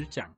1장.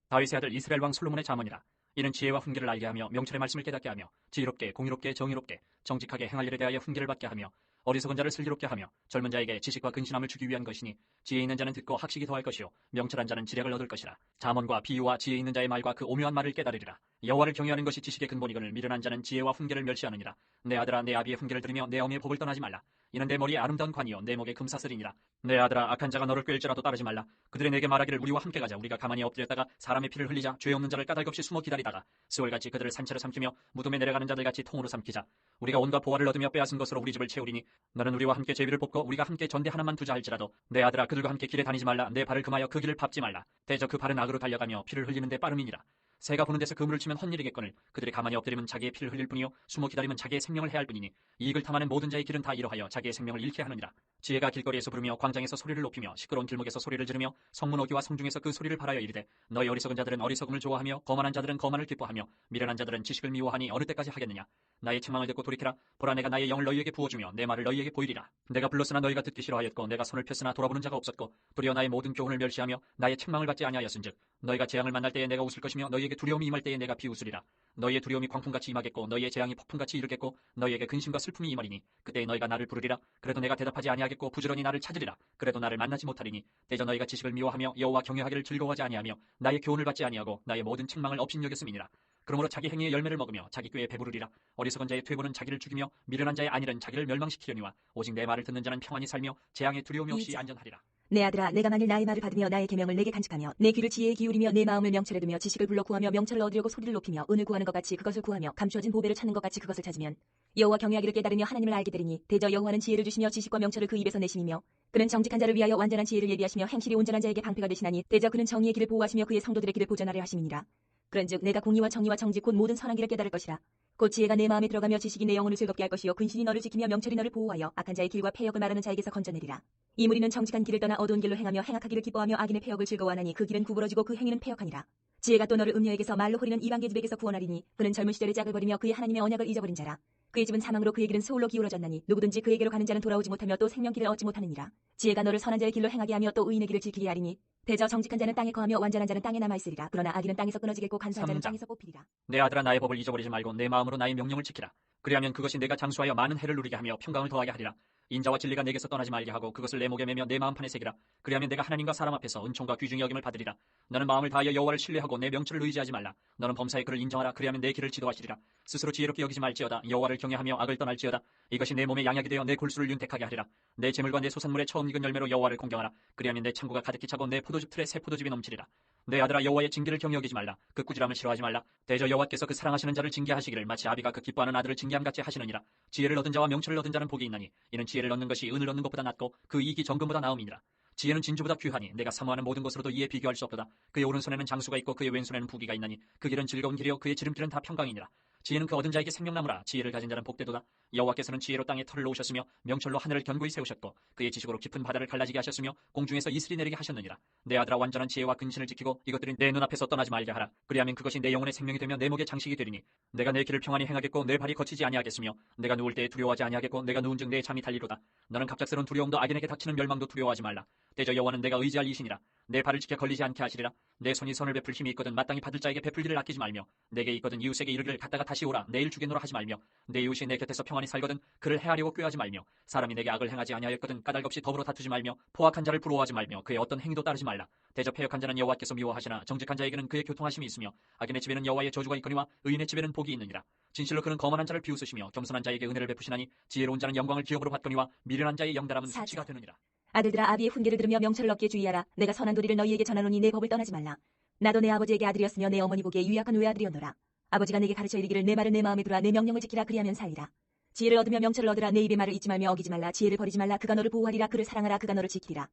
다윗의 아들 이스라엘 왕 솔로몬의 잠언이라. 이는 지혜와 훈계를 알게 하며 명철의 말씀을 깨닫게 하며 지혜롭게 공의롭게 정의롭게 정직하게 행할 일에 대하여 훈계를 받게 하며 어리석은 자를 슬기롭게 하며 젊은 자에게 지식과 근신함을 주기 위한 것이니 지혜 있는 자는 듣고 학식이 더할 것이요 명철한 자는 지략을 얻을 것이라. 잠언과 비유와 지혜 있는 자의 말과 그 오묘한 말을 깨달으리라. 여호와를 경외하는 것이 지식의 근본이거늘 미련한 자는 지혜와 훈계를 멸시하느니라. 내 아들아 내 아비의 훈계를 들으며 내 어미의 법을 떠나지 말라. 이는 내 머리에 아름다운 관이요 내 목에 금사슬이니라. 내 아들아 악한 자가 너를 꾀일지라도 따르지 말라. 그들이 내게 말하기를 우리와 함께 가자. 우리가 가만히 엎드렸다가 사람의 피를 흘리자. 죄 없는 자를 까닭없이 숨어 기다리다가 스월같이 그들을 산채로 삼키며 무덤에 내려가는 자들같이 통으로 삼키자. 우리가 온갖 보화를 얻으며 빼앗은 것으로 우리 집을 채우리니 너는 우리와 함께 제비를 뽑고 우리가 함께 전대 하나만 두자 할지라도 내 아들아 그들과 함께 길에 다니지 말라. 내 발을 금하여 그 길을 밟지 말라. 대저 그 발은 악으로 달려가며 피를 흘리는데 빠름이니라. 새가 보는 데서 그물을 치면 헛일이겠거늘 그들이 가만히 엎드리면 자기의 피를 흘릴 뿐이요 숨어 기다리면 자기의 생명을 해할 뿐이니 이익을 탐하는 모든 자의 길은 다 이러하여 자기의 생명을 잃게 하느니라. 지혜가 길거리에서 부르며 광장에서 소리를 높이며 시끄러운 길목에서 소리를 지르며 성문 어귀와 성중에서 그 소리를 발하여 이르되 너희 어리석은 자들은 어리석음을 좋아하며 거만한 자들은 거만을 기뻐하며 미련한 자들은 지식을 미워하니 어느 때까지 하겠느냐. 나의 책망을 듣고 돌이키라. 보라 내가 나의 영을 너희에게 부어주며 내 말을 너희에게 보이리라. 내가 불렀으나 너희가 듣기 싫어하였고 내가 손을 폈으나 돌아보는 자가 없었고 도리어 나의 모든 교훈을 멸시하며 나의 책망을 받지 아니하였은즉 너희가 재앙을 만날 때에 내가 웃을 것이며 너희에게 두려움이 임할 때에 내가 비웃으리라. 너희의 두려움이 광풍같이 임하겠고 너희의 재앙이 폭풍같이 이르겠고 너희에게 근심과 슬픔이 임하리니 그때에 너희가 나를 부르리라. 그래도 내가 대답하지 아니하겠고 부지런히 나를 찾으리라. 그래도 나를 만나지 못하리니 대저 너희가 지식을 미워하며 여호와 경외하기를 즐거워하지 아니하며 나의 교훈을 받지 아니하고 나의 모든 책망을 업신여겼음이니라. 그러므로 자기 행위의 열매를 먹으며 자기 꾀에 배부르리라. 어리석은 자의 퇴보는 자기를 죽이며 미련한 자의 안일은 자기를 멸망시키려니와 오직 내 말을 듣는 자는 평안히 살며 재앙의 두려움이 없이 안전하리라. 내 아들아 내가 만일 나의 말을 받으며 나의 계명을 내게 간직하며 내 귀를 지혜에 기울이며 내 마음을 명철에 두며 지식을 불러 구하며 명철을 얻으려고 소리를 높이며 은을 구하는 것 같이 그것을 구하며 감추어진 보배를 찾는 것 같이 그것을 찾으면 여호와 경외하기를 깨달으며 하나님을 알게 되리니 대저 여호와는 지혜를 주시며 지식과 명철을 그 입에서 내심이며 그는 정직한 자를 위하여 완전한 지혜를 예비하시며 행실이 온전한 자에게 방패가 되시나니 대저 그는 정의의 길을 보호하시며 그의 성도들의 길을 보전하려 하심이니라. 그런즉 내가 공의와 정의와 정직 곧 모든 선한 길을 깨달을 것이라. 곧 지혜가 내 마음에 들어가며 지식이 내 영혼을 즐겁게 할 것이요 근신이 너를 지키며 명철이 너를 보호하여 악한 자의 길과 패역을 말하는 자에게서 건져내리라. 이 무리는 정직한 길을 떠나 어두운 길로 행하며 행악하기를 기뻐하며 악인의 패역을 즐거워하나니 그 길은 구부러지고 그 행위는 패역하니라. 지혜가 또 너를 음녀에게서 말로 호리는 이방계집에게서 구원하리니 그는 젊은 시절에 짝을 버리며 그의 하나님의 언약을 잊어버린 자라. 그의 집은 사망으로 그의 길은 스올로 기울어졌나니 누구든지 그에게로 가는 자는 돌아오지 못하며 또 생명길을 얻지 못하느니라. 지혜가 너를 선한 자의 길로 행하게 하며 또 의인의 길을 지키게 하리니 대저 정직한 자는 땅에 거하며 완전한 자는 땅에 남아있으리라. 그러나 악인은 땅에서 끊어지겠고 간사한 자는 땅에서 뽑히리라. 내 아들아 나의 법을 잊어버리지 말고 내 마음으로 나의 명령을 지키라. 그리하면 그것이 내가 장수하여 많은 해를 누리게 하며 평강을 더하게 하리라. 인자와 진리가 내게서 떠나지 말게 하고 그것을 내 목에 매며 내 마음판에 새기라. 그리하면 내가 하나님과 사람 앞에서 은총과 귀중히 여김을 받으리라. 너는 마음을 다하여 여호와를 신뢰하고 내 명철을 의지하지 말라. 너는 범사의 그를 인정하라. 그리하면 내 길을 지도하시리라. 스스로 지혜롭게 여기지 말지어다. 여호와를 경외하며 악을 떠날지어다. 이것이 내 몸에 양약이 되어 내 골수를 윤택하게 하리라. 내 재물과 내 소산물의 처음 익은 열매로 여호와를 공경하라. 그리하면 내 창고가 가득히 차고 내 포도즙 틀에 새 포도즙이 넘치리라. 내 아들아 여호와의 징계를 경히 여기지 말라. 그 꾸지람을 싫어하지 말라. 대저 여호와께서 그 사랑하시는 자를 징계하시기를 마치 아비가 그 기뻐하는 아들을 징계함같이 하시느니라. 지혜를 얻은 자와 명철을 얻은 자는 복이 있나니 이는 지혜를 얻는 것이 은을 얻는 것보다 낫고 그 이익이 정금보다 나음이니라. 지혜는 진주보다 귀하니 내가 사모하는 모든 것으로도 이에 비교할 수 없도다. 그의 오른손에는 장수가 있고 그의 왼손에는 부귀가 있나니 그 길은 즐거운 길이요 그의 지름길은 다 평강이니라. 지혜는 그 얻은 자에게 생명나무라. 지혜를 가진 자는 복되도다. 여호와께서는 지혜로 땅에 털을 놓으셨으며 명철로 하늘을 견고히 세우셨고 그의 지식으로 깊은 바다를 갈라지게 하셨으며 공중에서 이슬이 내리게 하셨느니라. 내 아들아 완전한 지혜와 근신을 지키고 이것들이 내 눈앞에서 떠나지 말게 하라. 그리하면 그것이 내 영혼의 생명이 되며 내 목의 장식이 되리니 내가 내 길을 평안히 행하겠고 내 발이 거치지 아니하겠으며 내가 누울 때에 두려워하지 아니하겠고 내가 누운즉 내 잠이 달리로다. 너는 갑작스러운 두려움도 악인에게 닥치는 멸망도 두려워하지 말라. 대저 여호와는 내가 의지할 이신이라. 내 발을 지켜 걸리지 않게 하시리라. 내 손이 선을 베풀 힘이 있거든 마땅히 받을 자에게 베풀기를 아끼지 말며 내게 있거든 이웃에게 이르기를 갔다가 다시 오라. 내일 주겠노라 하지 말며 내 이웃이 내 곁에서 평안히 살거든 그를 해하려고 꾀하지 말며 사람이 내게 악을 행하지 아니하였거든 까닭없이 더불어 다투지 말며 포악한 자를 부러워하지 말며 그의 어떤 행위도 따르지 말라. 대저 패역한 자는 여호와께서 미워하시나 정직한 자에게는 그의 교통하심이 있으며 악인의 집에는 여호와의 저주가 있거니와 의인의 집에는 복이 있느니라. 진실로 그는 거만한 자를 비웃으시며 겸손한 자에게 은혜를 베푸시나니 지혜로운 자는 영광을 기업으로 받거니와 미련한 자의 영달함은 수치가 되느니라. 아들들아 아비의 훈계를 들으며 명철을 얻게 주의하라. 내가 선한 도리를 너희에게 전하노니 내 법을 떠나지 말라. 나도 내 아버지에게 아들이었으며 내 어머니 보기에 유약한 외아들이었노라. 아버지가 내게 가르쳐 이르기를 내 말을 내 마음에 두라. 내 명령을 지키라. 그리하면 살리라. 지혜를 얻으며 명철을 얻으라. 내 입의 말을 잊지 말며 어기지 말라. 지혜를 버리지 말라. 그가 너를 보호하리라. 그를 사랑하라. 그가 너를 지키리라.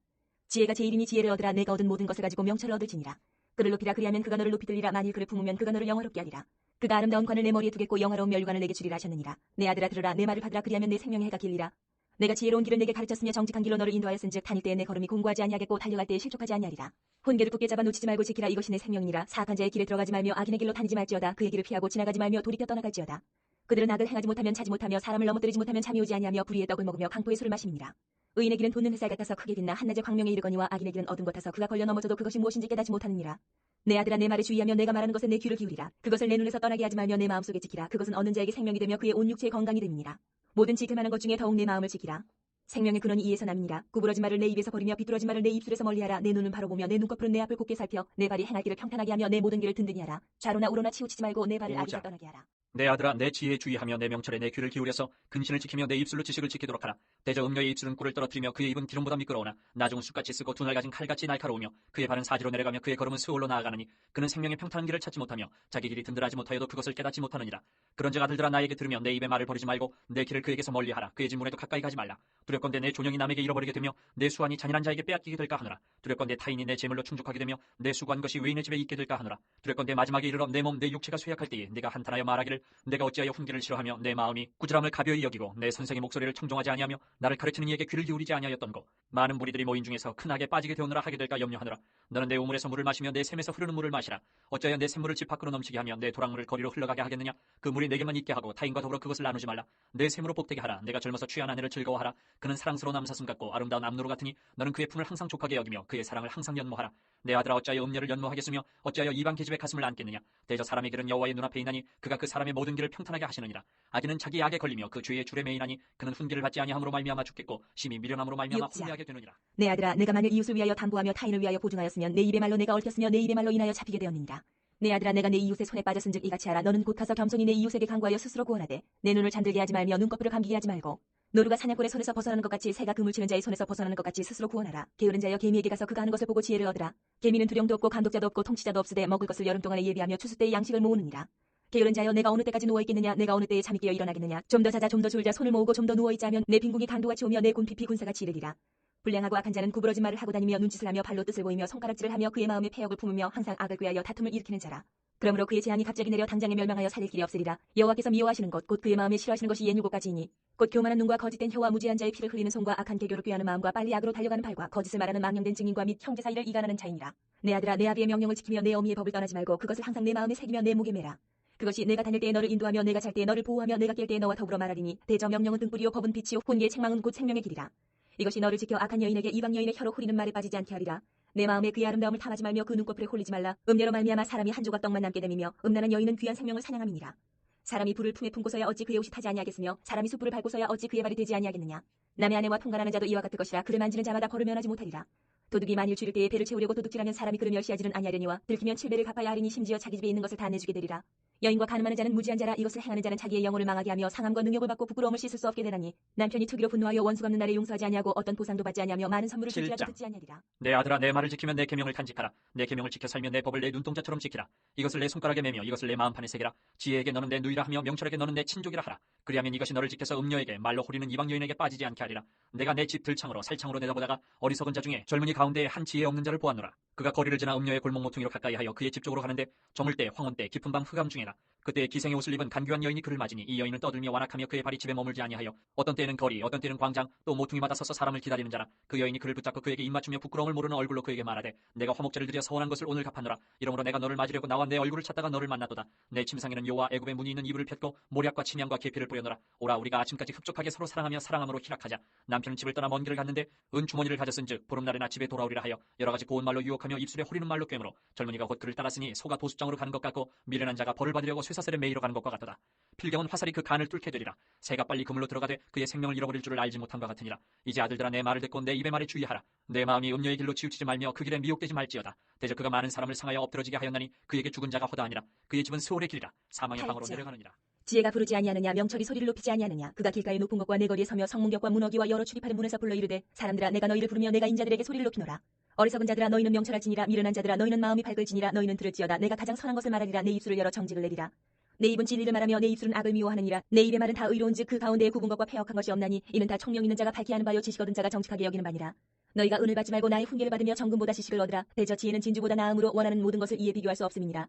지혜가 제일이니 지혜를 얻으라. 내가 얻은 모든 것을 가지고 명철을 얻을지니라. 그를 높이라. 그리하면 그가 너를 높이 들리라. 만일 그를 품으면 그가 너를 영화롭게 하리라. 그가 아름다운 관을 내 머리에 두겠고 영화로운 멸관을 내게 주리라 하셨느니라. 내 아들아 들으라. 내 말을 받으라. 그리하면 내 생명의 해가 길리라. 내가 지혜로운 길을 내게 가르쳤으며 정직한 길로 너를 인도하였은즉 다닐 때에 내 걸음이 공고하지 아니하겠고 달려갈 때에 실족하지 아니하리라. 훈계를 굳게 잡아 놓치지 말고 지키라. 이것이 내 생명이니라. 사악한 자의 길에 들어가지 말며 악인의 길로 다니지 말지어다. 그의 길을 피하고 지나가지 말며 돌이켜 떠나갈지어다. 그들은 악을 행하지 못하면 차지 못하며 사람을 넘어뜨리지 못하면 잠이 오지 아니하며 불의의 떡을 먹으며 강포의 술을 마심이니라. 의인의 길은 돋는 햇살 같아서 크게 빛나 한낮의 광명에 이르거니와 악인의 길은 어둠 같아서 그가 걸려 넘어져도 그것이 무엇인지 깨닫지 못하느니라. 내 아들아 내 말에 주의하며 내가 말하는 것에 내 귀를 기울이라. 그것을 내 눈에서 떠나게 하지 말며 내 마음속에 지키라. 그것은 얻는 자에게 생명이 되며 그의 온 육체의 건강이 됨이니라. 모든 지킬 만한 것 중에 더욱 내 마음을 지키라. 생명의 근원이 이에서 남이니라. 구부러진 말을 내 입에서 버리며 비뚤어진 말을 내 입술에서 멀리하라. 내 눈은 바로 보며 내 눈꺼풀은 내 앞을 곱게 살펴 내 발이 행할 길을 평탄하게 하며 내 모든 길을 든든히 하라. 좌로나 우로나 치우치지 말고 내 발을 악에서 떠나게 하라. 내 아들아 내 지혜에 주의하며 내 명철에 내 귀를 기울여서 근신을 지키며 내 입술로 지식을 지키도록 하라. 대저 음녀의 입술은 꿀을 떨어뜨리며 그의 입은 기름보다 미끄러우나 나중은 숯같이 쓰고 두 날 가진 칼같이 날카로우며 그의 발은 사지로 내려가며 그의 걸음은 스올로 나아가느니 그는 생명의 평탄한 길을 찾지 못하며 자기 길이 든든하지 못하여도 그것을 깨닫지 못하느니라. 그런즉 아들들아 나에게 들으며 내 입의 말을 버리지 말고 내 길을 그에게서 멀리하라. 그의 진문에도 가까이 가지 말라. 두렵건대 내 존영이 남에게 잃어버리게 되며 내 수완이 잔인한 자에게 빼앗기게 될까 하노라. 두렵건대 타인이 내 재물로 충족하게 되며 내 수고한 것이 외인의 집에 있게 될까 하노라. 두렵건대 마지막에 이르러 내 몸 내 육체가 쇠약할 때에 네가 한탄하여 말하기를 내가 어찌하여 훈계를 싫어하며 내 마음이 꾸지람을 가벼이 여기고 내 선생의 목소리를 청종하지 아니하며 나를 가르치는 이에게 귀를 기울이지 아니하였던고. 많은 무리들이 모인 중에서 큰 악에 빠지게 되었느라 하게 될까 염려하노라. 너는 내 우물에서 물을 마시며 내 샘에서 흐르는 물을 마시라. 어찌하여 내 샘물을 집 밖으로 넘치게 하며 내 도랑물을 거리로 흘러가게 하겠느냐. 그 물이 내게만 있게 하고 타인과 더불어 그것을 나누지 말라. 내 샘으로 복되게 하라. 내가 젊어서 취한 아내를 즐거워하라. 그는 사랑스러운 암사슴 같고 아름다운 암노루 같으니 너는 그의 품을 항상 족하게 여기며 그의 사랑을 항상 연모하라. 내 아들아 어찌하여 음녀를 연모하겠으며 어찌하여 이방 계집의 가슴을 안겠느냐. 대저 사람의 길은 여호와의 눈앞에 있나니 그가 그 사람의 모든 길을 평탄하게 하시느니라. 악인은 자기 악에 걸리며 그 죄의 줄에 매이나니 그는 훈계를 받지 아니함으로 말미암아 죽겠고 심히 미련함으로 말미암아 혼미하게 되느니라. 내 아들아 내가 만일 이웃을 위하여 담보하며 타인을 위하여 보증하였으면 내 입의 말로 내가 얽혔으며 내 입의 말로 인하여 잡히게 되었느니라. 내 아들아 내가 내 이웃의 손에 빠졌은즉 이같이 하라. 너는 곧 가서 겸손히 내 이웃에게 간구하여 스스로 구원하되 내 눈을 잠들게 하지 말며 눈꺼풀을 감기게 하지 말고 노루가 사냥꾼의 손에서 벗어나는 것 같이 새가 그물 치는 자의 손에서 벗어나는 것 같이 스스로 구원하라. 게으른 자여 개미에게 가서 그가 하는 것을 보고 지혜를 얻으라. 개미는 두령도 없고 감독자도 없고 통치자도 없으되 먹을 것을 여름 동안에 예비하며 추수 때에 양식을 모으느니라. 게으른 자여 내가 어느 때까지 누워있겠느냐. 내가 어느 때에 잠이 깨어 일어나겠느냐. 좀 더 자자 좀 더 졸자. 손을 모으고 좀 더 누워있자 하면 내 빈궁이 강도같이 오며 내 곤핍이 군사같이 이르리라. 불량하고 악한 자는 구부러진 말을 하고 다니며 눈짓을 하며 발로 뜻을 보이며 손가락질을 하며 그의 마음에 패역을 품으며 항상 악을 꾀하여 다툼을 일으키는 자라. 그러므로 그의 재앙이 갑자기 내려 당장에 멸망하여 살릴 길이 없으리라. 여호와께서 미워하시는 것 곧 그의 마음에 싫어하시는 것이 옛 7가지이니 곧 교만한 눈과 거짓된 혀와 무지한 자의 피를 흘리는 손과 악한 계교를 꾀하는 마음과 빨리 악으로 달려가는 발과 거짓을 말하는 망령된 증인과 및 형제 사이를 이간하는 자이니라. 내 아들아 내 아비의 명령을 지키며 내 어미의 법을 떠나지 말고 그것을 항상 내 마음에 새기며 내 목에 매라. 그것이 내가 다닐 때에 너를 인도하며 내가 잘 때에 너를 보호하며 내가 깰 때에 너와 더불어 말하리니 대저 명령은 등불이요 법은 빛이요 훈계의 책망은 곧 생명의 길이라. 이것이 너를 지켜 악한 여인에게 이방 여인의 혀로 후리는 말에 빠지지 않게 하리라. 내 마음에 그의 아름다움을 탐하지 말며 그 눈꺼풀에 홀리지 말라. 음녀로 말미암아 사람이 한 조각 떡만 남게 됨이며 음란한 여인은 귀한 생명을 사냥함이니라. 사람이 불을 품에 품고서야 어찌 그의 옷이 타지 아니하겠으며 사람이 숯불을 밟고서야 어찌 그의 발이 되지 아니하겠느냐. 남의 아내와 통관하는 자도 이와 같을 것이라. 그를 만지는 자마다 벌을 면하지 못하리라. 도둑이 만일 줄일 때에 배를 채우려고 도둑질하면 사람이 그를 멸시하지는 아니하려니와 들키면 7배를 갚아야 하리니 심지어 자기 집에 있는 것을 다 내주게 되리라. 여인과 간음하는 자는 무지한 자라. 이것을 행하는 자는 자기의 영혼을 망하게 하며 상함과 능욕을 받고 부끄러움을 씻을 수 없게 되나니 남편이 투기로 분노하여 원수 갚는 날에 용서하지 아니하고 어떤 보상도 받지 아니하며 많은 선물을 줄지라도 듣지 아니하리라. 내 아들아 내 말을 지키면 내 계명을 간직하라. 내 계명을 지켜 살며 내 법을 내 눈동자처럼 지키라. 이것을 내 손가락에 매며 이것을 내 마음판에 새기라. 지혜에게 너는 내 누이라 하며 명철에게 너는 내 친족이라 하라. 그리하면 이것이 너를 지켜서 음녀에게 말로 호리는 이방 여인에게 빠지지 않게 하리라. 내가 내 집 들창으로 살창으로 내다보다가 어리석은 자 중에 젊은이 가운데에 한 지혜 없는 자를 보았노라. 그가 거리를 지나 음녀의 골목 모퉁이로 가까이 하여 그의 집 쪽으로 가는데 저물 때 황혼 때 깊은 밤 흑암 중에라. 그때 기생의 옷을 입은 간교한 여인이 그를 맞으니 이 여인은 떠들며 완악하며 그의 발이 집에 머물지 아니하여 어떤 때에는 거리 어떤 때에는 광장 또 모퉁이마다 서서 사람을 기다리는 자라. 그 여인이 그를 붙잡고 그에게 입맞추며 부끄러움을 모르는 얼굴로 그에게 말하되 내가 화목제를 드려 서원한 것을 오늘 갚았노라. 이러므로 내가 너를 맞으려고 나와 내 얼굴을 찾다가 너를 만났도다. 내 침상에는 요와 애굽의 문이 있는 이불을 폈고 모략과 침향과 계피를 뿌려노라. 오라 우리가 아침까지 흡족하게 서로 사랑하며 사랑함으로 희락하자. 남편은 집을 떠나 먼 길을 갔는데 은주머니를 가졌은즉 보름날에나 집에 돌아오리라 하여 여러 가지 고운 말로 유혹하며 입술에 호리는 말로 꿰므로 젊은이가 곧 그를 따랐으니 소가 도수장으로 가는 것 같고 미련한 자가 벌을 받으려고 쇠사슬에 매이러 가는 것과 같도다. 필경은 화살이 그 간을 뚫게 되리라. 새가 빨리 그물로 들어가되 그의 생명을 잃어버릴 줄을 알지 못한 것 같으니라. 이제 아들들아 내 말을 듣고 내 입의 말에 주의하라. 내 마음이 음녀의 길로 치우치지 말며 그 길에 미혹되지 말지어다. 대저 그가 많은 사람을 상하여 엎드러지게 하였나니 그에게 죽은 자가 허다하니라. 그의 집은 스올의 길이라. 사망의 방으로 내려가느니라. 지혜가 부르지 아니하느냐. 명철이 소리를 높이지 아니하느냐. 그가 길가의 높은 것과 내 거리에 서며 성문격과 문어기와 여러 출입하는 문에서 불러 이르되 사람들아 내가 너희를 부르며 내가 인자들에게 소리를 높이노라. 어리석은 자들아 너희는 명철할지니라. 미련한 자들아 너희는 마음이 밝을지니라. 너희는 들을지어다. 내가 가장 선한 것을 말하리라. 내 입술을 열어 정직을 내리라. 내 입은 진리를 말하며 내 입술은 악을 미워하느니라. 내 입의 말은 다 의로운즉 그 가운데에 굽은 것과 패역한 것이 없나니 이는 다 총명 있는 자가 밝히 하는 바요 지식 얻은 자가 정직하게 여기는 바니라. 너희가 은을 받지 말고 나의 훈계를 받으며 정금보다 지식을 얻으라. 대저 지혜는 진주보다 나음으로 원하는 모든 것을 이에 비교할 수 없음이니라.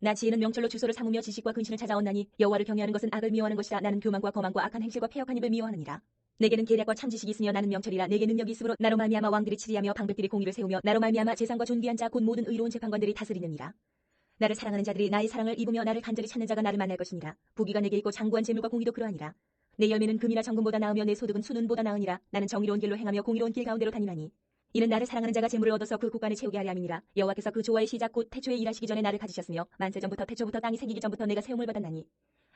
나 지혜는 명철로 주소를 삼으며 지식과 근신을 찾아온나니 여호와를 경외하는 것은 악을 미워하는 것이라. 나는 교만과 거만과 악한 행실과 패역한 입을 미워하느니라. 내게는 계략과 참 지식이 있으며 나는 명철이라. 내게 능력이 있으므로 나로 말미암아 왕들이 치리하며 방백들이 공의를 세우며 나로 말미암아 재상과 존귀한 자 곧 모든 의로운 재판관들이 다스리느니라. 나를 사랑하는 자들이 나의 사랑을 입으며 나를 간절히 찾는 자가 나를 만날 것이니라. 부귀가 내게 있고 장구한 재물과 공의도 그러하니라. 내 열매는 금이나 정금보다 나으며 내 소득은 순은보다 나으니라. 나는 정의로운 길로 행하며 공의로운 길 가운데로 다니나니 이는 나를 사랑하는 자가 재물을 얻어서 그 곳간을 채우게 하려 함이니라. 여호와께서 그 조화의 시작 곧 태초에 일하시기 전에 나를 가지셨으며 만세전부터 태초부터 땅이 생기기 전부터 내가 세움을 받았나니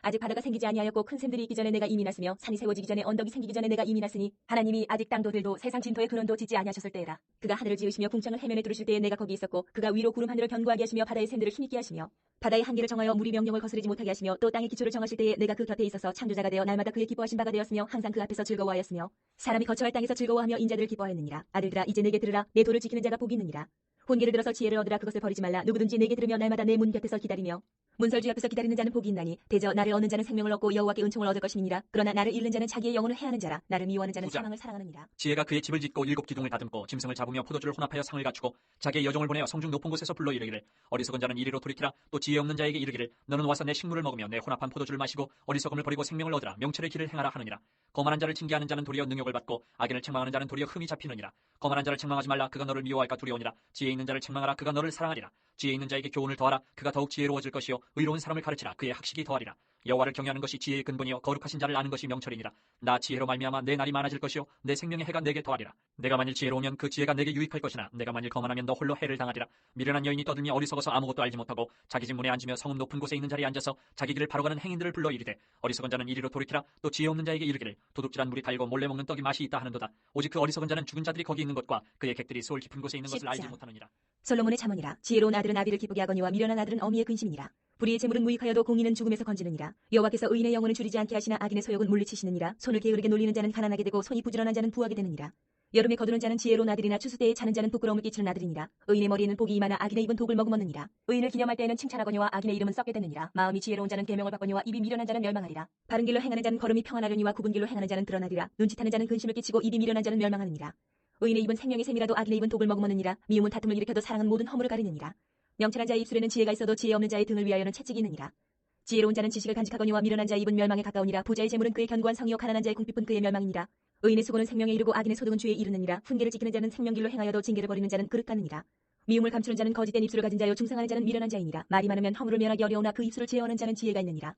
아직 바다가 생기지 아니하였고 큰 샘들이 있기 전에 내가 이미 났으며 산이 세워지기 전에 언덕이 생기기 전에 내가 이미 났으니 하나님이 아직 땅도 들도 세상 진토의 근원도 짓지 아니하셨을 때에라. 그가 하늘을 지으시며 궁창을 해면에 두르실 때에 내가 거기 있었고 그가 위로 구름 하늘을 견고하게 하시며 바다의 샘들을 힘있게 하시며 바다의 한계를 정하여 물이 명령을 거스르지 못하게 하시며 또 땅의 기초를 정하실 때에 내가 그 곁에 있어서 창조자가 되어 날마다 그의 기뻐하신 바가 되었으며 항상 그 앞에서 즐거워하였으며 사람이 거처할 땅에서 즐거워하며 인자들을 기뻐하였느니라. 아들들아 이제 내게 들으라. 내 도를 지키는 자가 복이 있느니라. 훈계를 들어서 지혜를 얻으라. 그것을 버리지 말라. 누구든지 내게 들으며 날마다 내 문 곁에서 기다리며 문설주 앞에서 기다리는 자는 복이 있나니 대저 나를 얻는 자는 생명을 얻고 여호와께 은총을 얻을 것임이니라. 그러나 나를 잃는 자는 자기의 영혼을 해하는 자라. 나를 미워하는 자는 구장. 사망을 사랑하느니라. 지혜가 그의 집을 짓고 7 기둥을 다듬고 짐승을 잡으며 포도주를 혼합하여 상을 갖추고 자기의 여종을 보내어 성중 높은 곳에서 불러 이르기를 어리석은 자는 이리로 돌이키라. 또 지혜 없는 자에게 이르기를 너는 와서 내 식물을 먹으며 내 혼합한 포도주를 마시고 어리석음을 버리고 생명을 얻으라. 명철의 길을 행하라 하느니라. 거만한 자를 징계하는 자는 도리어 능욕을 받고 악인을 책망하는 자는 도리어 흠이 잡히느니라. 거만한 자를 책망하지 말라. 그가 너를 미워할까 두려우니라. 지혜 있는 자를 책망하라. 그가 너를 사랑하리라. 지혜 있는 자에게 교훈을 더하라. 그가 더욱 지혜로워질 것이요 의로운 사람을 가르치라. 그의 학식이 더하리라. 여호와를 경외하는 것이 지혜의 근본이요 거룩하신 자를 아는 것이 명철이니라. 나 지혜로 말미암아 내 날이 많아질 것이요 내 생명의 해가 내게 더하리라. 내가 만일 지혜로우면 그 지혜가 내게 유익할 것이나 내가 만일 거만하면 너 홀로 해를 당하리라. 미련한 여인이 떠들며 어리석어서 아무것도 알지 못하고 자기 집 문에 앉으며 성읍 높은 곳에 있는 자리에 앉아서 자기 길을 바로 가는 행인들을 불러 이르되 어리석은 자는 이리로 돌이키라. 또 지혜 없는 자에게 이르기를 도둑질한 물이 달고 몰래 먹는 떡이 맛이 있다 하는도다. 오직 그 어리석은 자는 죽은 자들이 거기 있는 것과 그의 객들이 소울 깊은 곳에 있는 것을 알지 10장. 못하느니라. 솔로몬의 잠언이라. 지혜로운 아들은 아비를 기쁘게 하거니와 미련한 아들은 어미의 근심이니라. 불의의 재물은 무익하여도 공의는 죽음에서 건지느니라. 여호와께서 의인의 영혼을 줄이지 않게 하시나 악인의 소욕은 물리치시느니라. 손을 게으르게 놀리는 자는 가난하게 되고 손이 부지런한 자는 부하게 되느니라. 여름에 거두는 자는 지혜로운 아들이나 추수 때에 차는 자는 부끄러움을 끼치는 아들이니라. 의인의 머리에는 복이 임하나 악인의 입은 독을 머금었느니라. 의인을 기념할 때에는 칭찬하거니와 악인의 이름은 썩게 되느니라. 마음이 지혜로운 자는 계명을 받거니와 입이 미련한 자는 멸망하리라. 바른 길로 행하는 자는 걸음이 평안하려니와 굽은 길로 행하는 자는 드러나리라. 눈치타는 자는 근심을 끼치고 입이 미련한 자는 멸망하느니라. 의인의 입은 생명의 샘이라도 악인의 입은 독을 머금었느니라. 미움은 다툼을 일으켜도 사랑은 모든 허물을 가리느니라. 명철한 자의 입술에는 지혜가 있어도 지혜 없는 자의 등을 위하여는 채찍이 있느니라. 지혜로운 자는 지식을 간직하거니와 미련한 자의 입은 멸망에 가까우니라. 부자의 재물은 그의 견고한 성이요 가난한 자의 궁핍은 그의 멸망이니라. 의인의 수고는 생명에 이르고 악인의 소득은 죄에 이르느니라. 훈계를 지키는 자는 생명길로 행하여도 징계를 버리는 자는 그릇 가느니라. 미움을 감추는 자는 거짓된 입술을 가진 자요 중상하는 자는 미련한 자이니라. 말이 많으면 허물을 면하기 어려우나 그 입술을 제어하는 자는 지혜가 있느니라.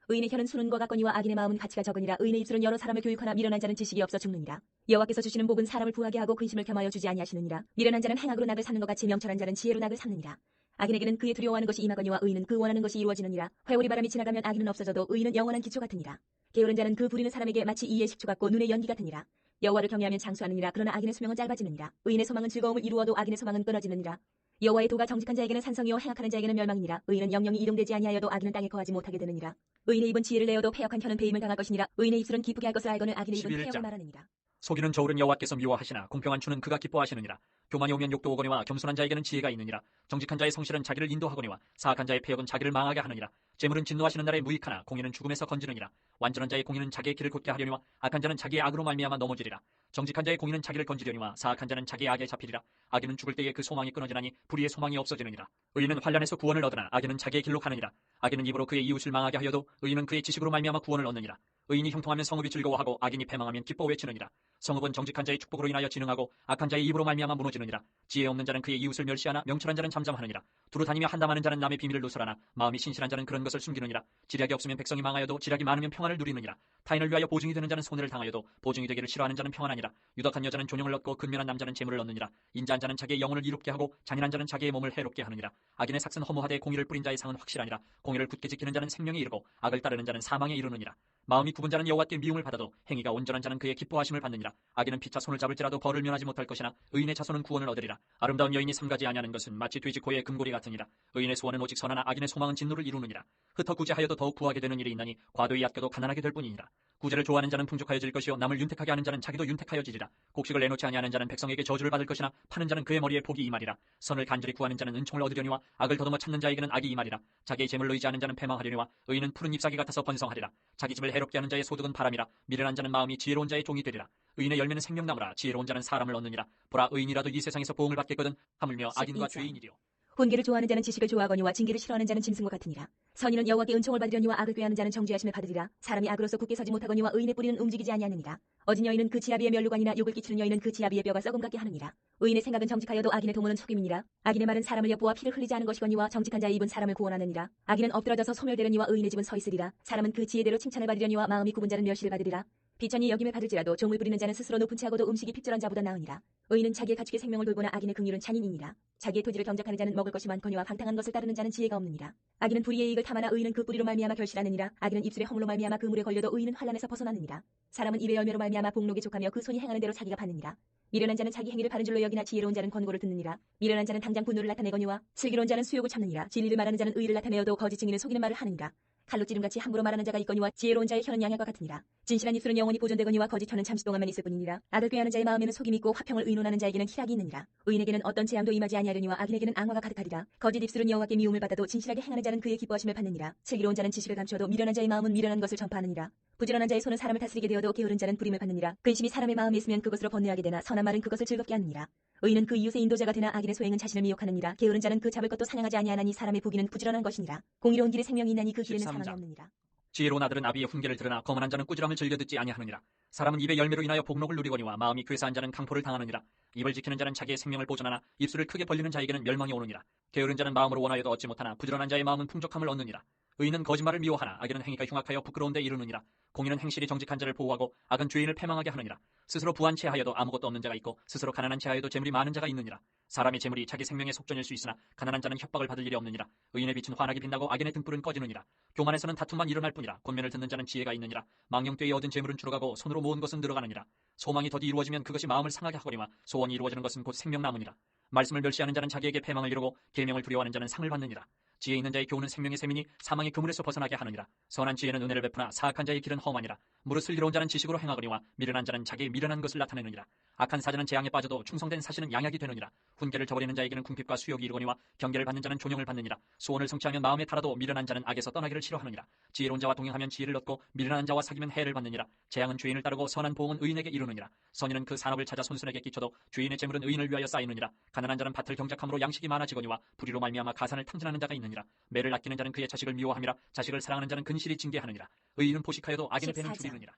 의인의 혀는 수는과 같거니와 악인의 마음은 가치가 적으니라. 의인의 입술은 여러 사람을 교육하나 미련한 자는 지식이 없어 죽느니라. 여호와께서 주시는 복은 사람을 부하게 하고 근심을 겸하여 주지 아니하시느니라. 미련한 자는 행악으로 낙을 삼는 것 같이 명철한 자는 지혜로 낙을 삼느니라. 악인에게는 그의 두려워하는 것이 임하거니와 의인은 그 원하는 것이 이루어지느니라. 회오리 바람이 지나가면 악인은 없어져도 의인은 영원한 기초 같으니라. 게으른 자는 그 부리는 사람에게 마치 이의 식초 같고 눈의 연기 같으니라. 여호와를 경외하면 장수하느니라. 그러나 악인의 수명은 짧아지느니라. 의인의 소망은 즐거움을 이루어도 악인의 소망은 끊어지느니라. 여호와의 도가 정직한 자에게는 산성이요 행악하는 자에게는 멸망이니라. 의인은 영영이 이동되지 아니하여도 악인은 땅에 거하지 못하게 되느니라. 의인의 입은 지혜를 내어도 패역한 혀는 배임을 당할 것이니라. 의인의 입술은 기쁘게 할 것을 알거늘 악인의 입은 11장. 패역을 말하느니라. 속이는 저울은 여호와께서 미워하시나 공평한 추는 그가 기뻐하시느니라. 교만이 오면 욕도 오거니와 겸손한 자에게는 지혜가 있느니라. 정직한 자의 성실은 자기를 인도하거니와 사악한 자의 패역은 자기를 망하게 하느니라. 재물은 진노하시는 날에 무익하나 공의는 죽음에서 건지느니라. 완전한 자의 공의는 자기의 길을 곧게 하려니와 악한 자는 자기의 악으로 말미암아 넘어지리라. 정직한 자의 공의는 자기를 건지려니와 사악한 자는 자기의 악에 잡히리라. 악인은 죽을 때에 그 소망이 끊어지나니 불의의 소망이 없어지느니라. 의인은 환난에서 구원을 얻으나 악인은 자기의 길로 가느니라. 악인은 입으로 그의 이웃을 망하게 하여도 의인은 그의 지식으로 말미암아 구원을 얻느니라. 의인이 형통하면 성읍이 즐거워하고 악인이 패망하면 기뻐 외치느니라. 성읍은 정직한 자의 축복으로 인하여 진흥하고 악한 자의 입으로 말미암아 무너지느니라. 지혜 없는 자는 그의 이웃을 멸시하나 명철한 자는 잠잠하느니라. 두루 다니며 한담하는 자는 남의 비밀을 누설하나 마음이 신실한 자는 그런 것을 숨기느니라. 지략이 없으면 백성이 망하여도 지략이 많으면 평안을 누리느니라. 타인을 위하여 보증이 되는 자는 손해를 당하여도 보증이 되기를 싫어하는 자는 평안하니라. 유덕한 여자는 존영을 얻고 근면한 남자는 재물을 얻느니라. 인자한 자는 자기의 영혼을 이롭게 하고 잔인한 자는 자기의 몸을 해롭게 하느니라. 악인의 삭은 허무하되 공의를 뿌린 자의 상은 확실하니라. 공의를 굳게 지키는 자는 생명에 이르고 악을 따르는 자는 사망에 이르느니라. 마음이 굽은 자는 여호와께 미움을 받아도 행위가 온전한 자는 그의 기뻐하심을 받느니라. 악인은 피차 손을 잡을지라도 벌을 면하지 못할 것이나 의인의 자손은 구원을 얻으리라. 아름다운 여인이 삼가지 아니하는 것은 마치 돼지 코의 금고리 같으니라. 의인의 소원은 오직 선하나 악인의 소망은 진노를 이루느니라. 흩어 구제하여도 더욱 구하게 되는 일이 있나니 과도히 아껴도 가난하게 될 뿐이니라. 구제를 좋아하는 자는 풍족하여질 것이요 남을 윤택하게 하는 자는 자기도 윤택하여지리라. 곡식을 내놓지 아니하는 자는 백성에게 저주를 받을 것이나 파는 자는 그의 머리에 복이 임하리라. 선을 간절히 구하는 자는 은총을 얻으려니와 악을 더듬어 찾는 자에게는 악이 임하리라. 자기의 재물로 의지하는 자는 패망하려니와 의인은 푸른 잎사귀 같아서 번성하리라. 자기 집을 해롭게 하는 자의 소득은 바람이라. 미련한 자는 마음이 지혜로운 자의 종이 되리라. 의인의 열매는 생명나무라. 지혜로운 자는 사람을 얻느니라. 보라 의인이라도 이 세상에서 보응을 받겠거든 하물며 악인과 12장. 죄인이리요. 훈계를 좋아하는 자는 지식을 좋아하거니와 징계를 싫어하는 자는 짐승과 같으니라. 선인은 여호와께 은총을 받으려니와 악을 꾀하는 자는 정죄하심을 받으리라. 사람이 악으로서 굳게 서지 못하거니와 의인의 뿌리는 움직이지 아니하느니라. 어진 여인은 그 지아비의 면류관이나 욕을 끼치는 여인은 그 지아비의 뼈가 썩음 같게 하느니라. 의인의 생각은 정직하여도 악인의 도모는 속임이니라. 악인의 말은 사람을 엿보아 피를 흘리지 않은 것이거니와 정직한 자의 입은 사람을 구원하느니라. 악인은 엎드러져서 소멸되려니와 의인의 집은 서 있으리라. 사람은 그 지혜대로 칭찬을 받으려니와 마음이 굽은 자는 멸시를 받으리라. 비천이 여김을 받을지라도 종을 부리는 자는 스스로 높은 채하고도 음식이 핍절한 자보다 나으니라. 의인은 자기의 가축의 생명을 돌보나 악인의 긍휼은 잔인이니라. 자기의 토지를 경작하는 자는 먹을 것이 많거니와 방탕한 것을 따르는 자는 지혜가 없느니라. 악인은 불의의 이익을 탐하나 의인은 그 뿌리로 말미암아 결실하느니라. 악인은 입술의 허물로 말미암아 그 물에 걸려도 의인은 환난에서 벗어나느니라. 사람은 입의 열매로 말미암아 복록에 족하며 그 손이 행하는 대로 자기가 받느니라. 미련한 자는 자기 행위를 바른 줄로 여기나 지혜로운 자는 권고를 듣느니라. 미련한 자는 당장 분노를 나타내거니와 슬기로운 자는 수욕을 참느니라. 진리를 말하는 자는 의를 나타내어도 거짓 증인은 속이는 말을 하느니라. 칼로 찌름같이 함부로 말하는 자가 있거니와 지혜로운 자의 혀는 양약과 같으니라. 진실한 입술은 영원히 보존되거니와 거짓 혀는 잠시 동안만 있을 뿐이니라. 악을 꾀하는 자의 마음에는 속임이 있고 화평을 의논하는 자에게는 희락이 있느니라. 의인에게는 어떤 재앙도 임하지 아니하려니와 악인에게는 앙화가 가득하리라. 거짓 입술은 여호와께 미움을 받아도 진실하게 행하는 자는 그의 기뻐하심을 받느니라. 슬기로운 자는 지식을 감추어도 미련한 자의 마음은 미련한 것을 전파하느니라. 부지런한 자의 손은 사람을 다스리게 되어도 게으른 자는 부림을 받느니라. 근심이 사람의 마음에 있으면 그것으로 번뇌하게 되나 선한 말은 그것을 즐겁게 하느니라. 의인은 그 이웃의 인도자가 되나 악인의 소행은 자신을 미혹하느니라. 게으른 자는 그 잡을 것도 사냥하지 아니하나니 사람의 부귀는 부지런한 것이니라. 공의로운 길에 생명이 있나니 그 길에는 13장. 사망이 없느니라. 지혜로운 아들은 아비의 훈계를 들으나 거만한 자는 꾸지람을 즐겨 듣지 아니하느니라. 사람은 입의 열매로 인하여 복록을 누리거니와 마음이 괴사한 자는 강포를 당하느니라. 입을 지키는 자는 자기의 생명을 보존하나 입술을 크게 벌리는 자에게는 멸망이 오느니라. 게으른 자는 마음으로 원하여도 얻지 못하나 부지런한 자의 마음은 풍족함을 얻느니라. 의인은 거짓말을 미워하나 악인은 행위가 흉악하여 부끄러운 데 이르느니라. 공의는 행실이 정직한 자를 보호하고 악은 죄인을 패망하게 하느니라. 스스로 부한 채하여도 아무것도 없는 자가 있고 스스로 가난한 채하여도 재물이 많은 자가 있느니라. 사람의 재물이 자기 생명의 속전일 수 있으나 가난한 자는 협박을 받을 일이 없느니라. 의인의 빛은 환하게 빛나고 악인의 등불은 꺼지느니라. 교만에서는 다툼만 일어날 뿐이라. 권면을 듣는 자는 지혜가 있느니라. 망령되이 얻은 재물은 줄어가고 손으로 모은 것은 늘어가느니라. 소망이 더디 이루어지면 그것이 마음을 상하게 하거니와 소원이 이루어지는 것은 곧 생명나무니라. 말씀을 멸시하는 자는 자기에게 패망을 이루고 계명을 두려워하는 자는 상을 받느니라. 지혜 있는 자의 교훈은 생명의 셈이니 사망의 그물에서 벗어나게 하느니라. 선한 지혜는 은혜를 베푸나 사악한 자의 길은 험하니라. 무릇 슬기로운 자는 지식으로 행하거니와 미련한 자는 자기의 미련한 것을 나타내느니라. 악한 사자는 재앙에 빠져도 충성된 사신은 양약이 되느니라. 훈계를 저버리는 자에게는 궁핍과 수욕이 이르거니와 경계를 받는 자는 존영을 받느니라. 소원을 성취하면 마음에 달아도 미련한 자는 악에서 떠나기를 싫어하느니라. 지혜로운 자와 동행하면 지혜를 얻고 미련한 자와 사귀면 해를 받느니라. 재앙은 죄인을 따르고 선한 보응은 의인에게 이르느니라. 선인은 그 산업을 찾아 손순에게 끼쳐도 죄인의 재물은 의인을 위하여 쌓이느니라. 가난한 자는 밭을 경작함으로 양식이 많아지거니와 불의로 말미암아 가산을 탕진하는 자가 있느니라. 매를 아끼는 자는 그의 자식을 미워함이라. 자식을 사랑하는 자는 근실이 징계하느니라. 의인은 포식하여도 악인의 배는 14장. 줄이느니라.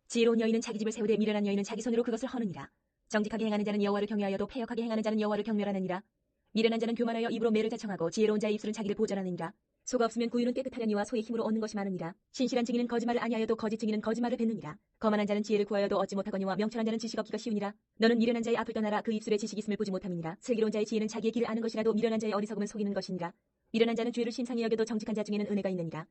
지혜로운 여인은 자기 집을 세우되 미련한 여인은 자기 손으로 그것을 허느니라. 정직하게 행하는 자는 여호와를 경외하여도 패역하게 행하는 자는 여호와를 경멸하느니라. 미련한 자는 교만하여 입으로 매를 자청하고 지혜로운 자의 입술은 자기를 보전하느니라. 소가 없으면 구유는 깨끗하려니와 소의 힘으로 얻는 것이 많으니라. 신실한 증인은 거짓말을 아니하여도 거짓 증인은 거짓말을 뱉느니라. 거만한 자는 지혜를 구하여도 얻지 못하거니와 명철한 자는 지식 얻기가 쉬우니라. 너는 미련한 자의 앞을 떠나라. 그 입술에 지식이 있음을 보지 못함이니라. 슬기로운 자의 지혜는 자기의 길을 아는 것이라도 미련한 자의 어리석음은 속이는 것이니라. 미련한 자는 죄를 심상히 여겨도 정직한 자 중에는 은혜가 있느니라.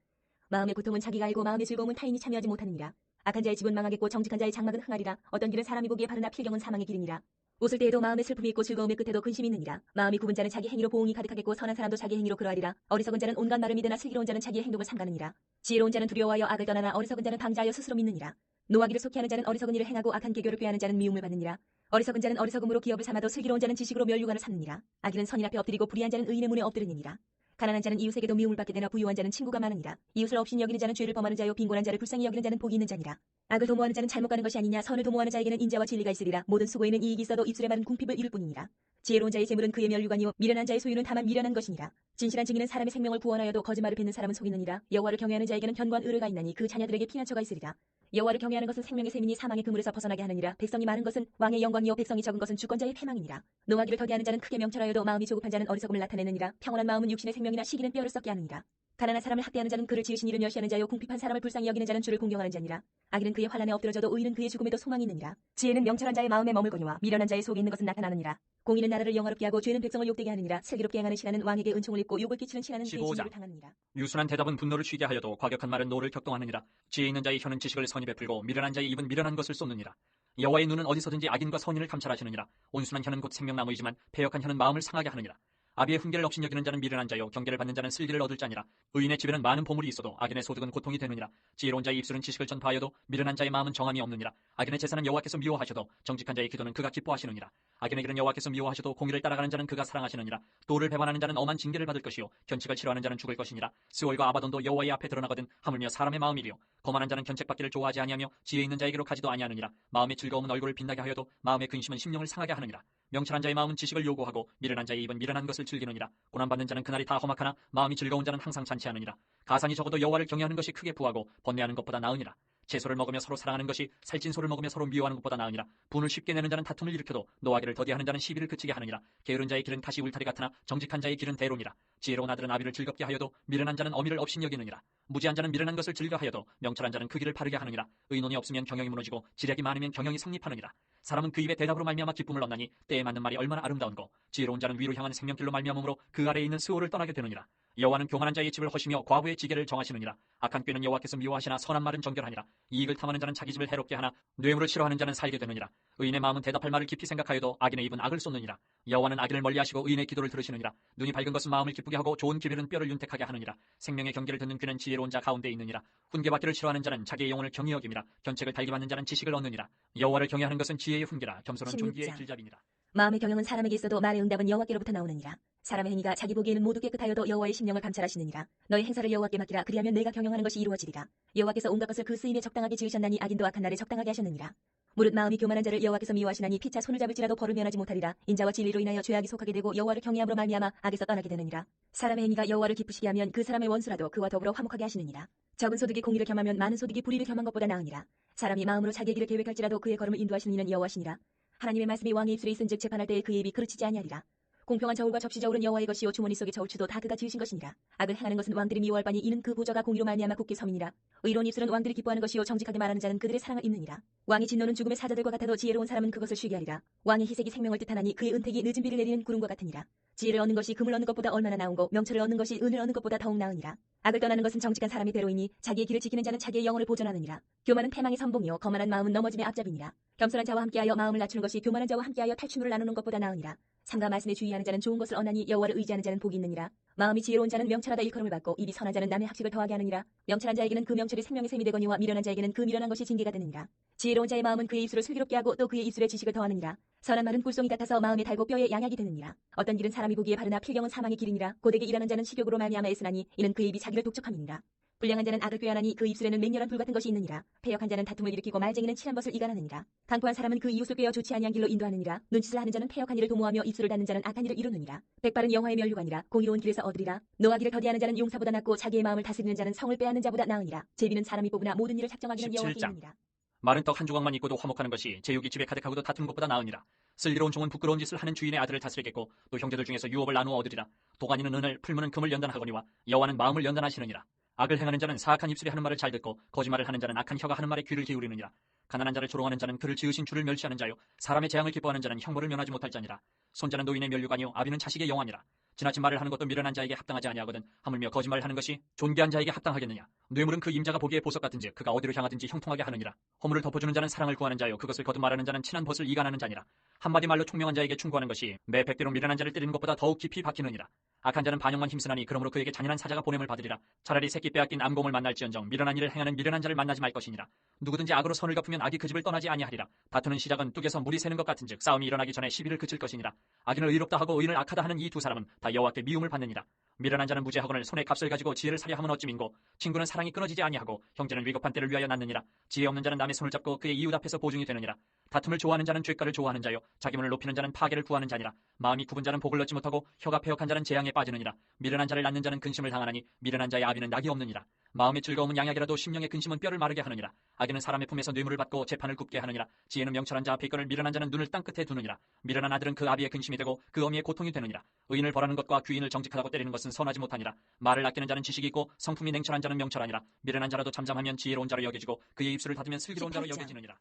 마음의 고통은 자기가 알고 마음의 즐거움은 타인이 참여하지 못하느니라. 악한 자의 집은 망하겠고 정직한 자의 장막은 흥하리라. 어떤 길은 사람이 보기에 바르나 필경은 사망의 길이니라. 웃을 때에도 마음에 슬픔이 있고 즐거움의 끝에도 근심이 있느니라. 마음이 굽은 자는 자기 행위로 보응이 가득하겠고 선한 사람도 자기 행위로 그러하리라. 어리석은 자는 온갖 말을 믿으나 슬기로운 자는 자기의 행동을 삼가느니라. 지혜로운 자는 두려워하여 악을 떠나나 어리석은 자는 방자하여 스스로 믿느니라. 노하기를 속히 하는 자는 어리석은 일을 행하고 악한 계교를 꾀하는 자는 미움을 받느니라. 어리석은 자는 어리석음으로 기업을 삼아도 슬기로운 자는 지식으로 면류관을 삼느니라. 악인은 선인 앞에 엎드리고 불의한 자는 의인의 문에 엎드리느니라. 가난한 자는 이웃에게도 미움을 받게 되나 부유한 자는 친구가 많으니라. 이웃을 없인 여기는 자는 죄를 범하는 자요 빈곤한 자를 불쌍히 여기는 자는 복이 있는 자니라. 악을 도모하는 자는 잘못 가는 것이 아니냐. 선을 도모하는 자에게는 인자와 진리가 있으리라. 모든 수고에는 이익이 있어도 입술의 말은 궁핍을 이룰 뿐이니라. 지혜로운 자의 재물은 그의 면류관이요 미련한 자의 소유는 다만 미련한 것이니라. 진실한 증인은 사람의 생명을 구원하여도 거짓말을 뱉는 사람은 속이느니라. 여호와를 경외하는 자에게는 견고한 의뢰가 있나니 그 자녀들에게 피난처가 있으리라. 여호와를 경외하는 것은 생명의 셈이니 사망의 그물에서 벗어나게 하느니라. 백성이 많은 것은 왕의 영광이요 백성이 적은 것은 주권자의 패망이니라. 노하기를 더디하는 자는 크게 명철하여도 마음이 조급한 자는 어리석음을 나타내느니라. 평온한 마음은 육신의 생명이나 시기는 뼈를 썩게 하느니라. 가난한 사람을 학대하는 자는 그를 지으신 이를 멸시하는 자요 궁핍한 사람을 불쌍히 여기는 자는 주를 공경하는 자니라. 악인은 그의 환난에 엎드러져도 의인은 그의 죽음에도 소망이 있느니라. 지혜는 명철한 자의 마음에 머물거니와 미련한 자의 속에 있는 것은 나타나느니라. 공의는 나라를 영화롭게 하고 죄는 백성을 욕되게 하느니라. 슬기롭게 행하는 신하는 왕에게 은총을 입고 욕을 끼치는 신하는 15장. 대진을 당하느니라. 유순한 대답은 분노를 쉬게 하여도 과격한 말은 노를 격동하느니라. 지혜 있는 자의 혀는 지식을 선히 베풀고 미련한 자의 입은 미련한 것을 쏟느니라. 여호와의 눈은 어디서든지 악인과 선인을 감찰하시느니라. 온순한 혀는 곧 생명나무이지만 패역한 혀는 마음을 상하게 하느니라. 아비의 훈계를 없인 여기는 자는 미련한 자요 경계를 받는 자는 슬기를 얻을 자니라. 의인의 집에는 많은 보물이 있어도 악인의 소득은 고통이 되느니라. 지혜로운 자의 입술은 지식을 전파하여도 미련한 자의 마음은 정함이 없느니라. 악인의 제사는 여호와께서 미워하셔도 정직한 자의 기도는 그가 기뻐하시느니라. 악인의 길은 여호와께서 미워하셔도 공의를 따라가는 자는 그가 사랑하시느니라. 도를 배반하는 자는 엄한 징계를 받을 것이요 견칙을 싫어하는 자는 죽을 것이니라. 스올과 아바돈도 여호와의 앞에 드러나거든 하물며 사람의 마음이리요 거만한 자는 견책받기를 좋아하지 아니하며 지혜 있는 자에게로 가지도 아니하느니라. 마음의 즐거움은 얼굴을 빛나게 하여도 마음의 근심은 심령을 상하게 하느니라. 명철한 자의 마음은 지식을 요구하고 미련한 자의 입은 미련한 것을 즐기느니라. 고난받는 자는 그날이 다 험악하나 마음이 즐거운 자는 항상 잔치하느니라. 가산이 적어도 여호와를 경외하는 것이 크게 부하고 번뇌하는 것보다 나으니라. 채소를 먹으며 서로 사랑하는 것이 살찐 소를 먹으며 서로 미워하는 것보다 나으니라. 분을 쉽게 내는 자는 다툼을 일으켜도 노하기를 더디하는 자는 시비를 그치게 하느니라. 게으른 자의 길은 다시 울타리 같으나 정직한 자의 길은 대로니라. 지혜로운 아들은 아비를 즐겁게 하여도 미련한 자는 어미를 업신 여기느니라. 무지한 자는 미련한 것을 즐겨하여도 명철한 자는 그 길을 바르게 하느니라. 의논이 없으면 경영이 무너지고 지략이 많으면 경영이 성립하느니라. 사람은 그 입의 대답으로 말미암아 기쁨을 얻나니 때에 맞는 말이 얼마나 아름다운고 지혜로운 자는 위로 향하는 생명길로 말미암음으로 그 아래에 있는 스오를 떠나게 되느니라. 여호와는 교만한 자의 집을 허시며 과부의 지계를 정하시느니라. 악한 꾀는 여호와께서 미워하시나 선한 말은 정결하니라. 이익을 탐하는 자는 자기 집을 해롭게 하나 뇌물을 싫어하는 자는 살게 되느니라. 의인의 마음은 대답할 말을 깊이 생각하여도 악인의 입은 악을 쏟느니라. 여호와는 악인을 멀리하시고 의인의 기도를 들으시느니라. 눈이 밝은 것은 마음을 기쁘게 하고 좋은 기별은 뼈를 윤택하게 하느니라. 생명의 경계를 듣는 귀는 지혜로운 자 가운데 있느니라. 훈계받기를 싫어하는 자는 자기의 영혼을 경히 여김이라. 견책을 달게 받는 자는 지식을 얻느니라. 여호와를 경외하는 것은 지혜의 훈계라. 겸손은 존귀의 16장. 길잡이니라. 마음의 경영은 사람에게 있어도 말의 응답은 여호와께로부터 나오느니라. 사람의 행위가 자기 보기에는 모두 깨끗하여도 여호와의 심령을 감찰하시느니라. 너의 행사를 여호와께 맡기라. 그리하면 내가 경영하는 것이 이루어지리라. 여호와께서 온갖 것을 그 쓰임에 적당하게 지으셨나니 악인도 악한 날에 적당하게 하셨느니라. 무릇 마음이 교만한 자를 여호와께서 미워하시나니 피차 손을 잡을지라도 벌을 면하지 못하리라. 인자와 진리로 인하여 죄악이 속하게 되고 여호와를 경외함으로 말미암아 악에서 떠나게 되느니라. 사람의 행위가 여호와를 기쁘시게 하면 그 사람의 원수라도 그와 더불어 화목하게 하시느니라. 적은 소득이 공의를 겸하면 많은 소득이 불의를 겸한 것보다 나으니라. 사람이 마음으로 자기의 길을 계획할지라도 그의 걸음을 인도하시는 이는 여호와시니라. 하나님의 말씀이 왕의 입술에 있은즉 재판할 때에 그의 입이 그르치지 아니하리라. 공평한 저울과 접시 저울은 여호와의 것이요 주머니 속의 저울추도 다 그가 지으신 것이니라. 악을 행하는 것은 왕들이 미워할 바니 이는 그 보좌가 공의로 말미암아 굳게 섬이니라. 의로운 입술은 왕들이 기뻐하는 것이요 정직하게 말하는 자는 그들의 사랑을 입느니라. 왕의 진노는 죽음의 사자들과 같아도 지혜로운 사람은 그것을 쉬게 하리라. 왕의 희색이 생명을 뜻하나니 그의 은택이 늦은 비를 내리는 구름과 같으니라. 지혜를 얻는 것이 금을 얻는 것보다 얼마나 나은고 명철을 얻는 것이 은을 얻는 것보다 더욱 나으니라. 악을 떠나는 것은 정직한 사람의 대로이니 자기의 길을 지키는 자는 자기의 영혼을 보존하느니라. 교만은 패망의 선봉이요 거만한 마음은 넘어짐의 앞잡이니라. 겸손한 자와 함께하여 마음을 낮추는 것이 교만한 자와 함께하여 탈취물을 나누는 것보다 나으니라. 삼가 말씀에 주의하는 자는 좋은 것을 얻나니 여호와를 의지하는 자는 복이 있느니라. 마음이 지혜로운 자는 명철하다 일컬음을 받고 입이 선한 자는 남의 학식을 더하게 하느니라. 명철한 자에게는 그 명철이 생명의 샘이 되거니와 미련한 자에게는 그 미련한 것이 징계가 되느니라. 지혜로운 자의 마음은 그의 입술을 슬기롭게 하고 또 그의 입술에 지식을 더하느니라. 선한 말은 꿀송이 같아서 마음에 달고 뼈에 양약이 되느니라. 어떤 길은 사람이 보기에 바르나 필경은 사망의 길이니라. 고되게 일하는 자는 식욕으로 말미암아 애쓰나니 이는 그의 입이 자기를 독촉함이니라. 불량한 자는 악을 꾀하나니 그 입술에는 맹렬한 불 같은 것이 있느니라. 패역한 자는 다툼을 일으키고 말쟁이는 친한 것을 이간하느니라. 강포한 사람은 그 이웃을 꾀어 좋지 아니한 길로 인도하느니라. 눈짓을 하는 자는 패역한 일을 도모하며 입술을 닫는 자는 악한 일을 이루느니라. 백발은 영화의 면류관이라. 공의로운 길에서 얻으리라. 노하기를 더디하는 자는 용사보다 낫고 자기의 마음을 다스리는 자는 성을 빼앗는 자보다 나으니라. 제비는 사람이 뽑으나 모든 일을 작정하기는 여호와께 17장. 있느니라. 마른 떡 한 조각만 있고도 화목하는 것이 제육이 집에 가득하고도 다투는 것보다 나으니라. 슬기로운 종은 부끄러운 짓을 하는 주인의 아들을 다스리겠고 또 형제들 중에서 유업을 나누어 얻으리라. 도가니는 은을 풀무는 금을 연단하거니와 여호와는 마음을 연단하시느니라. 악을 행하는 자는 사악한 입술이 하는 말을 잘 듣고 거짓말을 하는 자는 악한 혀가 하는 말에 귀를 기울이느니라. 가난한 자를 조롱하는 자는 그를 지으신 주를 멸시하는 자요 사람의 재앙을 기뻐하는 자는 형벌을 면하지 못할 자니라. 손자는 노인의 면류관이요 아비는 자식의 영화니라. 지나친 말을 하는 것도 미련한 자에게 합당하지 아니하거든 하물며 거짓말을 하는 것이 존귀한 자에게 합당하겠느냐. 뇌물은 그 임자가 보기에 보석 같은즉 그가 어디로 향하든지 형통하게 하느니라. 허물을 덮어주는 자는 사랑을 구하는 자요 그것을 거듭 말하는 자는 친한 벗을 이간하는 자니라. 한마디 말로 총명한 자에게 충고하는 것이 매 백대로 미련한 자를 때리는 것보다 더욱 깊이 박히느니라. 악한 자는 반역만 힘쓰나니 그러므로 그에게 잔인한 사자가 보냄을 받으리라. 차라리 새끼 빼앗긴 암곰을 만날지언정 미련한 일을 행하는 미련한 자를 만나지 말 것이니라. 누구든지 악으로 선을 갚으면 악이 그 집을 떠나지 아니하리라. 다투는 시작은 뚝에서 물이 새는 것 같은즉 싸움이 일어나기 전에 시비를 그칠 것이니라. 악인을 의롭다 하고 의인을 악하다 하는 이 두 사람은 다 여호와께 미움을 받느니라. 미련한 자는 무죄하거늘 손에 값을 가지고 지혜를 사려 함은 어찌민고 친구는 사랑이 끊어지지 아니하고 형제는 위급한 때를 위하여 낳느니라. 지혜 없는 자는 남의 손을 잡고 그의 이웃 앞에서 보증이 되느니라. 다툼을 좋아하는 자는 죄가를 좋아하는 자요 자기 문을 높이는 자는 파괴를 구하는 자니라. 마음이 굽은 자는 복을 얻지 못하고 혀가 패역한 자는 재앙에 빠지느니라. 미련한 자를 낳는 자는 근심을 당하나니 미련한 자의 아비는 낙이 없느니라. 마음의 즐거움은 양약이라도 심령의 근심은 뼈를 마르게 하느니라. 악인은 사람의 품에서 뇌물을 받고 재판을 굽게 하느니라. 지혜는 명철한 자 앞에 있거늘 미련한 자는 눈을 땅끝에 두느니라. 미련한 아들은 그 아비의 근심이 되고 그 어미의 고통이 되느니라. 의인을 벌하는 것과 귀인을 정직하다고 때리는 것은 선하지 못하니라. 말을 아끼는 자는 지식이 있고 성품이 냉철한 자는 명철하니라. 미련한 자라도 잠잠하면 지혜로운 자로 여겨지고 그의 입술을 닫으면 슬기로운 자로 18장. 여겨지느니라.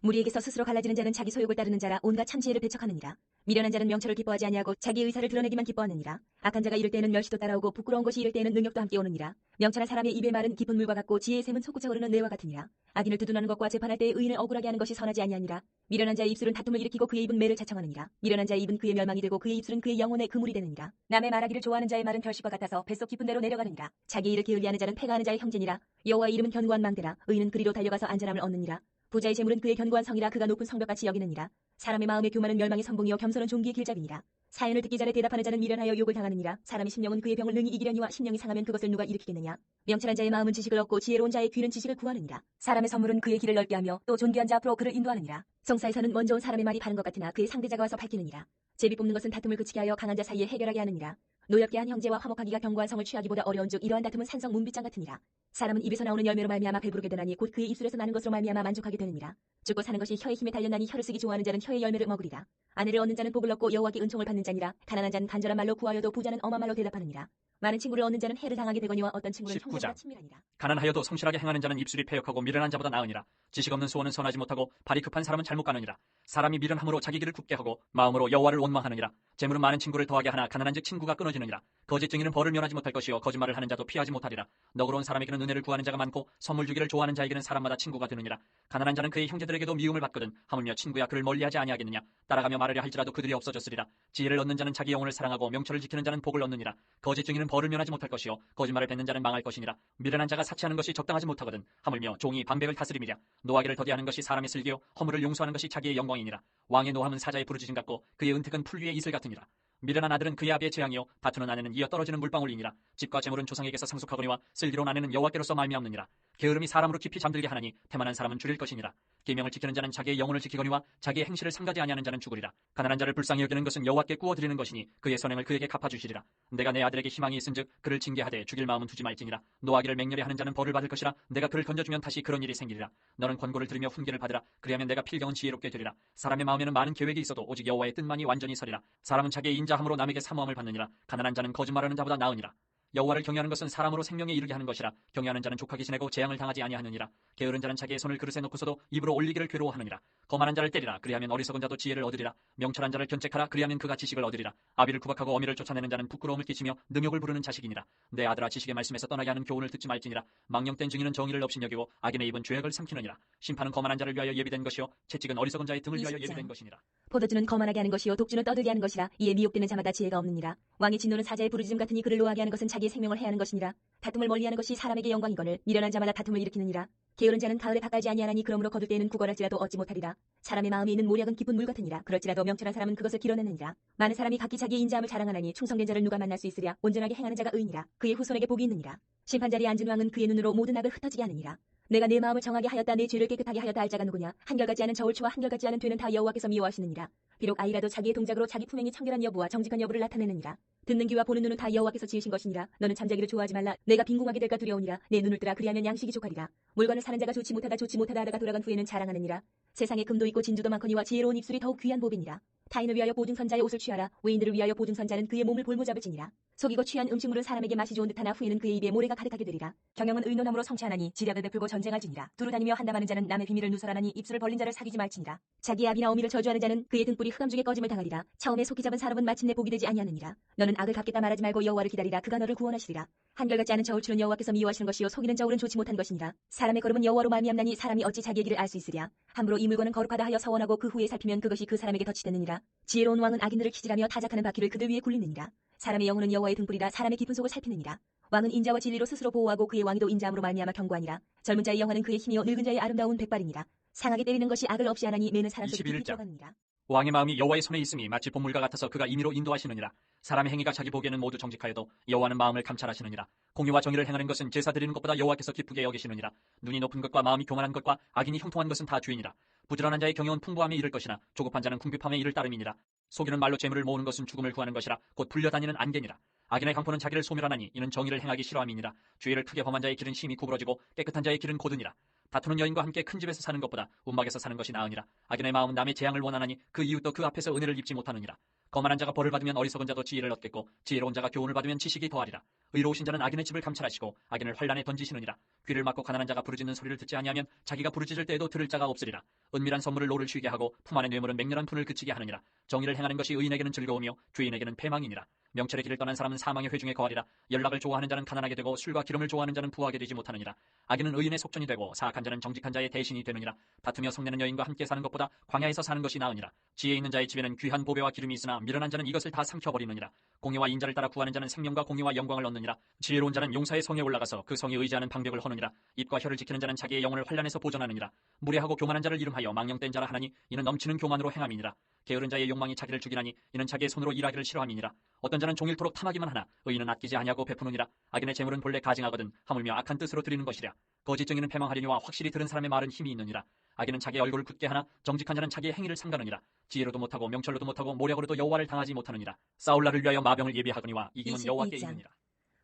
무리에게서 스스로 갈라지는 자는 자기 소욕을 따르는 자라 온갖 참지혜를 배척하느니라. 미련한 자는 명철을 기뻐하지 아니하고 자기 의사를 드러내기만 기뻐하느니라. 악한 자가 이를 때에는 멸시도 따라오고 부끄러운 것이 이를 때에는 능력도 함께 오느니라. 명철한 사람의 입의 말은 깊은 물과 같고 지혜의 샘은 솟구쳐 흐르는 내와 같으니라. 악인을 두둔하는 것과 재판할 때에 의인을 억울하게 하는 것이 선하지 아니하니라. 미련한 자의 입술은 다툼을 일으키고 그의 입은 매를 자청하느니라. 미련한 자의 입은 그의 멸망이 되고 그의 입술은 그의 영혼의 그물이 되느니라. 남의 말하기를 좋아하는 자의 말은 별식과 같아서 뱃속 깊은 데로 내려가느니라. 자기 일을 게을리하는 자는 패가하는 자의 형제니라. 여호와의 이름은 견고한 망대라. 의인은 그리로 달려가서 안전함을 얻느니라. 부자의 재물은 그의 견고한 성이라 그가 높은 성벽같이 여기느니라. 사람의 마음의 교만은 멸망의 선봉이요 겸손은 종기의 길잡이니라. 사연을 듣기 전에 대답하는 자는 미련하여 욕을 당하느니라. 사람의 심령은 그의 병을 능히 이기려니와 심령이 상하면 그것을 누가 일으키겠느냐. 명철한 자의 마음은 지식을 얻고 지혜로운 자의 귀는 지식을 구하느니라. 사람의 선물은 그의 길을 넓게 하며 또 존귀한 자 앞으로 그를 인도하느니라. 성사에서는 먼저 온 사람의 말이 바른 것 같으나 그의 상대자가 와서 밝히느니라. 제비 뽑는 것은 다툼을 그치게 하여 강한 자 사이에 해결하게 하느니라. 노엽게 한 형제와 화목하기가 견고한 성을 취하기보다 어려운즉 이러한 다툼은 산성 문빗장 같으니라. 사람은 입에서 나오는 열매로 말미암아 배부르게 되나니 곧 그의 입술에서 나는 것으로 말미암아 만족하게 되느니라. 죽고 사는 것이 혀의 힘에 달렸나니 혀를 쓰기 좋아하는 자는 혀의 열매를 먹으리라. 아내를 얻는 자는 복을 얻고 여호와께 은총을 받는 자니라. 가난한 자는 간절한 말로 구하여도 부자는 엄한 말로 대답하느니라. 많은 친구를 얻는 자는 해를 당하게 되거니와 어떤 친구는 19장. 형제보다 친밀하니라. 가난하여도 성실하게 행하는 자는 입술이 패역하고 미련한 자보다 나으니라. 지식 없는 소원은 선하지 못하고 발이 급한 사람은 잘못 가느니라. 사람이 미련함으로 자기 길을 굽게 하고 마음으로 여호와를 원망하느니라. 재물은 많은 친구를 더하게 하나 가난한즉 친구가 끊어지느니라. 거짓 증인은 벌을 면하지 못할 것이요 거짓말을 하는 자도 피하지 못하리라. 너그러운 사람에게는 은혜를 구하는 자가 많고 선물 주기를 좋아하는 자에게는 사람마다 친구가 되느니라. 가난한 자는 그의 형제들에게도 미움을 받거든 하물며 친구야 그를 멀리하지 아니하겠느냐. 따라가며 말하려 할지라도 그들이 없어졌으리라. 지혜를 얻는 자는 자기 영혼을 사랑하고 명철을 지키는 자는 복을 얻느니라. 거짓 증인은 벌을 면하지 못할 것이요 거짓말을 뱉는 자는 망할 것이니라. 미련한 자가 사치하는 것이 적당하지 못하거든 하물며 종이 방백을 다스림이랴. 노하기를 더디하는 것이 사람의 슬기요 허물을 용서하는 것이 자기의 영광이니라. 왕의 노함은 사자의 부르짖음 같고 그의 은택은 풀 위의 이슬 같으니라. 미련한 아들은 그의 아비의 재앙이요 다투는 아내는 이어 떨어지는 물방울이니라. 집과 재물은 조상에게서 상속하거니와 슬기로운 아내는 여호와께로서 말미암느니라. 게으름이 사람으로 깊이 잠들게 하나니 태만한 사람은 줄일 것이니라. 계명을 지키는 자는 자기의 영혼을 지키거니와 자기의 행실을 삼가지 아니하는 자는 죽으리라. 가난한 자를 불쌍히 여기는 것은 여호와께 구워드리는 것이니 그의 선행을 그에게 갚아주시리라. 내가 내 아들에게 희망이 있은즉 그를 징계하되 죽일 마음은 두지 말지니라. 노하기를 맹렬히 하는 자는 벌을 받을 것이라. 내가 그를 건져주면 다시 그런 일이 생기리라. 너는 권고를 들으며 훈계를 받으라. 그리하면 내가 필경은 지혜롭게 되리라. 사람의 마음에는 많은 계획이 있어도 오직 여호와의 뜻만이 완전히 서리라. 사람은 자기의 인자함으로 남에게 사모함을 받느니라. 가난한 자는 거짓말하는 자보다 나으니라. 여호와를 경외하는 것은 사람으로 생명에 이르게 하는 것이라. 경외하는 자는 족하게 지내고 재앙을 당하지 아니하느니라. 게으른 자는 자기의 손을 그릇에 놓고서도 입으로 올리기를 괴로워하느니라. 거만한 자를 때리라. 그리하면 어리석은 자도 지혜를 얻으리라. 명철한 자를 견책하라. 그리하면 그가 지식을 얻으리라. 아비를 구박하고 어미를 쫓아내는 자는 부끄러움을 끼치며 능욕을 부르는 자식이니라. 내 아들아 지식의 말씀에서 떠나게 하는 교훈을 듣지 말지니라. 망령된 증인은 정의를 업신여기고 악인의 입은 죄악을 삼키느니라. 심판은 거만한 자를 위하여 예비된 것이요 채찍은 어리석은 자의 등을 위하여 20장. 예비된 것이니라. 포도주는 거만하게 하는 것이요 독주는 떠들게 하는 것이라. 이에 미혹되는 자마다 지혜가 없느니라. 왕의 진노는 사자의 부르짖음 같으니 그를 노하게 하는 것은 자기의 생명을 해하는 것이니라. 다툼을 멀리하는 것이 사람에게 영광이거늘 미련한 자마다 다툼을 일으키느니라. 게으른 자는 가을에 밭갈지 아니하나니 그러므로 거둘 때에는 구걸할지라도 얻지 못하리라. 사람의 마음에 있는 모략은 깊은 물 같으니라. 그럴지라도 명철한 사람은 그것을 길어내느니라. 많은 사람이 각기 자기의 인자함을 자랑하나니 충성된 자를 누가 만날 수 있으랴. 온전하게 행하는 자가 의인이라. 그의 후손에게 복이 있느니라. 심판자리에 앉은 왕은 그의 눈으로 모든 악을 흩어지게 하느니라. 내가 내 마음을 정하게 하였다. 내 죄를 깨끗하게 하였다. 할 자가 누구냐. 한결같지 않은 저울추와 한결같지 않은 되는 다 여호와께서 미워하시느니라. 비록 아이라도 자기의 동작으로 자기 품행이 청결한 여부와 정직한 여부를 나타내느니라. 듣는 귀와 보는 눈은 다 여호와께서 지으신 것이니라. 너는 잠자기를 좋아하지 말라. 내가 빈궁하게 될까 두려우니라. 내 눈을 뜨라. 그리하면 양식이 족하리라. 물건을 사는 자가 좋지 못하다 하다가 돌아간 후에는 자랑하느니라. 세상에 금도 있고 진주도 많거니와 지혜로운 입술이 더욱 귀한 법이니라. 타인을 위하여 보증선자의 옷을 취하라. 외인들을 위하여 보증선자는 그의 몸을 볼모잡을 지니라. 속이고 취한 음식물은 사람에게 맛이 좋은 듯하나 후에는 그의 입에 모래가 가득하게 되리라. 경영은 의논함으로 성취하나니 지략을 베풀고 전쟁할지니라. 두루 다니며 한담하는 자는 남의 비밀을 누설하나니 입술을 벌린 자를 사귀지 말지니라. 자기의 아비나 어미를 저주하는 자는 그의 등불이 흑암 중에 꺼짐을 당하리라. 처음에 속히 잡은 사람은 마침내 복이 되지 아니하느니라. 너는 악을 갚겠다 말하지 말고 여호와를 기다리라. 그가 너를 구원하시리라. 한결같지 않은 저울추는 여호와께서 미워하시는 것이요 속이는 저울은 좋지 못한 것이니라. 사람의 걸음은 여호와로 말미암나니 사람이 어찌 자기의 길을 알 수 있으랴. 함부로 이 물건은 거룩하다 하여 서원하고 그 후에 살피면 그것이 그 사람에게 덫이 되느니라. 지혜로운 왕은 악인들을 키질하며 타작하는 바퀴를 그들 위에 굴리느니라. 사람의 영혼은 여호와의 등불이라. 사람의 깊은 속을 살피느니라. 왕은 인자와 진리로 스스로 보호하고 그의 왕위도 인자함으로 말미암아 견고하니라. 젊은 자의 영화는 그의 힘이요 늙은 자의 아름다운 백발이니라. 상하게 때리는 것이 악을 없이 하나니 매는 사람 속에 깊이 21장. 들어가느니라. 왕의 마음이 여호와의 손에 있음이 마치 봄물과 같아서 그가 임의로 인도하시느니라. 사람의 행위가 자기 보기에는 모두 정직하여도 여호와는 마음을 감찰하시느니라. 공의와 정의를 행하는 것은 제사 드리는 것보다 여호와께서 기쁘게 여기시느니라. 눈이 높은 것과 마음이 교만한 것과 악인이 형통한 것은 다 죄이니라. 부지런한 자의 경영은 풍부함에 이를 것이나 조급한 자는 궁핍함에 이를 따름이니라. 속이는 말로 재물을 모으는 것은 죽음을 구하는 것이라. 곧 불려다니는 안개니라. 악인의 강포는 자기를 소멸하나니 이는 정의를 행하기 싫어함이니라. 죄를 크게 범한 자의 길은 심히 구부러지고 깨끗한 자의 길은 고드니라. 다투는 여인과 함께 큰 집에서 사는 것보다 움막에서 사는 것이 나으니라. 악인의 마음은 남의 재앙을 원하나니 그 이웃도 그 앞에서 은혜를 입지 못하느니라. 거만한 자가 벌을 받으면 어리석은 자도 지혜를 얻겠고 지혜로운 자가 교훈을 받으면 지식이 더하리라. 의로우신 자는 악인의 집을 감찰하시고 악인을 환란에 던지시느니라. 귀를 막고 가난한 자가 부르짖는 소리를 듣지 아니하면 자기가 부르짖을 때에도 들을 자가 없으리라. 은밀한 선물을 노를 쉬게 하고 품 안의 뇌물은 맹렬한 분을 그치게 하느니라. 정의를 행하는 것이 의인에게는 즐거우며 죄인에게는 패망이니라. 명철의 길을 떠난 사람은 사망의 회중에 거하리라. 연락을 좋아하는 자는 가난하게 되고 술과 기름을 좋아하는 자는 부하게 되지 못하느니라. 악인은 의인의 속전이 되고 사악한 자는 정직한 자의 대신이 되느니라. 다투며 성내는 여인과 함께 사는 것보다 광야에서 사는 것이 나으니라. 지혜 있는 자의 집에는 귀한 보배와 기름이 있으나 미련한 자는 이것을 다 삼켜버리느니라. 공의와 인자를 따라 구하는 자는 생명과 공의와 영광을 얻느니라. 지혜로운 자는 용사의 성에 올라가서 그 성에 의지하는 방벽을 허느니라. 입과 혀를 지키는 자는 자기의 영혼을 환난에서 보존하느니라. 무례하고 교만한 자를 이름하여 망령된 자라 하나니 이는 넘치는 교만으로 행함이니라. 게으른 자의 욕망이 자기를 죽이나니 이는 자기의 손으로 일하기를 싫어함이니라. 어떤 자는 종일토록 탐하기만 하나 의인은 아끼지 아니하고 베푸느니라. 악인의 재물은 본래 가증하거든 하물며 악한 뜻으로 드리는 것이랴. 거짓 증인은 패망하려니와 확실히 들은 사람의 말은 힘이 있느니라. 악인은 자기 얼굴을 굳게 하나 정직한 자는 자기의 행위를 삼가느니라. 지혜로도 못하고 명철로도 못하고 모략으로도 여호와를 당하지 못하느니라. 싸울 날을 위하여 마병을 예비하거니와 이김은 여호와께 22장. 있느니라.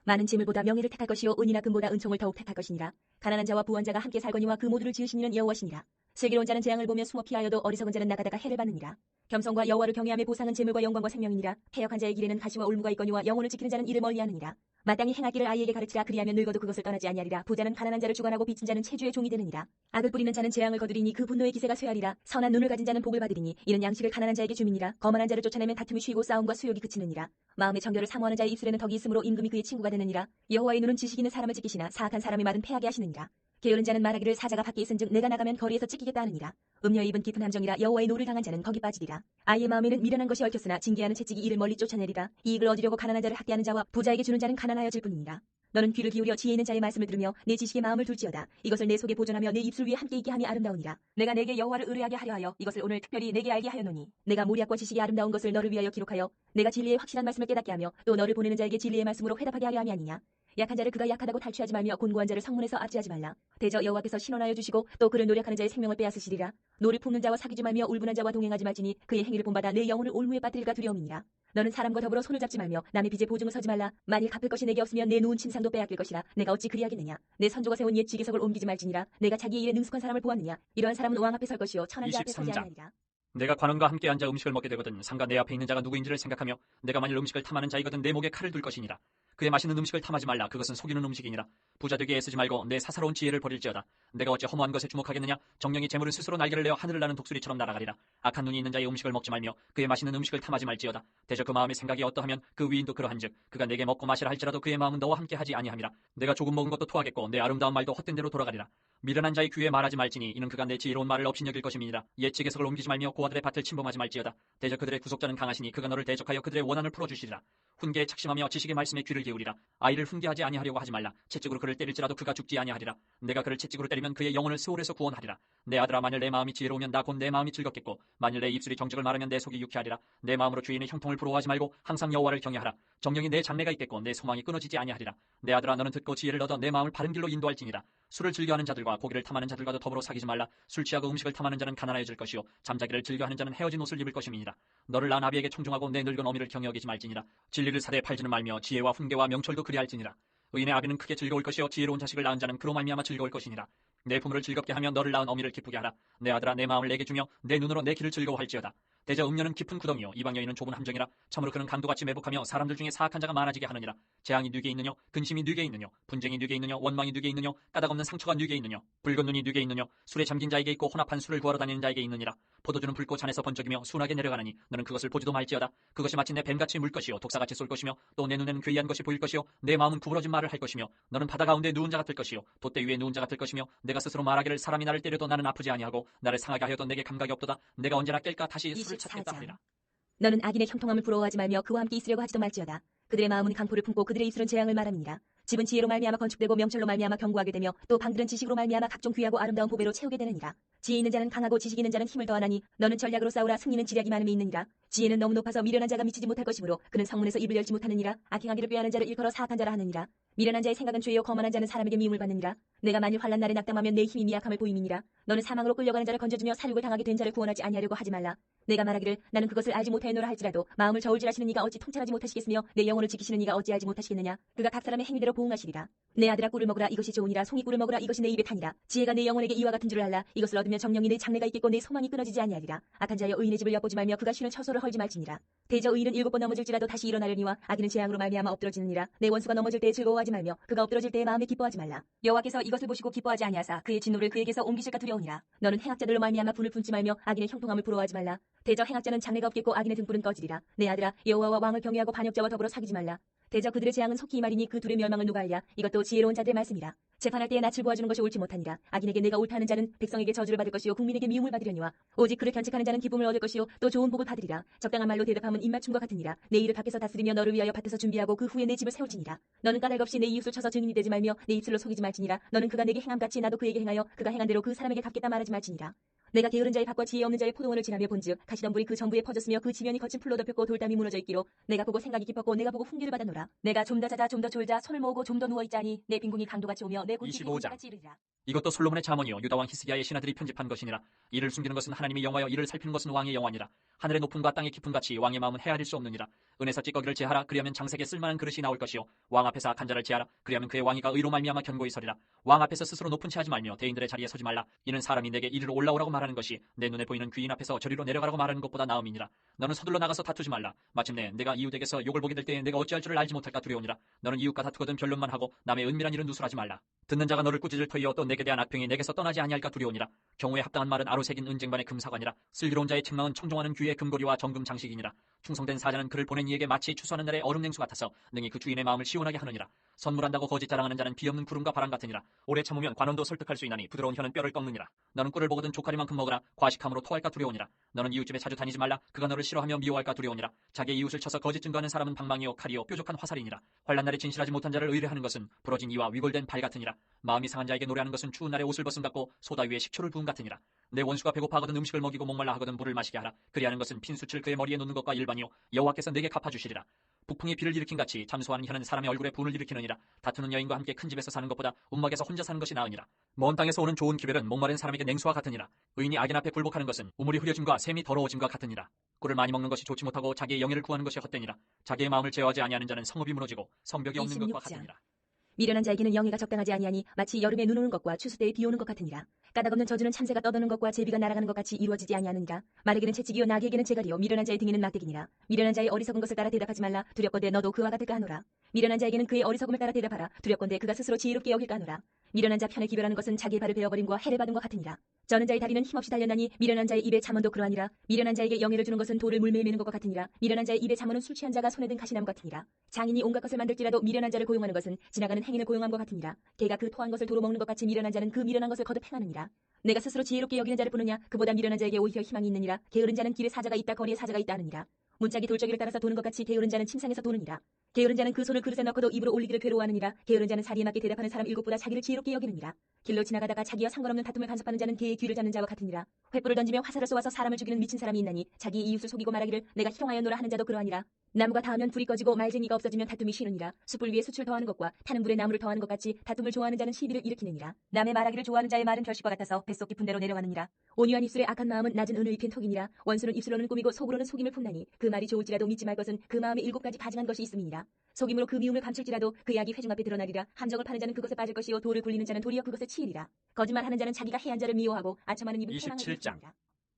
많은 재물보다 명예를 택할 것이요 은이나 금보다 은총을 더욱 택할 것이니라. 가난한 자와 부한 자가 함께 살거니와 그 모두를 지으신 이는 여호와시니라. 슬기로운 자는 재앙을 보며 숨어 피하여도 어리석은 자는 나가다가 해를 받느니라. 겸손과 여호와를 경외함의 보상은 재물과 영광과 생명이니라. 패역한 자의 길에는 가시와 울무가 있거니와 영혼을 지키는 자는 이를 멀리하느니라. 마땅히 행하기를 아이에게 가르치라. 그리하면 늙어도 그것을 떠나지 아니하리라. 부자는 가난한 자를 주관하고 빚진 자는 체주의 종이 되느니라. 악을 뿌리는 자는 재앙을 거두리니 그 분노의 기세가 쇠하리라. 선한 눈을 가진 자는 복을 받으리니 이는 양식을 가난한 자에게 줌이니라. 거만한 자를 쫓아내면 다툼이 쉬고 싸움과 수욕이 그치느니라. 마음의 정결을 사모하는 자의 입술에는 덕이 있으므로 임금이 그의 친구가 되느니라. 여호와의 눈은 지식 있는 사람을 지키시나 사악한 사람의 말은 패하게 하시느니라. 게으른 자는 말하기를 사자가 밖에 있은즉 내가 나가면 거리에서 찢기겠다 하느니라. 음녀의 입은 깊은 함정이라. 여호와의 노를 당한 자는 거기 빠지리라. 아이의 마음에는 미련한 것이 얽혔으나 징계하는 채찍이 이를 멀리 쫓아내리라. 이익을 얻으려고 가난한 자를 학대하는 자와 부자에게 주는 자는 가난하여질 뿐이니라. 너는 귀를 기울여 지혜 있는 자의 말씀을 들으며 내 지식에 마음을 둘지어다. 이것을 내 속에 보존하며 내 입술 위에 함께 있게 함이 아름다우니라. 내가 내게 여호와를 의뢰하게 하려 하여 이것을 오늘 특별히 내게 알게 하였노니 내가 모략과 지식이 아름다운 것을 너를 위하여 기록하여 내가 진리의 확실한 말씀을 깨닫게 하며 또 너를 보내는 자에게 진리의 말씀으로 회답하게 하려 함이 아니냐. 약한 자를 그가 약하다고 탈취하지 말며 곤고한 자를 성문에서 압제하지 말라. 대저 여호와께서 신원하여 주시고 또 그를 노력하는 자의 생명을 빼앗으시리라. 노를 품는 자와 사귀지 말며 울분한 자와 동행하지 말지니 그의 행위를 본받아 내 영혼을 올무에 빠뜨릴까 두려움이니라. 너는 사람과 더불어 손을 잡지 말며 남의 빚에 보증을 서지 말라. 만일 갚을 것이 내게 없으면 내 누운 침상도 빼앗길 것이라. 내가 어찌 그리하겠느냐. 내 선조가 세운 옛 지기석을 옮기지 말지니라. 내가 자기의 일에 능숙한 사람을 보았느냐. 이러한 사람은 왕 앞에 설 것이요 천한 자 앞에 서지 23장. 아니하리라. 내가 관원과 함께 앉아 음식을 먹게 되거든 상가 내 앞에 있는 자가 누구인지를 생각하며 내가 만일 음식을 탐하는 자이거든 내 목에 칼을 둘 것이니라. 그의 맛있는 음식을 탐하지 말라. 그것은 속이는 음식이니라. 부자 되게 애쓰지 말고 내 사사로운 지혜를 버릴지어다. 내가 어찌 허무한 것에 주목하겠느냐. 정령이 재물은 스스로 날개를 내어 하늘을 나는 독수리처럼 날아가리라. 악한 눈이 있는 자의 음식을 먹지 말며 그의 맛있는 음식을 탐하지 말지어다. 대저 그 마음의 생각이 어떠하면 그 위인도 그러한즉 그가 내게 먹고 마시라 할지라도 그의 마음은 너와 함께 하지 아니함이라. 내가 조금 먹은 것도 토하겠고 내 아름다운 말도 헛된 대로 돌아가리라. 미련한 자의 귀에 말하지 말지니 이는 그가 내 지혜로운 말을 업신여길 것임이니라. 옛 지게석을 옮기지 말며 고아들의 밭을 침범하지 말지어다. 대저 그들의 구속자는 강하시니 그가 너를 대적하여 그들의 원한을 풀어주시리라. 훈계에 착심하며 지식의 말씀에 귀를 기울이라. 아이를 훈계하지 아니하려고 하지 말라. 채찍으로 그를 때릴지라도 그가 죽지 아니하리라. 내가 그를 채찍으로 때리면 그의 영혼을 세월에서 구원하리라. 내 아들아 만일 내 마음이 지혜로우면 나 곧 내 마음이 즐겁겠고 만일 내 입술이 정직을 말하면 내 속이 유쾌하리라. 내 마음으로 주인의 형통을 부러워하지 말고 항상 여호와를 경외하라. 정령이 내 장래가 있겠고 내 소망이 끊어지지 아니하리라. 내 아들아 너는 듣고 지혜를 얻어 내 마음을 바른 길로 인도할지니라. 술을 즐겨하는 자들과 고기를 탐하는 자들과도 더불어 사귀지 말라. 술 취하고 음식을 탐하는 자는 가난해질 것이요 잠자기를 즐겨하는 자는 헤어진 옷을 입을 것임이니라. 너를 낳은 아비에게 청종하고 내 늙은 어미를 경히 여기지 말지니라. 진리를 사대에 팔지는 말며 지혜와 훈계와 명철도 그리할지니라. 의인의 아비는 크게 즐거울 것이요 지혜로운 자식을 낳은 자는 그로 말미암아 즐거울 것이니라. 내 부모를 즐겁게 하며 너를 낳은 어미를 기쁘게 하라. 내 아들아 내 마음을 내게 주며 내 눈으로 내 길을 즐거워할지어다. 대저 음녀는 깊은 구덩이요 이방 여인은 좁은 함정이라. 참으로 그는 강도같이 매복하며 사람들 중에 사악한 자가 많아지게 하느니라. 재앙이 뉘게 있느뇨 근심이 뉘게 있느뇨 분쟁이 뉘게 있느뇨 원망이 뉘게 있느뇨 까닭없는 상처가 뉘게 있느뇨 붉은 눈이 뉘게 있느뇨 술에 잠긴 자에게 있고 혼합한 술을 구하러 다니는 자에게 있느니라. 포도주는 붉고 잔에서 번쩍이며 순하게 내려가느니 너는 그것을 보지도 말지어다. 그것이 마침내 뱀같이 물 것이요 독사같이 쏠 것이며 또 내 눈에는 괴이한 것이 보일 것이요 내 마음은 구부러진 말을 할 것이며 너는 바다 가운데 누운 자 같을 것이요 돛대 위에 누운 자 같을 것이며 내가 스스로 말하기를 사람이 나를 때려도 나는 아프지 아니하고 나를 상하게 하여도 내게 감각이 없도다. 내가 언제나 깰까 다시 술을 찾겠다 24장. 하리라. 너는 악인의 형통함을 부러워하지 말며 그와 함께 있으려고 하지도 말지어다. 그들의 마음은 강포를 품고 그들의 입술은 재앙을 말함이니라. 집은 지혜로 말미암아 건축되고 명철로 말미암아 견고하게 되며 또 방들은 지식으로 말미암아 각종 귀하고 아름다운 보배로 채우게 되느니라. 지혜 있는 자는 강하고 지식 있는 자는 힘을 더하나니 너는 전략으로 싸우라. 승리는 지략이 많음이 있느니라. 지혜는 너무 높아서 미련한 자가 미치지 못할 것이므로 그는 성문에서 입을 열지 못하느니라. 악행하기를 꾀하는 자를 일컬어 사악한 자라 하느니라. 미련한 자의 생각은 죄요 거만한 자는 사람에게 미움을 받느니라. 내가 만일 환난 날에 낙담하면 내 힘이 미약함을 보임이니라. 너는 사망으로 끌려가는 자를 건져주며 살육을 당하게 된 자를 구원하지 아니하려고 하지 말라. 내가 말하기를 나는 그것을 알지 못하였노라 할지라도 마음을 저울질하시는 이가 어찌 통찰하지 못하시겠으며 내 영혼을 지키시는 이가 어찌 알지 못하시겠느냐. 그가 각 사람의 행위대로 보응하시리라. 내 아들아 꿀을 먹으라. 이것이 좋으니라. 송이 꿀을 먹으라. 이것이 내 입에 타니라. 지혜가 내 영혼에게 이와 같은 줄을 알라. 이것을 얻으면 정령이 내 장래가 있겠고 내 소망이 끊어지지 아니하리라. 악한 자여 의인의 집을 엿보지 말며 그가 쉬는 처소를 헐지 말지니라. 대저 의인은 7번 넘어질지라도 다시 일어나려니와 악인은 재앙으로 말미암아 엎드러지느니라. 내 원수가 넘어질 때에 즐거워하지 말며 그가 엎드러질 때에 마음에 기뻐하지 말라. 여호와께서 이것을 보시고 기뻐하지 아니하사 그의 진노를 그에게서 옮기실까 두려우니라. 너는 행악자들로 말미암아 분을 품지 말며 악인의 형통함을 부러워하지 말라. 대저 행악자는 장래가 없겠고 악인의 등불은 꺼지리라. 내 아들아 여호와와 왕을 경외하고 반역자와 더불어 사귀지 말라. 대저 그들의 재앙은 속히 이 말이니 그 둘의 멸망을 누가 알랴. 이것도 지혜로운 자들의 말씀이라. 재판할 때에 낯을 보아주는 것이 옳지 못하니라. 악인에게 내가 옳다 하는 자는 백성에게 저주를 받을 것이요 국민에게 미움을 받으려니와 오직 그를 견책하는 자는 기쁨을 얻을 것이요 또 좋은 복을 받으리라. 적당한 말로 대답함은 입맞춤과 같으니라. 내 일을 밖에서 다스리며 너를 위하여 밭에서 준비하고 그 후에 내 집을 세울지니라. 너는 까닭 없이 내 이웃을 쳐서 증인이 되지 말며 내 입술로 속이지 말지니라. 너는 그가 내게 행함같이 나도 그에게 행하여 그가 행한 대로 그 사람에게 갚겠다 말하지 말지니라. 내가 게으른 자의 밭과 지혜 없는 자의 포도원을 지나며 본즉 가시덤불이 그 전부에 퍼졌으며 그 지면이 거친 풀로 덮였고 돌담이 무너져 있기로 내가 보고 생각이 깊었고 내가 보고 훈계를 받았노라. 내가 좀 더 자자 좀 더 졸자 손을 모으고 좀 더 누워있자니 내 빈궁이 강도같이 오며 내 곤충이 25장. 같이 이르리라. 이것도 솔로몬의 잠언이요 유다 왕 히스기야의 신하들이 편집한 것이니라. 이를 숨기는 것은 하나님의 영화여 이를 살피는 것은 왕의 영화니라. 하늘의 높음과 땅의 깊음 같이 왕의 마음은 헤아릴 수 없느니라. 은에서 찌꺼기를 제하라. 그리하면 장색에 쓸만한 그릇이 나올 것이요 왕 앞에서 악한 자를 제하라. 그리하면 그의 왕위가 의로 말미암아 견고히 서리라. 왕 앞에서 스스로 높은 채 하지 말며 대인들의 자리에 서지 말라. 이는 사람이 내게 이리로 올라오라고 말하는 것이 내 눈에 보이는 귀인 앞에서 저리로 내려가라고 말하는 것보다 나음이니라. 너는 서둘러 나가서 다투지 말라. 마침내 내가 이웃에게서 욕을 보게 될 때에 내가 어찌할 줄을 알지 못할까 두려우니라. 너는 이웃과 다투거든 변론만 하고 남의 은밀한 일은 누설하지 말라. 듣는 자가 너를 꾸짖을 터이어 또 내게 대한 악평이 내게서 떠나지 아니할까 두려우니라. 경우에 합당한 말은 아로 새긴 은쟁반의 금사관이라. 슬기로운 자의 책망은 청종하는 귀의 금고리와 정금 장식이니라. 충성된 사자는 그를 보낸 이에게 마치 추수하는 날의 얼음 냉수 같아서 능히 그 주인의 마음을 시원하게 하느니라. 선물한다고 거짓 자랑하는 자는 비없는 구름과 바람 같으니라. 오래 참으면 관원도 설득할 수 있나니 부드러운 혀는 뼈를 꺾느니라. 너는 꿀을 보거든 조카리만큼 먹으라. 과식함으로 토할까 두려우니라. 너는 이웃집에 자주 다니지 말라. 그가 너를 싫어하며 미워할까 두려우니라. 자기의 이웃을 쳐서 거짓 증거하는 사람은 방망이요 칼이요 뾰족한 화살이니라. 환난 날에 진실하지 못한 자를 의뢰하는 것은 부러진 이와 위골된 발 같으니라. 마음이 상한 자에게 노래하는 것은 추운 날에 옷을 벗음 같고 소다 위에 식초를 부음 같으니라. 내 원수가 배고파하거든 음식을 먹이고 목말라 하거든 물을 마시게 하라. 그리하는 것은 핀수칠 그의 머리에 놓는 것과 일반이요 여호와께서 내게 갚아주시리라. 북풍이 비를 일으킨 같이 잠수하는 혀는 사람의 얼굴에 분을 일으키느니라. 다투는 여인과 함께 큰 집에서 사는 것보다 움막에서 혼자 사는 것이 나으니라. 먼 땅에서 오는 좋은 기별은 목마른 사람에게 냉수와 같으니라. 의인이 악인 앞에 굴복하는 것은 우물이 흐려짐과 샘이 더러워짐과 같으니라. 꿀을 많이 먹는 것이 좋지 못하고 자기의 영예를 구하는 것이 헛되니라. 자기의 마음을 제어하지 아니하는 자는 성읍이 무너지고 성벽이 없는 것과 26장. 같으니라. 미련한 자에게는 영예가 적당하지 아니하니 마치 여름에 눈 오는 것과 추수 때에 비 오는 것 같으니라. 까닭없는 저주는 참새가 떠도는 것과 제비가 날아가는 것 같이 이루어지지 아니하느니라. 말에게는 채찍이요 나귀에게는 제갈이요 미련한 자의 등에는 막대기니라. 미련한 자의 어리석은 것을 따라 대답하지 말라. 두렵건대 너도 그와 같을까 하노라. 미련한 자에게는 그의 어리석음을 따라 대답하라. 두렵건대 그가 스스로 지혜롭게 여길까 하노라. 미련한 자 편에 기별하는 것은 자기의 발을 베어버림과 해를 받은 것 같으니라. 저는 자의 다리는 힘없이 달렸나니 미련한 자의 입에 잠언도 그러하니라. 미련한 자에게 영예를 주는 것은 돌을 물매에 매는 것과 같으니라. 미련한 자의 입에 잠언은 술 취한 자가 손에 든 가시나무 같으니라. 장인이 온갖 것을 만들지라도 미련한 자를 고용하는 것은 지나가는 행인을 고용함과 같으니라. 개가 그 토한 것을 도로 먹는 것 같이 미련한 자는 그 미련한 것을 거듭 행하느니라. 내가 스스로 지혜롭게 여기는 자를 보느냐. 그보다 미련한 자에게 오히려 희망이 있느니라. 게으른 자는 길에 사자가 있다 거리에 사자가 있다 하느니라. 문짝이 돌적이를 따라서 도는 것 같이 게으른 자는 침상에서 도느니라. 게으른 자는 그 손을 그릇에 넣고도 입으로 올리기를 괴로워하느니라. 게으른 자는 사리에 맞게 대답하는 사람 일곱보다 자기를 지혜롭게 여기느니라. 길로 지나가다가 자기와 상관없는 다툼을 간섭하는 자는 개의 귀를 잡는 자와 같으니라. 횃불을 던지며 화살을 쏘아서 사람을 죽이는 미친 사람이 있나니 자기 이웃을 속이고 말하기를 내가 희롱하였노라 하는 자도 그러하니라. 나무가 닿으면 불이 꺼지고 말쟁이가 없어지면 다툼이 쉬느니라. 숯불 위에 숯을 더하는 것과 타는 불에 나무를 더하는 것 같이 다툼을 좋아하는 자는 시비를 일으키느니라. 남의 말하기를 좋아하는 자의 말은 결실과 같아서 뱃속 깊은 데로 내려가느니라. 온유한 입술에 악한 마음은 낮은 은을 입힌 톡이니라. 원수는 입술로는 꾸미고 속으로는 속임을 품나니 그 말이 좋을지라도 믿지 말 것은 그 마음에 7가지 가증한 것이 있음이니라. 속임으로 그 미움을 감출지라도 그 약이 회중 앞에 드러나리라. 함정을 파는 자는 그것에 빠질 것이요 돌을 굴리는 자는 도리어 그것에 치이리라. 거짓말하는 자는 자기가 해한 자를 미워하고 아첨하는 입은 패망을 27장. 일으키느니라.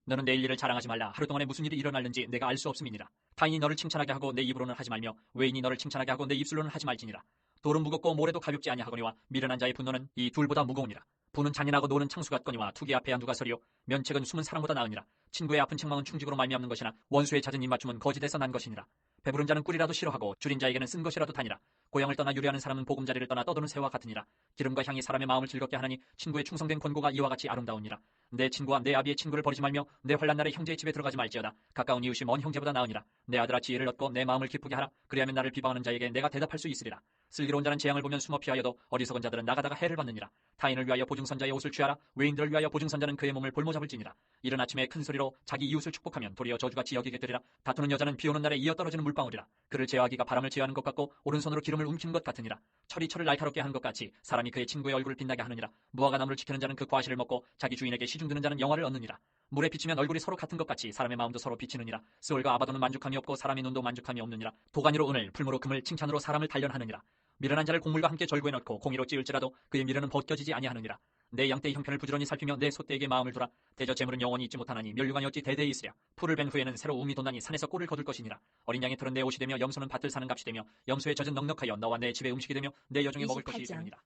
너는 내일 일을 자랑하지 말라. 하루 동안에 무슨 일이 일어날는지 내가 알 수 없음이니라. 타인이 너를 칭찬하게 하고 내 입으로는 하지 말며 외인이 너를 칭찬하게 하고 내 입술로는 하지 말지니라. 돌은 무겁고 모래도 가볍지 아니하거니와 미련한 자의 분노는 이 둘보다 무거우니라. 부는 잔인하고 노는 창수 같거니와 투기 앞에야 누가 서리요 면책은 숨은 사랑보다 나으니라. 친구의 아픈 책망은 충직으로 말미암는 것이나 원수의 잦은 입맞춤은 거짓에서 난 것이니라. 배부른 자는 꿀이라도 싫어하고 줄인 자에게는 쓴 것이라도 다니라. 고향을 떠나 유래하는 사람은 보금자리를 떠나 떠도는 새와 같으니라. 기름과 향이 사람의 마음을 즐겁게 하나니 친구의 충성된 권고가 이와 같이 아름다우니라. 내 친구와 내 아비의 친구를 버리지 말며 내 환난 날에 형제의 집에 들어가지 말지어다. 가까운 이웃이 먼 형제보다 나으니라. 내 아들아 지혜를 얻고 내 마음을 기쁘게 하라. 그리하면 나를 비방하는 자에게 내가 대답할 수 있으리라. 슬기로운 자는 재앙을 보면 숨어 피하여도 어리석은 자들은 나가다가 해를 받느니라. 타인을 위하여 보증선자의 옷을 취하라. 외인들을 위하여 보증선자는 그의 몸을 볼모 잡을지니라. 이른 아침에 큰 소리로 자기 이웃을 축복하면 도리어 저주같이 여기게 되리라. 다투는 여자는 비오는 날에 이어 떨어지는 물방울이라. 그를 제어하기가 바람을 제어하는 것 같고 오른손으로 기름을 움키는 것 같으니라. 철이 철을 날카롭게 하는 것 같이 사람이 그의 친구의 얼굴을 빛나게 하느니라. 무화과 나무를 지키는 자는 그 과실을 먹고 자기 주인에게 시중드는 자는 영화를 얻느니라. 물에 비치면 얼굴이 서로 같은 것 같이 사람의 마음도 서로 비치느니라. 스올과 아바도는 만족함이 없고 사람의 눈도 만족함이 없느니라. 도가니로 은을 풀무로 금을 칭찬으로 사람을 단련하느니라. 미련한 자를 곡물과 함께 절구에 넣고 공의로 찌을지라도 그의 미련은 벗겨지지 아니하느니라. 내 양떼의 형편을 부지런히 살피며 내 소떼에게 마음을 두라. 대저 재물은 영원히 있지 못하나니 면류관이 어찌 대대에 있으랴. 풀을 벤 후에는 새로 우미 돋나니 산에서 꿀을 거둘 것이니라. 어린 양의 털은 내 옷이 되며 염소는 밭을 사는 값이 되며 염소의 젖은 넉넉하여 너와 내 집의 음식이 되며 내 여종의 먹을 것이 28장. 되느니라.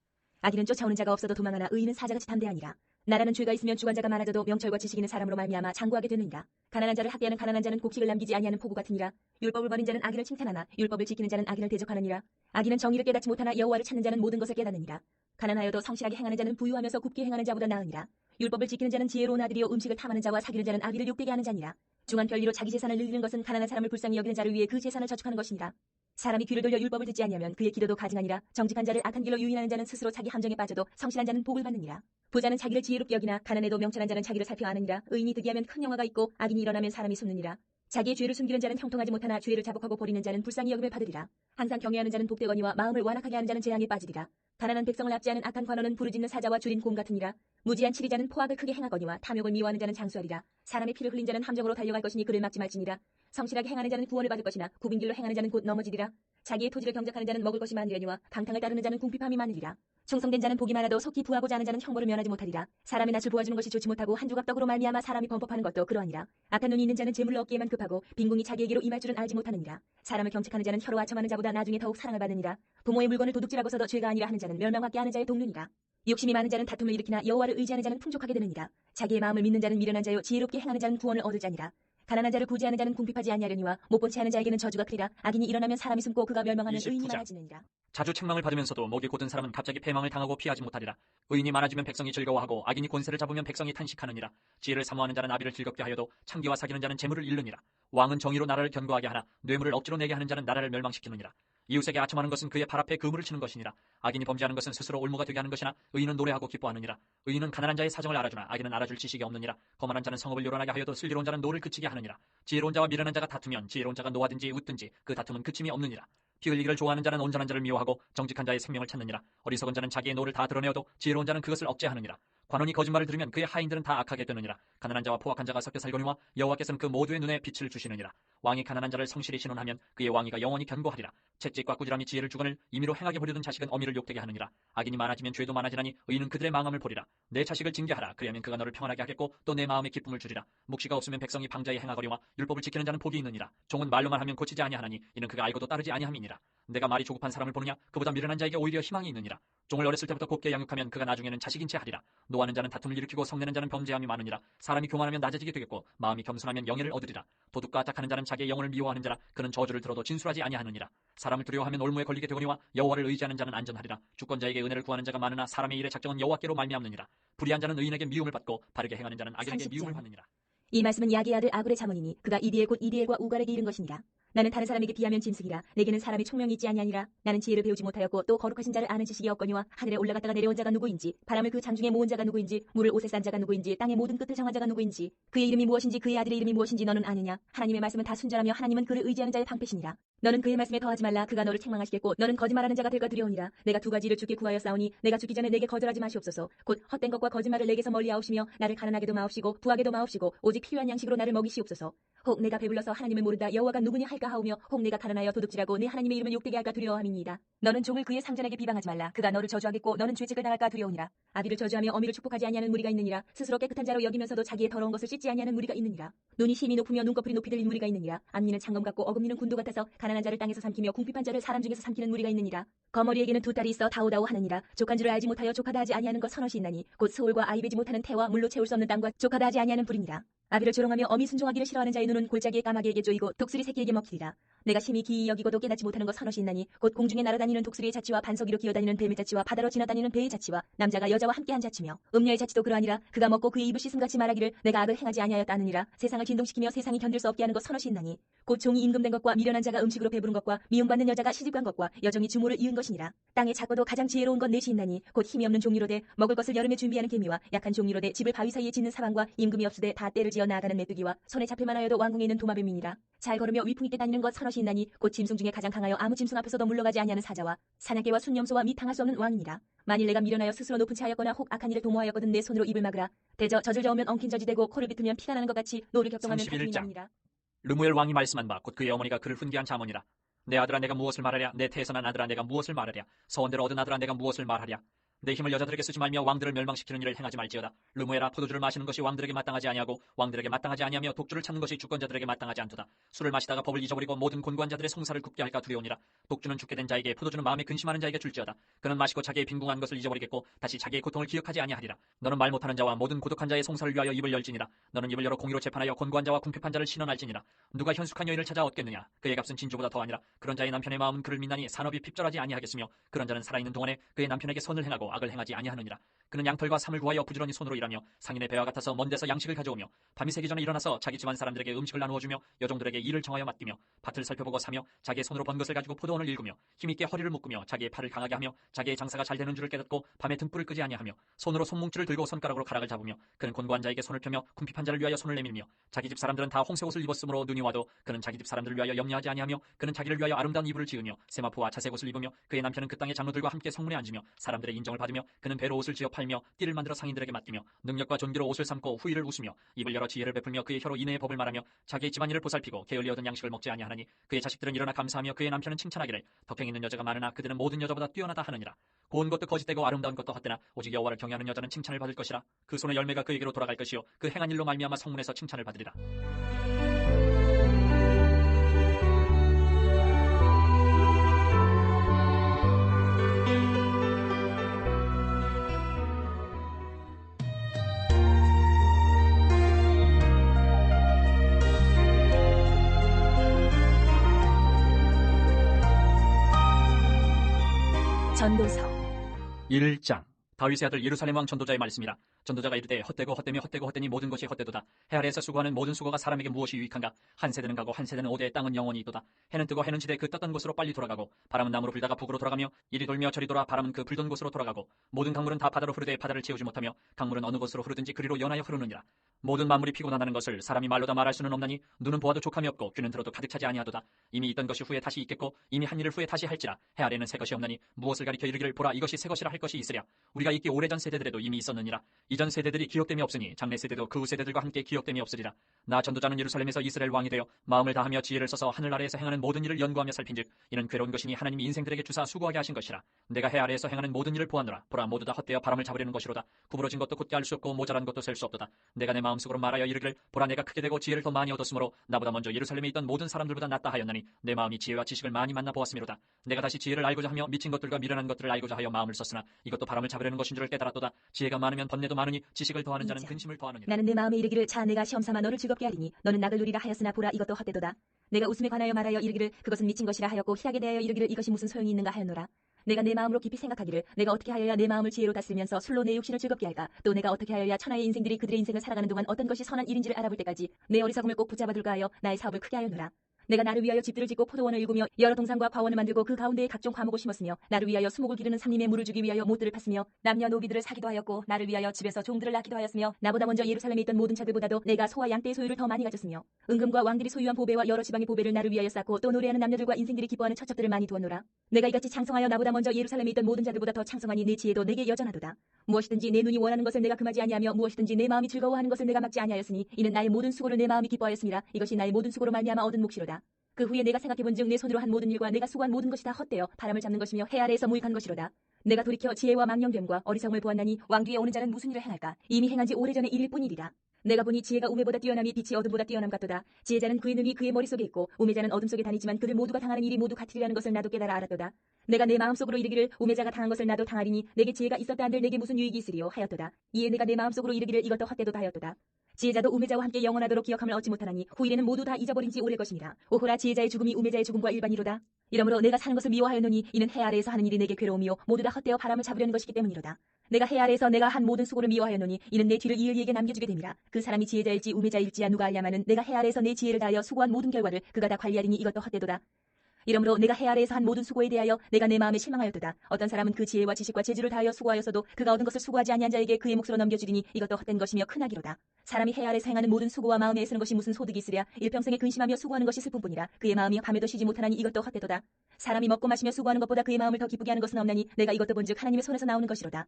악인은 쫓아오는 자가 없어도 도망하나 의인은 사자같이 담대하니라. 나라는 죄가 있으면 주관자가 많아져도 명철과 지식 있는 사람으로 말미암아 장구하게 되느니라. 가난한 자를 학대하는 가난한 자는 곡식을 남기지 아니하는 포구 같으니라. 율법을 버린 자는 악인을 칭찬하나 율법을 지키는 자는 악인을 대적하느니라. 악인은 정의를 깨닫지 못하나 여호와를 찾는 자는 모든 것을 깨닫느니라. 가난하여도 성실하게 행하는 자는 부유하면서 굽게 행하는 자보다 나으니라. 율법을 지키는 자는 지혜로운 아들이요 음식을 탐하는 자와 사귀는 자는 아비를 욕되게 하는 자니라. 중한 편리로 자기 재산을 늘리는 것은 가난한 사람을 불쌍히 여기는 자를 위해 그 재산을 저축하는 것이니라. 사람이 귀를 돌려 율법을 듣지 아니하면 그의 기도도 가증하니라. 정직한 자를 악한 길로 유인하는 자는 스스로 자기 함정에 빠져도 성실한 자는 복을 받느니라. 부자는 자기를 지혜롭게 여기나 가난해도 명철한 자는 자기를 살펴 아느니라. 의인이 득이하면 큰 영화가 있고 악인이 일어나면 사람이 숨느니라. 자기의 죄를 숨기는 자는 형통하지 못하나 죄를 자복하고 버리는 자는 불쌍히 여김을 받으리라. 항상 경외하는 자는 복되거니와 마음을 완악하게 하는 자는 재앙에 빠지리라. 가난한 백성을 압제하는 악한 관원은 부르짖는 사자와 줄인 곰 같으니라. 무지한 치리자는 포악을 크게 행하거니와 탐욕을 미워하는 자는 장수하리라. 사람의 피를 흘린 자는 함정으로 달려갈 것이니 그를 막지 말지니라. 성실하게 행하는 자는 구원을 받을 것이나 굽인 길로 행하는 자는 곧 넘어지리라. 자기의 토지를 경작하는 자는 먹을 것이 많으려니와 방탕을 따르는 자는 궁핍함이 많으리라. 충성된 자는 복이 많아도 속히 부하고자 하는 자는 형벌을 면하지 못하리라. 사람의 낯을 보아주는 것이 좋지 못하고 한 조각 떡으로 말미암아 사람이 범법하는 것도 그러하니라. 악한 눈이 있는 자는 재물을 얻기에만 급하고 빈궁이 자기에게로 임할 줄은 알지 못하느니라. 사람을 경책하는 자는 혀로 아첨하는 자보다 나중에 더욱 사랑을 받느니라. 부모의 물건을 도둑질하고서도 죄가 아니라 하는 자는 멸망받게 하는 자의 동료니라. 욕심이 많은 자는 다툼을 일으키나 여호와를 의지하는 자는 풍족하게 되느니라. 자기의 마음을 믿는 자는 미련한 자요 지혜롭게 행하는 자는 구원을 얻을 자니라. 가난한 자를 구제하는 자는 궁핍하지 아니하려니와 못본 채 하는 자에게는 저주가 크리라. 악인이 일어나면 사람이 숨고 그가 멸망하면 의인이 많아지느니라. 자주 책망을 받으면서도 목이 곧은 사람은 갑자기 패망을 당하고 피하지 못하리라. 의인이 많아지면 백성이 즐거워하고 악인이 권세를 잡으면 백성이 탄식하느니라. 지혜를 사모하는 자는 아비를 즐겁게 하여도 창기와 사귀는 자는 재물을 잃느니라. 왕은 정의로 나라를 견고하게 하나 뇌물을 억지로 내게 하는 자는 나라를 멸망시키느니라. 이웃에게 아첨하는 것은 그의 발 앞에 그물을 치는 것이니라. 악인이 범죄하는 것은 스스로 올무가 되게 하는 것이나 의인은 노래하고 기뻐하느니라. 의인은 가난한 자의 사정을 알아주나 악인은 알아줄 지식이 없느니라. 거만한 자는 성읍을 요란하게 하여도 슬기로운 자는 노를 그치게 하느니라. 지혜로운 자와 미련한 자가 다투면 지혜로운 자가 노하든지 웃든지 그 다툼은 그침이 없느니라. 피 흘리기를 좋아하는 자는 온전한 자를 미워하고 정직한 자의 생명을 찾느니라. 어리석은 자는 자기의 노를 다 드러내어도 지혜로운 자는 그것을 억제하느니라. 관원이 거짓말을 들으면 그의 하인들은 다 악하게 되느니라. 가난한 자와 포악한 자가 섞여 살거니와 여호와께서는 그 모두의 눈에 빛을 주시느니라. 왕이 가난한 자를 성실히 신원하면 그의 왕위가 영원히 견고하리라. 채찍과 꾸지람이 지혜를 주거늘 임의로 행하게 보려던 자식은 어미를 욕되게 하느니라. 악인이 많아지면 죄도 많아지나니 의인은 그들의 망함을 보리라. 내 자식을 징계하라. 그리하면 그가 너를 평안하게 하겠고 또 내 마음에 기쁨을 주리라. 묵시가 없으면 백성이 방자에 행하거니와 율법을 지키는 자는 복이 있느니라. 종은 말로만 하면 고치지 아니하나니 이는 그가 알고도 따르지 아니함이니라. 내가 말이 조급한 사람을 보느냐? 그보다 미련한 자에게 오히려 희망이 있느니라. 종을 어렸을 때부터 곱게 양육하면 그가 나중에는 자식인 채 하리라. 노하는 자는 다툼을 일으키고 성내는 자는 범죄함이 많으니라. 사람이 교만하면 낮아지게 되겠고 마음이 겸손하면 영예를 얻으리라. 도둑과 악하는 자는 자기의 영혼을 미워하는 자라. 그는 저주를 들어도 진술하지 아니하느니라. 사람을 두려워하면 올무에 걸리게 되거니와 여호와를 의지하는 자는 안전하리라. 주권자에게 은혜를 구하는 자가 많으나 사람의 일의 작정은 여호와께로 말미암느니라. 불의한 자는 의인에게 미움을 받고 바르게 행하는 자는 악인에게 미움을 받느니라. 이 말씀은 야게의 아들 아굴의 자문이니 그가 이디엘 곧 이디엘과 우갈에게 이른 것이니라. 나는 다른 사람에게 비하면 짐승이라. 내게는 사람이 총명이 있지 아니하니라. 나는 지혜를 배우지 못하였고 또 거룩하신 자를 아는 지식이 없거니와 하늘에 올라갔다가 내려온 자가 누구인지 바람을 그 장중에 모은 자가 누구인지 물을 옷에 싼 자가 누구인지 땅의 모든 끝을 정한 자가 누구인지 그의 이름이 무엇인지 그의 아들의 이름이 무엇인지 너는 아느냐. 하나님의 말씀은 다 순전하며 하나님은 그를 의지하는 자의 방패시니라. 너는 그의 말씀에 더하지 말라. 그가 너를 책망하시겠고 너는 거짓말하는 자가 될까 두려우니라. 내가 두 가지를 주께 구하여 싸우니 내가 죽기 전에 내게 거절하지 마시옵소서. 곧 헛된 것과 거짓말을 내게서 멀리 하옵시며 나를 가난하게도 마옵시고 부하게도 마옵시고 오직 필요한 양식으로 나를 먹이시옵소서. 혹 내가 배불러서 하나님을 모른다 여호와가 누구냐 할까 하오며 혹 내가 가난하여 도둑질하고 내 하나님의 이름을 욕되게 할까 두려워함이니이다. 너는 종을 그의 상전에게 비방하지 말라. 그가 너를 저주하겠고 너는 죄책을 당할까 두려우니라. 아비를 저주하며 어미를 축복하지 아니하는 무리가 있느니라. 스스로 깨끗한 자로 여기면서도 자기의 더러운 것을 씻지 아니하는 무리가 있느니라. 눈이 심히 높으며 눈꺼풀이 높이 들린 무리가 있느니라. 앞니는 창검 같고 어금니는 군도 같아서 가난한 자를 땅에서 삼키며 궁핍한 자를 사람 중에서 삼키는 무리가 있느니라. 거머리에게는 두 딸이 있어 다오다오 하느니라. 족한 줄을 알지 못하여 족하다 하지 아니하는 것 서너시 있나니 곧 소울과 아이 베지 못하는 태와 물로 채울 수 없는 땅과 족하다 하지 아니하는 불이니라. 아비를 조롱하며 어미 순종하기를 싫어하는 자의 눈은 골짜기에 까마귀에게 쪼이고 독수리 새끼에게 먹히리라. 내가 심히 기이 여기고도 깨닫지 못하는 것 서너시 있나니 곧 공중에 날아다니는 독수리의 자치와 반석 위로 기어다니는 뱀의 자치와 바다로 지나다니는 배의 자치와 남자가 여자와 함께한 자치며 음녀의 자치도 그러하니라. 그가 먹고 그의 입을 씻음같이 말하기를 내가 악을 행하지 아니하였다 하느니라. 세상을 진동시키며 세상이 견딜 수 없게 하는 것 서너시 있나니 곧 종이 임금된 것과 미련한 자가 음식으로 배부른 것과 미움받는 여자가 시집간 것과 여정이 주모를 이은 것이니라. 땅에 작고도 가장 지혜로운 건 넷이 있나니 곧 힘이 없는 종이로 돼 먹을 것을 여름에 준비하는 개미와 약한 종이로 돼 집을 바위 사이에 짓는 사방과 임금이 없으되 다 때를 지어 나아가는 메뚜기와 손에 잡힐만 하여도 왕궁에 있는 도마뱀이니라. 잘 걸으며 위풍 있게 다니는 것 서너시 있나니 곧 짐승 중에 가장 강하여 아무 짐승 앞에서도 물러가지 아니하는 사자와 사냥개와 순념소와 및 당할 수 없는 왕이니라. 만일 내가 미련하여 스스로 높은 채 하였거나 혹 악한 일을 도모하였거든 내 손으로 입을 막으라. 대저 젖을 저으면 엉킨 젖이 되고 코를 비틀면 피가 나는 것 같이 노를 격동하면 31장. 뱀이니라. 르무엘 왕이 말씀한 바 곧 그의 어머니가 그를 훈계한 자문이라. 내 아들아 내가 무엇을 말하랴. 내 태에서 난 아들아 내가 무엇을 말하랴. 서원대로 얻은 아들아 내가 무엇을 말하랴. 내 힘을 여자들에게 쓰지 말며 왕들을 멸망시키는 일을 행하지 말지어다. 르무에라, 포도주를 마시는 것이 왕들에게 마땅하지 아니하고 왕들에게 마땅하지 아니하며 독주를 찾는 것이 주권자들에게 마땅하지 않도다. 술을 마시다가 법을 잊어버리고 모든 곤고한 자들의 송사를 굽게 할까 두려우니라. 독주는 죽게 된 자에게, 포도주는 마음에 근심하는 자에게 줄지어다. 그는 마시고 자기의 빈궁한 것을 잊어버리겠고 다시 자기의 고통을 기억하지 아니하리라. 너는 말 못하는 자와 모든 고독한 자의 송사를 위하여 입을 열지니라. 너는 입을 열어 공의로 재판하여 곤고한 자와 궁핍한 자를 신원할지니라. 누가 현숙한 여인을 찾아 얻겠느냐? 그의 값은 진주보다 더하니라. 그런 자의 남편의 마음은 그를 믿나니 산업이 핍절하지 아니하겠으며 그런 자는 살아있는 동안에 그의 남편에게 선을 행하고 악을 행하지 아니하느니라. 그는 양털과 삼을 구하여 부지런히 손으로 일하며 상인의 배와 같아서 먼 데서 양식을 가져오며 밤이 새기 전에 일어나서 자기 집안 사람들에게 음식을 나누어주며 여종들에게 일을 정하여 맡기며 밭을 살펴보고 사며 자기의 손으로 번 것을 가지고 포도원을 일구며 힘있게 허리를 묶으며 자기의 팔을 강하게 하며 자기의 장사가 잘 되는 줄을 깨닫고 밤에 등불을 끄지 아니하며 손으로 손뭉치를 들고 손가락으로 가락을 잡으며 그는 곤고한 자에게 손을 펴며 궁핍한 자를 위하여 손을 내밀며 자기 집 사람들은 다 홍색 옷을 입었으므로 눈이 와도 그는 자기 집 사람들을 위하여 염려하지 아니하며 그는 자기를 위하여 아름다운 이불을 지으며 세마포와 자색 옷을 입으며 그의 남편은 그 땅의 장로들과 함께 성문에 앉으며 사람들의 인정을 받으며 그는 배로 옷을 지어 팔며 띠를 만들어 상인들에게 맡기며 능력과 존귀로 옷을 삼고 후의를 웃으며 입을 열어 지혜를 베풀며 그의 혀로 인애의 법을 말하며 자기의 집안일을 보살피고 게을리 얻은 양식을 먹지 아니하나니 그의 자식들은 일어나 감사하며 그의 남편은 칭찬하기를 덕행 있는 여자가 많으나 그들은 모든 여자보다 뛰어나다 하느니라. 고운 것도 거짓되고 아름다운 것도 헛되나 오직 여호와를 경외하는 여자는 칭찬을 받을 것이라. 그 손의 열매가 그에게로 돌아갈 것이요 그 행한 일로 말미암아 성문에서 칭찬을 받으리라. 전도서 1장. 다윗의 아들 예루살렘 왕 전도자의 말씀이라. 전도자가 이르되 헛되고 헛되며 헛되고 헛되니 모든 것이 헛되도다. 해 아래에서 수고하는 모든 수고가 사람에게 무엇이 유익한가? 한 세대는 가고 한 세대는 오되 땅은 영원히 있도다. 해는 뜨고 해는 지되 그 떴던 곳으로 빨리 돌아가고 바람은 남으로 불다가 북으로 돌아가며 이리 돌며 저리 돌아 바람은 그 불던 곳으로 돌아가고 모든 강물은 다 바다로 흐르되 바다를 채우지 못하며 강물은 어느 곳으로 흐르든지 그리로 연하여 흐르느니라. 모든 만물이 피곤하다는 것을 사람이 말로 다 말할 수는 없나니 눈은 보아도 족함이 없고 귀는 들어도 가득 차지 아니하도다. 이미 있던 것이 후에 다시 있겠고 이미 한 일을 후에 다시 할지라. 해 아래는 새 것이 없나니 무엇을 가리켜 이르기를 보라 이것이 새 것이라 할 것이 있으랴. 우리가 있기 오래전 세대들에도 이미 있었느니라. 이전 세대들이 기억됨이 없으니 장래 세대도 그 후 세대들과 함께 기억됨이 없으리라. 나 전도자는 예루살렘에서 이스라엘 왕이 되어 마음을 다하며 지혜를 써서 하늘 아래에서 행하는 모든 일을 연구하며 살핀즉 이는 괴로운 것이니 하나님이 인생들에게 주사 수고하게 하신 것이라. 내가 해 아래에서 행하는 모든 일을 보았노라. 보라 모두 다 헛되어 바람을 잡으려는 것이로다. 구부러진 것도 곧게 알 수 없고 모자란 것도 셀 수 없도다. 내가 내 마음속으로 말하여 이르기를 보라 내가 크게 되고 지혜를 더 많이 얻었으므로 나보다 먼저 예루살렘에 있던 모든 사람들보다 낫다 하였나니 내 마음이 지혜와 지식을 많이 만나 보았음이로다. 내가 다시 지혜를 알고자 하며 미친 것들과 미련한 것들을 알고자 하여 마음을 썼으나 이것도 바람을 잡으려는 것인 줄을 깨달았도다. 지혜가 많으면 번뇌도 많으니 지식을 더하는 자는 근심을 더하느니라. 나는 내 마음에 이르기를 자 내가 시험삼아 너를 즐겁게 하리니 너는 낙을 누리라 하였으나 보라 이것도 헛되도다. 내가 웃음에 관하여 말하여 이르기를 그것은 미친 것이라 하였고 희락에 대하여 이르기를 이것이 무슨 소용이 있는가 하였노라. 내가 내 마음으로 깊이 생각하기를 내가 어떻게 하여야 내 마음을 지혜로 다스리면서 술로 내 육신을 즐겁게 할까? 또 내가 어떻게 하여야 천하의 인생들이 그들의 인생을 살아가는 동안 어떤 것이 선한 일인지를 알아볼 때까지 내 어리석음을 꼭 붙잡아둘까 하여 나의 사업을 크게 하였노라. 내가 나를 위하여 집들을 짓고 포도원을 일구며 여러 동산과 과원을 만들고 그 가운데에 각종 과목을 심었으며 나를 위하여 수목을 기르는 산림에 물을 주기 위하여 못들을 팠으며 남녀노비들을 사기도 하였고 나를 위하여 집에서 종들을 낳기도 하였으며 나보다 먼저 예루살렘에 있던 모든 자들보다도 내가 소와 양떼의 소유를 더 많이 가졌으며 은금과 왕들이 소유한 보배와 여러 지방의 보배를 나를 위하여 쌓고 또 노래하는 남녀들과 인생들이 기뻐하는 처첩들을 많이 두었노라. 내가 이같이 창성하여 나보다 먼저 예루살렘에 있던 모든 자들보다 더 창성하니 내 지혜도 내게 여전하도다. 무엇이든지 내 눈이 원하는 것을 내가 금하지 아니하며 무엇이든지 내 마음이 즐거워하는 것을 내가 막지 아니하였으니 이는 나의 모든 수고를 내 마음이 기뻐하였습니다. 이것이 나의 모든 수고로 말미암아 얻은 몫이로다. 그 후에 내가 생각해본즉 내 손으로 한 모든 일과 내가 수고한 모든 것이 다 헛되어 바람을 잡는 것이며 해 아래에서 무익한 것이로다. 내가 돌이켜 지혜와 망령됨과 어리석음을 보았나니 왕 뒤에 오는 자는 무슨 일을 행할까? 이미 행한 지 오래전의 일일 뿐이리라. 내가 보니 지혜가 우매보다 뛰어남이 빛이 어둠보다 뛰어남 같도다. 지혜자는 그의 눈이 그의 머릿속에 있고 우매자는 어둠 속에 다니지만 그들 모두가 당하는 일이 모두 같으리라는 것을 나도 깨달아 알았도다. 내가 내 마음속으로 이르기를 우매자가 당한 것을 나도 당하리니 내게 지혜가 있었다 한들 내게 무슨 유익이 있으리요 하였도다. 이에 내가 내 마음속으로 이르기를 이것도 헛되도다 하였도다. 지혜자도 우매자와 함께 영원하도록 기억함을 얻지 못하나니 후일에는 모두 다 잊어버린 지 오래 것이니라. 오호라 지혜자의 죽음이 우매자의 죽음과 일반이로다. 이러므로 내가 사는 것을 미워하였노니 이는 해 아래에서 하는 일이 내게 괴로움이요 모두 다 헛되어 바람을 잡으려는 것이기 때문이로다. 내가 해 아래에서 내가 한 모든 수고를 미워하였노니 이는 내 뒤를 이을 이에게 남겨주게 됨이라. 그 사람이 지혜자일지 우매자일지야 누가 알냐마는 내가 해 아래에서 내 지혜를 다하여 수고한 모든 결과를 그가 다 관리하리니 이것도 헛되도다. 이러므로 내가 해 아래에서 한 모든 수고에 대하여 내가 내 마음에 실망하였도다. 어떤 사람은 그 지혜와 지식과 재주를 다하여 수고하였어도 그가 얻은 것을 수고하지 아니한 자에게 그의 몫으로 넘겨주리니 이것도 헛된 것이며 크나기로다. 사람이 해 아래에서 행하는 모든 수고와 마음에 애쓰는 것이 무슨 소득이 있으랴. 일평생에 근심하며 수고하는 것이 슬픔뿐이라. 그의 마음이 밤에도 쉬지 못하나니 이것도 헛되도다. 사람이 먹고 마시며 수고하는 것보다 그의 마음을 더 기쁘게 하는 것은 없나니 내가 이것도 본즉 하나님의 손에서 나오는 것이로다.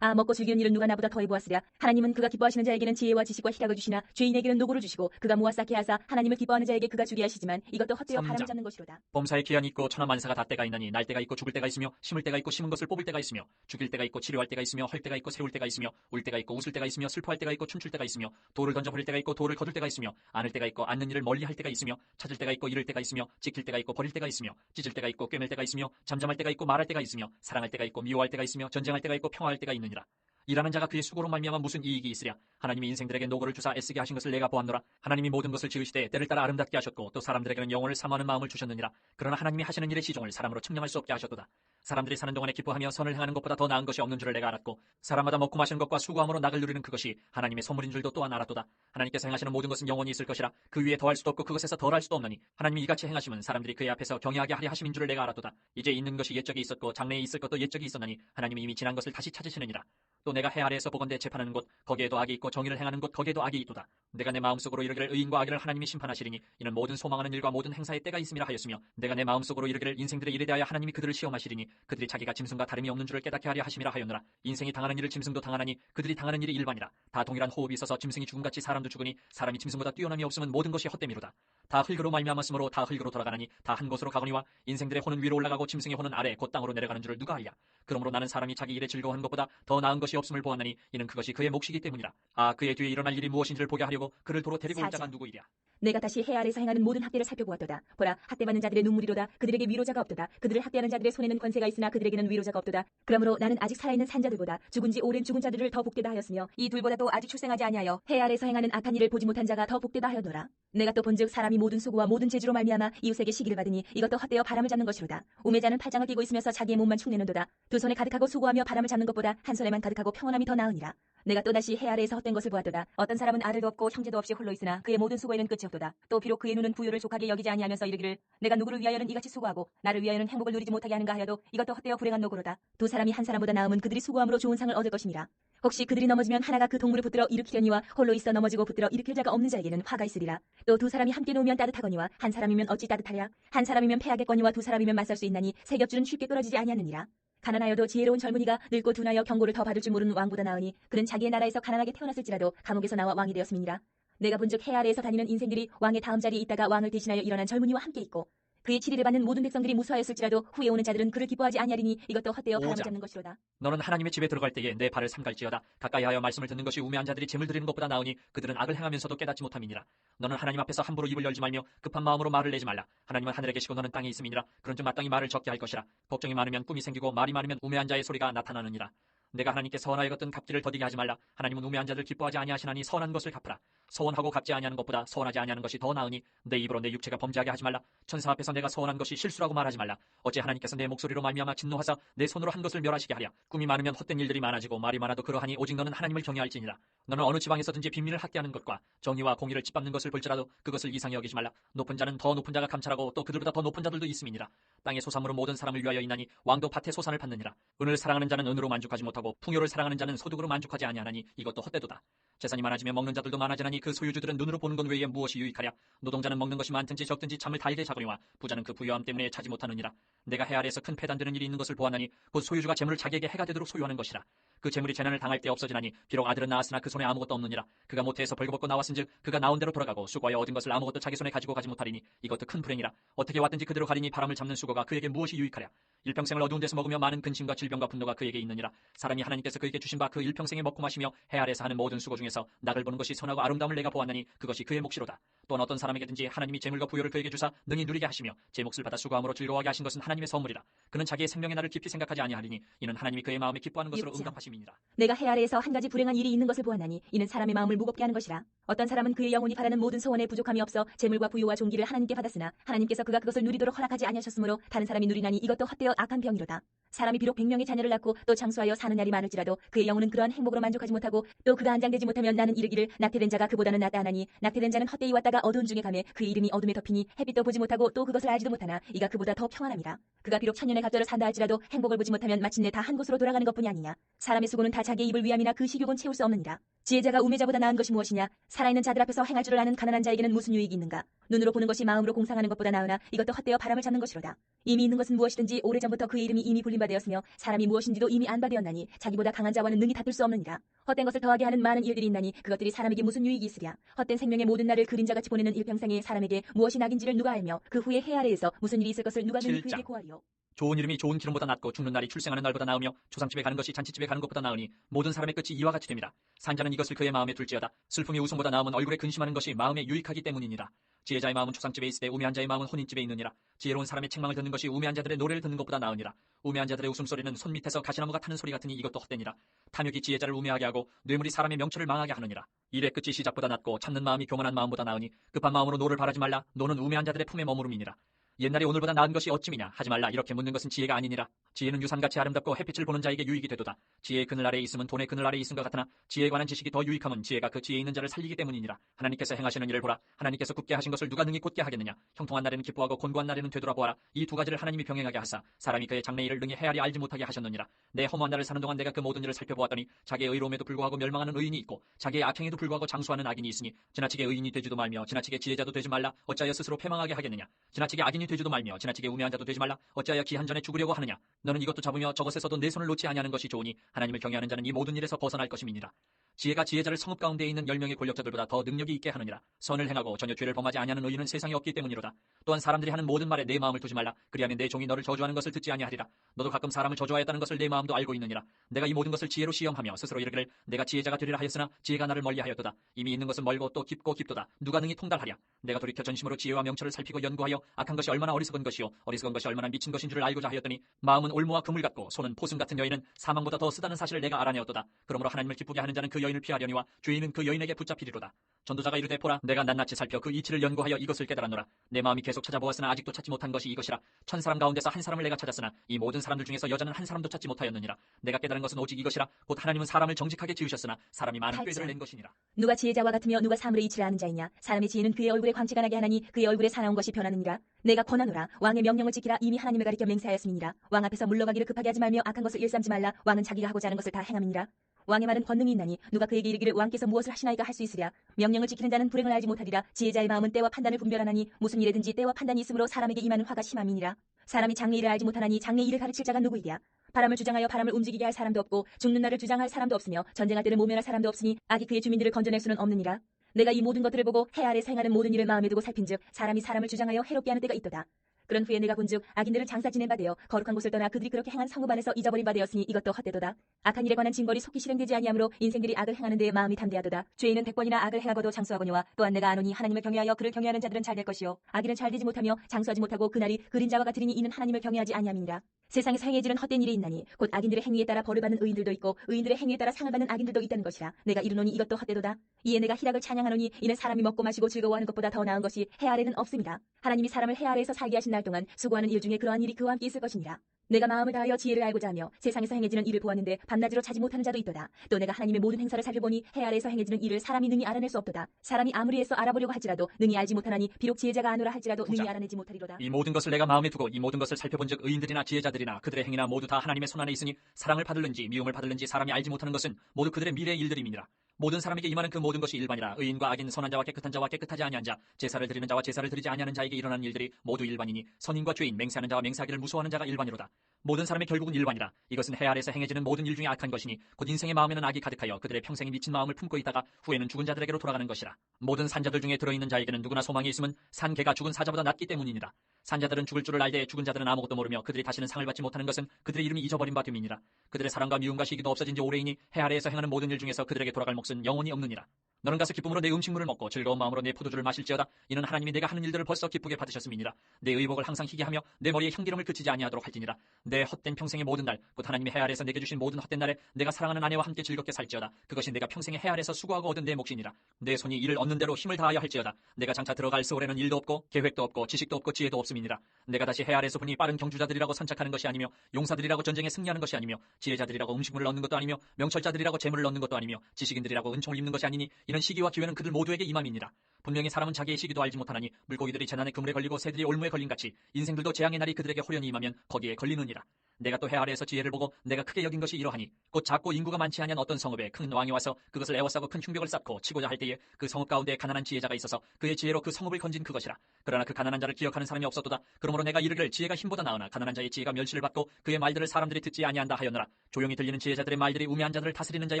먹고 즐기는 일을 누가 나보다 더해 보았으랴. 하나님은 그가 기뻐하시는 자에게는 지혜와 지식과 희락을 주시나 죄인에게는 노고를 주시고 그가 모아 쌓게 하사 하나님을 기뻐하는 자에게 그가 주게 하시지만 이것도 헛되어 바람을 3장. 잡는 것이로다. 범사에 기한이 있고 천하만사가 다 때가 있나니 날 때가 있고 죽을 때가 있으며 심을 때가 있고 심은 것을 뽑을 때가 있으며 죽일 때가 있고 치료할 때가 있으며 헐 때가 있고 세울 때가 있으며 울 때가 있고 웃을 때가 있으며 슬퍼할 때가 있고 춤출 때가 있으며 돌을 던져버릴 때가 있고 돌을 거둘 때가 있으며 안을 때가 있고 앉는 일을 멀리할 때가 있으며 찾을 때가 있고 잃을 때가 있으며 지킬 때가 있고 버릴 때가 있으며 찢을 때가 있고 꿰맬 때가 있으며 잠잠할 때가 있고 말할 때가 있으며 사랑할 때가 있고 미워할 때가 있으며 전쟁할 때가 있고 평화할 때가 있느니라. 일하는 자가 그의 수고로 말미암아 무슨 이익이 있으랴. 하나님이 인생들에게 노고를 주사 애쓰게 하신 것을 내가 보았노라. 하나님이 모든 것을 지으시되 때를 따라 아름답게 하셨고 또 사람들에게는 영혼을 사모하는 마음을 주셨느니라. 그러나 하나님이 하시는 일의 시종을 사람으로 측량할 수 없게 하셨도다. 사람들이 사는 동안에 기뻐하며 선을 행하는 것보다 더 나은 것이 없는 줄을 내가 알았고 사람마다 먹고 마시는 것과 수고함으로 낙을 누리는 그것이 하나님의 선물인 줄도 또한 알았도다. 하나님께서 행하시는 모든 것은 영원히 있을 것이라. 그 위에 더할 수도 없고 그것에서 덜할 수도 없나니 하나님이 이같이 행하심은 사람들이 그의 앞에서 경외하게 하려 하심인 줄을 내가 알았도다. 이제 있는 것이 옛적에 있었고 장래에 있을 것도 옛적에 있었나니 하나님이 이미 지난 것을 다시 찾으시느니라. 또 내가 해 아래에서 보건대 재판하는 곳 거기에도 악이 있고 정의를 행하는 곳 거기에도 악이 있도다. 내가 내 마음속으로 이르기를 의인과 악인을 하나님이 심판하시리니 이는 모든 소망하는 일과 모든 행사의 때가 있음이라 하였으며 내가 내 마음속으로 이르기를 인생들의 일에 대하여 하나님이 그들을 시험하시리니 그들이 자기가 짐승과 다름이 없는 줄을 깨닫게 하려 하심이라 하였노라. 인생이 당하는 일을 짐승도 당하나니 그들이 당하는 일이 일반이라. 다 동일한 호흡이 있어서 짐승이 죽음같이 사람도 죽으니 사람이 짐승보다 뛰어남이 없으면 모든 것이 헛됨이로다. 다 흙으로 말미암았으므로 다 흙으로 돌아가나니 다 한 곳으로 가거니와 인생들의 혼은 위로 올라가고 짐승의 혼은 아래 곧 땅으로 내려가는 줄을 누가 알랴. 그러므로 나는 사람이 자기 일에 즐거워하는 것보다 더 나은 것이 없음을 보았나니 이는 그것이 그의 몫이기 때문이라. 그의 뒤에 일어날 일이 무엇인지를 보게 하려고 그를 도로 데리고 올 자가 누구이랴. 내가 다시 해 아래에서 행하는 모든 학대를 살펴보았도다. 보라, 학대받는 자들의 눈물이로다. 그들에게 위로자가 없도다. 그들을 학대하는 자들의 손에는 권세가 있으나 그들에게는 위로자가 없도다. 그러므로 나는 아직 살아있는 산자들보다 죽은 지 오랜 죽은 자들을 더 복되다 하였으며 이 둘보다도 아직 출생하지 아니하여 해 아래에서 행하는 악한 일을 보지 못한 자가 더 복되다 하였노라. 내가 또 본즉 사람이 모든 수고와 모든 재주로 말미암아 이웃에게 시기를 받으니 이것도 헛되어 바람을 잡는 것이로다. 우매자는 팔짱을 끼고 있으면서 자기의 몸만 축내는도다. 두 손에 가득하고 수고하며 바람을 잡는 것보다 한 손에만 가득하고 평온함이 더 나으니라. 내가 또다시 해 아래에서 헛된 것을 보았도다. 어떤 사람은 아들도 없고 형제도 없이 홀로 있으나 그의 모든 수고에는 끝이 없도다. 또 비록 그의 눈은 부유를 족하게 여기지 아니하면서 이르기를 내가 누구를 위하여는 이같이 수고하고 나를 위하여는 행복을 누리지 못하게 하는가 하여도 이것도 헛되어 불행한 노고로다. 두 사람이 한 사람보다 나음은 그들이 수고함으로 좋은 상을 얻을 것임이라. 혹시 그들이 넘어지면 하나가 그 동물을 붙들어 일으키려니와 홀로 있어 넘어지고 붙들어 일으킬 자가 없는 자에게는 화가 있으리라. 또 두 사람이 함께 놓으면 따뜻하거니와 한 사람이면 어찌 따뜻하랴. 한 사람이면 패하겠거니와 두 사람이면 맞설 수 있나니 세 겹줄은 쉽게 떨어지지 아니하느니라. 가난하여도 지혜로운 젊은이가 늙고 둔하여 경고를 더 받을 줄 모르는 왕보다 나으니 그는 자기의 나라에서 가난하게 태어났을지라도 감옥에서 나와 왕이 되었음이니라. 내가 본즉 해 아래에서 다니는 인생들이 왕의 다음 자리에 있다가 왕을 대신하여 일어난 젊은이와 함께 있고 그의 치리를 받는 모든 백성들이 무수하였을지라도 후에 오는 자들은 그를 기뻐하지 아니하리니 이것도 헛되어 바람을 5장. 잡는 것이로다. 너는 하나님의 집에 들어갈 때에 내 발을 삼갈지어다. 가까이하여 말씀을 듣는 것이 우매한 자들이 재물 드리는 것보다 나으니 그들은 악을 행하면서도 깨닫지 못함이니라. 너는 하나님 앞에서 함부로 입을 열지 말며 급한 마음으로 말을 내지 말라. 하나님은 하늘에 계시고 너는 땅에 있음이니라. 그런즉 마땅히 말을 적게 할 것이라. 걱정이 많으면 꿈이 생기고 말이 많으면 우매한 자의 소리가 나타나느니라. 내가 하나님께 선하여 걷던 값지를 더디게 하지 말라. 하나님은 우매한 자들 기뻐하지 아니하시나니 선한 것을 갚으라. 서원하고 갚지 아니하는 것보다 선하지 아니하는 것이 더 나으니 내 입으로 내 육체가 범죄하게 하지 말라. 천사 앞에서 내가 서원한 것이 실수라고 말하지 말라. 어째 하나님께서 내 목소리로 말미암아 진노하사 내 손으로 한 것을 멸하시게 하랴. 꿈이 많으면 헛된 일들이 많아지고 말이 많아도 그러하니 오직 너는 하나님을 경외할지니라. 너는 어느 지방에서든지 빈민을 학대하는 것과 정의와 공의를 짓밟는 것을 볼지라도 그것을 이상히 여기지 말라. 높은 자는 더 높은 자가 감찰하고 또 그들보다 더 높은 자들도 있음이니라. 땅의 소산물은 모든 사람을 위하여 있나니 왕도 밭의 소산을 받느니라. 은을 사랑하는 자는 은으로 만족하지 못하고 풍요를 사랑하는 자는 소득으로 만족하지 아니하나니 이것도 헛되도다. 재산이 많아지며 먹는 자들도 많아지나니 그 소유주들은 눈으로 보는 것 외에 무엇이 유익하랴. 노동자는 먹는 것이 많든지 적든지 잠을 달게 자거니와 부자는 그 부유함 때문에 차지 못하느니라. 내가 해 아래에서 큰 패단되는 일이 있는 것을 보았나니 곧 소유주가 재물을 자기에게 해가 되도록 소유하는 것이라. 그 재물이 재난을 당할 때 없어지나니 비록 아들은 낳았으나 그 손에 아무것도 없느니라. 그가 모태에서 벌거벗고 나왔은즉 그가 나온 대로 돌아가고 수고하여 얻은 것을 아무것도 자기 손에 가지고 가지 못하리니 이것도 큰 불행이라. 어떻게 왔든지 그대로 가리니 바람을 잡는 수고가 그에게 무엇이 유익하랴. 일평생을 어두운 데서 먹으며 많은 근심과 질병과 분노가 그에게 있느니라. 사람이 하나님께서 그에게 주신 바 그 일평생에 먹고 마시며 해 아래에서 하는 모든 수고 중에서 낙을 보는 것이 선하고 아름다움을 내가 보았나니 그것이 그의 몫이로다. 또한 어떤 사람에게든지 하나님이 재물과 부요를 그에게 주사 능히 누리게 하시며 제 몫을 받아 수고함으로 즐거워하게 하신 것은 하나님의 선물이라. 그는 자기의 생명의 날을 깊이 생각하지 아니하리니 이는 하나님이 그의 마음에 기뻐하는 것으로 응답하심이니라. 내가 해 아래에서 한 가지 불행한 일이 있는 것을 보았나니 이는 사람의 마음을 무겁게 하는 것이라. 어떤 사람은 그의 영혼이 바라는 모든 소원에 부족함이 없어 재물과 부요와 존귀를 하나님께 받았으나 하나님께서 그가 그것을 누리도록 허락하지 아니하셨으므로 다른 사람이 누리나니 이것도 헛되어 악한 병이로다. 사람이 비록 100명의 자녀를 낳고 또 장수하여 사는 날이 많을지라도 그의 영혼은 그러한 행복으로 만족하지 못하고 또 그가 안장되지 못하면 나는 이르기를 낙태된 자가 그보다는 낫다 하나니 낙태된 자는 헛되이 왔다 지혜자가 어두운 중에 가매 그 이름이 어둠에 덮이니 햇빛도 보지 못하고 또 그것을 알지도 못하나 이가 그보다 더 평안함이라. 그가 비록 천년의 갑절을 산다 할지라도 행복을 보지 못하면 마침내 다 한 곳으로 돌아가는 것뿐이 아니냐. 사람의 수고는 다 자기의 입을 위함이나 그 식욕은 채울 수 없느니라. 지혜자가 우매자보다 나은 것이 무엇이냐. 살아있는 자들 앞에서 행할 줄을 아는 가난한 자에게는 무슨 유익이 있는가. 눈으로 보는 것이 마음으로 공상하는 것보다 나으나 이것도 헛되어 바람을 잡는 것이로다. 이미 있는 것은 무엇이든지 오래전부터 그의 이름이 이미 불린 바 되었으며 사람이 무엇인지도 이미 안 바 되었나니 자기보다 강한 자와는 능히 다툴 수 없느니라. 헛된 것을 더하게 하는 많은 일들이 있나니 그것들이 사람에게 무슨 유익이 있으랴. 헛된 생명의 모든 날을 그림자같이 보내는 일평생에 사람에게 무엇이 낙인지를 누가 알며 그 후에 해 아래에서 무슨 일이 있을 것을 누가 능히 그에게 7장. 고하리요. 좋은 이름이 좋은 기름보다 낫고 죽는 날이 출생하는 날보다 나으며 조상집에 가는 것이 잔치집에 가는 것보다 나으니 모든 사람의 끝이 이와 같이 됩니다. 산자는 이것을 그의 마음에 둘지어다. 슬픔이 웃음보다 나음은 얼굴에 근심하는 것이 마음에 유익하기 때문이니라. 지혜자의 마음은 조상집에 있으되 우매한 자의 마음은 혼인집에 있느니라. 지혜로운 사람의 책망을 듣는 것이 우매한 자들의 노래를 듣는 것보다 나으니라. 우매한 자들의 웃음소리는 손 밑에서 가시나무가 타는 소리 같으니 이것도 헛되니라. 탐욕이 지혜자를 우매하게 하고 뇌물이 사람의 명철을 망하게 하느니라. 일의 끝이 시작보다 낫고 참는 마음이 교만한 마음보다 나으니 급한 마음으로 노를 바라지 말라. 노는 우매한 자들의 품에 머무름이니라. 옛날에 오늘보다 나은 것이 어찌미냐 하지 말라. 이렇게 묻는 것은 지혜가 아니니라. 지혜는 유산같이 아름답고 햇빛을 보는 자에게 유익이 되도다. 지혜의 그늘 아래에 있으면 돈의 그늘 아래에 있음과 같으나 지혜에 관한 지식이 더 유익함은 지혜가 그 지혜에 있는 자를 살리기 때문이니라. 하나님께서 행하시는 일을 보라. 하나님께서 굳게 하신 것을 누가 능히 곧게 하겠느냐. 형통한 날에는 기뻐하고 곤고한 날에는 되돌아보아라. 이 두 가지를 하나님이 병행하게 하사 사람이 그의 장래 일을 능히 헤아려 알지 못하게 하셨느니라. 내 허무한 날을 사는 동안 내가 그 모든 일을 살펴보았더니 자기의 의로움에도 불구하고 멸망하는 의인이 있고 자기의 악행에도 불구하고 장수하는 악인이 있으니 지나치게 의인이 되지도 말며 지나치게 지혜자도 되지 말라. 어찌하여 스스로 패망하게 하겠느냐. 지나치게 악인이 되지도 말며 지나치게 우매한 자도 되지 말라. 어찌하여 기한 전에 죽으려고 하느냐. 너는 이것도 잡으며 저것에서도 내 손을 놓지 아니하는 것이 좋으니 하나님을 경외하는 자는 이 모든 일에서 벗어날 것임이니라. 지혜가 지혜자를 성읍 가운데에 있는 10명의 권력자들보다 더 능력이 있게 하느니라. 선을 행하고 전혀 죄를 범하지 아니하는 의인은 세상에 없기 때문이로다. 또한 사람들이 하는 모든 말에 내 마음을 두지 말라. 그리하면 내 종이 너를 저주하는 것을 듣지 아니하리라. 너도 가끔 사람을 저주하였다는 것을 내 마음도 알고 있느니라. 내가 이 모든 것을 지혜로 시험하며 스스로 이르기를 내가 지혜자가 되리라 하였으나 지혜가 나를 멀리하였도다. 이미 있는 것은 멀고 또 깊고 깊도다. 누가 능히 통달하랴. 내가 돌이켜 전심으로 지혜와 명철을 살피고 연구하여 악한 것이 얼마나 어리석은 것이요 어리석은 것이 얼마나 미친 것인 줄을 알고자 하였더니 마음은 올무와 그물 같고 손은 포승 같은 여인은 사망보다 더 쓰다는 사실을 내가 알아내었도다. 그러므로 하나님을 기쁘게 하는 자는 그 여인을 피하려니와 죄인은 그 여인에게 붙잡히리로다. 전도자가 이르되 보라 내가 낱낱이 살펴 그 이치를 연구하여 이것을 깨달았노라. 내 마음이 계속 찾아보았으나 아직도 찾지 못한 것이 이것이라. 1000사람 가운데서 한 사람을 내가 찾았으나 이 모든 사람들 중에서 여자는 한 사람도 찾지 못하였느니라. 내가 깨달은 것은 오직 이것이라. 곧 하나님은 사람을 정직하게 지으셨으나 사람이 많은 꾀들을 낸 것이니라. 누가 지혜자와 같으며 누가 사물의 이치를 아는 자이냐. 사람의 지혜는 그의 얼굴에 광채가 나게 하나니 그의 얼굴에 사나운 것이 변하느니라. 내가 권하노라. 왕의 명령을 지키라. 이미 하나님을 가리켜 맹세하였음이니라. 왕 앞에서 물러가기를 급하게 하지 말며 악한 것을 일삼지 말라. 왕은 자기가 하고자 하는 것을 다 행함이니라. 왕의 말은 권능이 있나니 누가 그에게 이르기를 왕께서 무엇을 하시나이까 할 수 있으랴. 명령을 지키는 자는 불행을 알지 못하리라. 지혜자의 마음은 때와 판단을 분별하나니 무슨 일에든지 때와 판단이 있으므로 사람에게 임하는 화가 심함이니라. 사람이 장래 일을 알지 못하나니 장래 일을 가르칠 자가 누구이랴. 바람을 주장하여 바람을 움직이게 할 사람도 없고 죽는 날을 주장할 사람도 없으며 전쟁할 때를 모면할 사람도 없으니 악이 그의 주민들을 건져낼 수는 없느니라. 내가 이 모든 것들을 보고 해 아래에서 행하는 모든 일을 마음에 두고 살핀즉 사람이 사람을 주장하여 해롭게 하는 때가 있도다. 그런 후에 내가 본즉 악인들은 장사 지낸 바 되어 거룩한 곳을 떠나 그들이 그렇게 행한 성읍 안에서 잊어버린 바 되었으니 이것도 헛되도다. 악한 일에 관한 징벌이 속히 실행되지 아니하므로 인생들이 악을 행하는 데에 마음이 담대하도다. 죄인은 100번이나 악을 행하고도 장수하거니와 또한 내가 아노니 하나님을 경외하여 그를 경외하는 자들은 잘 될 것이요 악인은 잘 되지 못하며 장수하지 못하고 그날이 그림자와 같으리니 이는 하나님을 경외하지 아니함이니라. 세상에서 행해지는 헛된 일이 있나니 곧 악인들의 행위에 따라 벌을 받는 의인들도 있고 의인들의 행위에 따라 상을 받는 악인들도 있다는 것이라. 내가 이르노니 이것도 헛되도다. 이에 내가 희락을 찬양하노니 이는 사람이 먹고 마시고 즐거워하는 것보다 더 나은 것이 해 아래는 없습니다. 하나님이 사람을 해 아래에서 살게 하신 날 동안 수고하는 일 중에 그러한 일이 그와 함께 있을 것이니라. 내가 마음을 다하여 지혜를 알고자 하며 세상에서 행해지는 일을 보았는데 밤낮으로 차지 못하는 자도 있도다. 또 내가 하나님의 모든 행사를 살펴보니 해 아래에서 행해지는 일을 사람이 능히 알아낼 수 없도다. 사람이 아무리 애써 알아보려고 할지라도 능히 알지 못하나니 비록 지혜자가 아노라 할지라도 능히 알아내지 못하리로다. 이 모든 것을 내가 마음에 두고 이 모든 것을 살펴본즉 의인들이나 지혜자들이나 그들의 행위나 모두 다 하나님의 손 안에 있으니 사랑을 받을는지 미움을 받을는지 사람이 알지 못하는 것은 모두 그들의 미래의 일들임이니라. 모든 사람에게 임하는 그 모든 것이 일반이라. 의인과 악인, 선한 자와 깨끗한 자와 깨끗하지 아니한 자, 제사를 드리는 자와 제사를 드리지 아니하는 자에게 일어나는 일들이 모두 일반이니 선인과 죄인, 맹세하는 자와 맹세하기를 무서워하는 자가 일반이로다. 모든 사람의 결국은 일반이라. 이것은 해 아래에서 행해지는 모든 일 중에 악한 것이니 곧 인생의 마음에는 악이 가득하여 그들의 평생에 미친 마음을 품고 있다가 후에는 죽은 자들에게로 돌아가는 것이라. 모든 산자들 중에 들어있는 자에게는 누구나 소망이 있음은 산 개가 죽은 사자보다 낫기 때문이니라. 산자들은 죽을 줄을 알되 죽은 자들은 아무것도 모르며 그들이 다시는 상을 받지 못하는 것은 그들의 이름이 잊어버린 바 됨이니라. 그들의 사랑과 미움과 시기도 없어진 지 오래이니 해 아래에서 행하는 모든 일 중에서 그들에게 돌아갈 몫은 영원히 없느니라. 너는 가서 기쁨으로 내 음식물을 먹고 즐거운 마음으로 내 포도주를 마실지어다. 이는 하나님이 내가 하는 일들을 벌써 기쁘게 받으셨음이니라. 내 의복을 항상 희게 하며 내 머리에 향기름을 그치지 아니하도록 할지니라. 내 헛된 평생의 모든 날 곧 하나님이 해 아래에서 내게 주신 모든 헛된 날에 내가 사랑하는 아내와 함께 즐겁게 살지어다. 그것이 내가 평생에 해 아래에서 수고하고 얻은 내 몫이니라. 내 손이 이를 얻는 대로 힘을 다하여 할지어다. 내가 장차 들어갈 세월에는 일도 없고 계획도 없고 지식도 없고 지혜도 없음이니라. 내가 다시 해 아래에서 보니 빠른 경주자들이라고 선착하는 것이 아니며 용사들이라고 전쟁에 승리하는 것이 아니며 지혜자들이라고 음식물을 얻는 것도 아니며 명철자들이라고 재물을 얻는 것도 아니며 지식인들이라고 은총을 입는 것이 아니니 이런 시기와 기회는 그들 모두에게 임함이니라. 분명히 사람은 자기의 시기도 알지 못하나니 물고기들이 재난의 그물에 걸리고 새들이 올무에 걸린 같이 인생들도 재앙의 날이 그들에게 호련히 임하면 거기에 걸리느니라. 내가 또 해 아래에서 지혜를 보고 내가 크게 여긴 것이 이러하니 곧 작고 인구가 많지 아니한 어떤 성읍에 큰 왕이 와서 그것을 에워싸고 큰 흉벽을 쌓고 치고자 할 때에 그 성읍 가운데 가난한 지혜자가 있어서 그의 지혜로 그 성읍을 건진 그것이라. 그러나 그 가난한 자를 기억하는 사람이 없었도다. 그러므로 내가 이르기를 지혜가 힘보다 나으나 가난한 자의 지혜가 멸시를 받고 그의 말들을 사람들이 듣지 아니한다 하였노라. 조용히 들리는 지혜자들의 말들이 우매한 자들을 다스리는 자의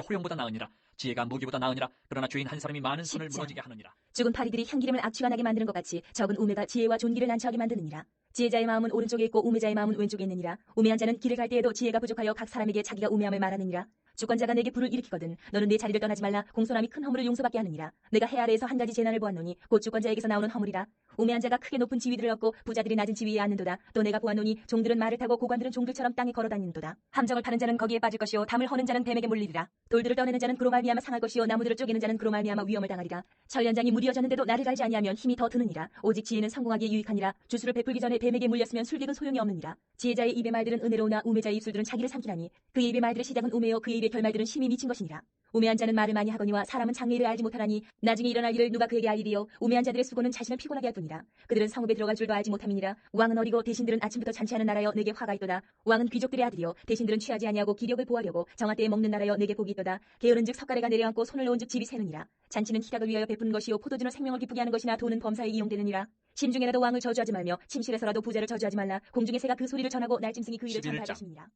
호령보다 나으니라. 지혜가 무기보다 나으니라. 그러나 죄인 한 사람이 많은 손을 10장. 무너지게 하느니라. 죽은 파리들이 향기름을 악취가 나게 만드는 것 같이 적은 우매가 지혜와 존귀를 난처하게 만드느니라. 지혜자의 마음은 오른쪽에 있고 우매자의 마음은 왼쪽에 있느니라. 우매한 자는 길을 갈 때에도 지혜가 부족하여 각 사람에게 자기가 우매함을 말하느니라. 주권자가 내게 불을 일으키거든 너는 내 자리를 떠나지 말라. 공손함이 큰 허물을 용서받게 하느니라. 내가 해 아래에서 한 가지 재난을 보았노니 곧 주권자에게서 나오는 허물이라. 우매한 자가 크게 높은 지위들을 얻고 부자들이 낮은 지위에 앉는도다. 또 내가 보았노니 종들은 말을 타고 고관들은 종들처럼 땅에 걸어다니는도다. 함정을 파는 자는 거기에 빠질 것이요 담을 허는 자는 뱀에게 물리리라. 돌들을 떠내는 자는 그로 말미암아 상할 것이요 나무들을 쪼개는 자는 그로 말미암아 위험을 당하리라. 천련장이 무리어졌는데도 나를 갈지 아니하면 힘이 더 드느니라. 오직 지혜는 성공하기에 유익하니라. 주술을 베풀기 전에 뱀에게 물렸으면 술객은 소용이 없느니라. 지혜자의 입의 말들은 은혜로우나 우매자의 입술들은 자기를 삼키나니 그의 입의 말들의 시작은 우매요 그의 입의 결말들은 심히 미친 것이니라. 우매한 자는 말을 많이 하거니와 사람은 장래일을 알지 못하나니 나중에 일어날 일을 누가 그에게 알리리요. 우매한 자들의 수고는 자신을 피곤하게 할 뿐이라. 그들은 성읍에 들어갈 줄도 알지 못함이니라. 왕은 어리고 대신들은 아침부터 잔치하는 나라여 내게 화가 있도다. 왕은 귀족들의 아들이요 대신들은 취하지 아니하고 기력을 보하려고 정한 때에 먹는 나라여 내게 복이 있도다. 게으른즉 석가래가 내려앉고 손을 놓은즉 집이 새느니라. 잔치는 희락을 위하여 베푸는 것이요 포도주는 생명을 기쁘게 하는 것이나 돈은 범사에 이용되느니라. 심중에라도 왕을 저주하지 말며 침실에서라도 부자를 저주하지 말라. 공중의 새가 그 소리를 전하고 날짐승이 그 일을 11장. 전파할 것이니라.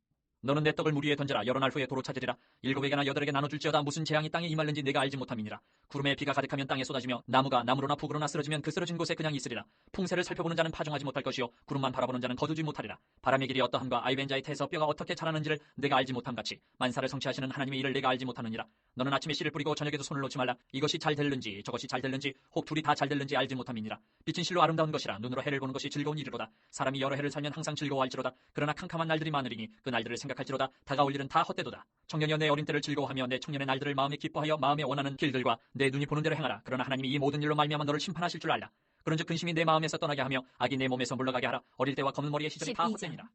너는 내 떡을 물 위에 던져라. 여러 날 후에 도로 찾으리라. 7에게나 8에게 나눠줄지어다. 무슨 재앙이 땅에 임할는지 내가 알지 못함이니라. 구름에 비가 가득하면 땅에 쏟아지며 나무가 나무로나 북으로나 쓰러지면 그 쓰러진 곳에 그냥 있으리라. 풍새를 살펴보는 자는 파종하지 못할 것이요 구름만 바라보는 자는 거두지 못하리라. 바람의 길이 어떠함과 아이벤자의 태에서 뼈가 어떻게 자라는지를 내가 알지 못함 같이 만사를 성취하시는 하나님의 일을 내가 알지 못하느니라. 너는 아침에 씨를 뿌리고 저녁에도 손을 놓지 말라. 이것이 잘 될는지 저것이 잘 될는지 혹 둘이 다 잘 될는지 알지 못함이니라. 빛은 실로 아름다운 것이라. 눈으로 해를 보는 것이 즐거운 일이로다. 사람이 여러 해를 살면 항상 즐거워할지로다. 그러나 캄캄한 날들이 많으리니 그 날들을 생각할지로다. 다가올 일은 다 헛되도다. 청년이여 내 어린 때를 즐거워하며 내 청년의 날들을 마음에 기뻐하여 마음에 원하는 길들과 내 눈이 보는 대로 행하라. 그러나 하나님이 이 모든 일로 말미암아 너를 심판하실 줄 알라. 그런즉 근심이 내 마음에서 떠나게 하며 악이 내 몸에서 물러가게 하라. 어릴 때와 검은 머리의 시절이 다 12장. 헛되니라.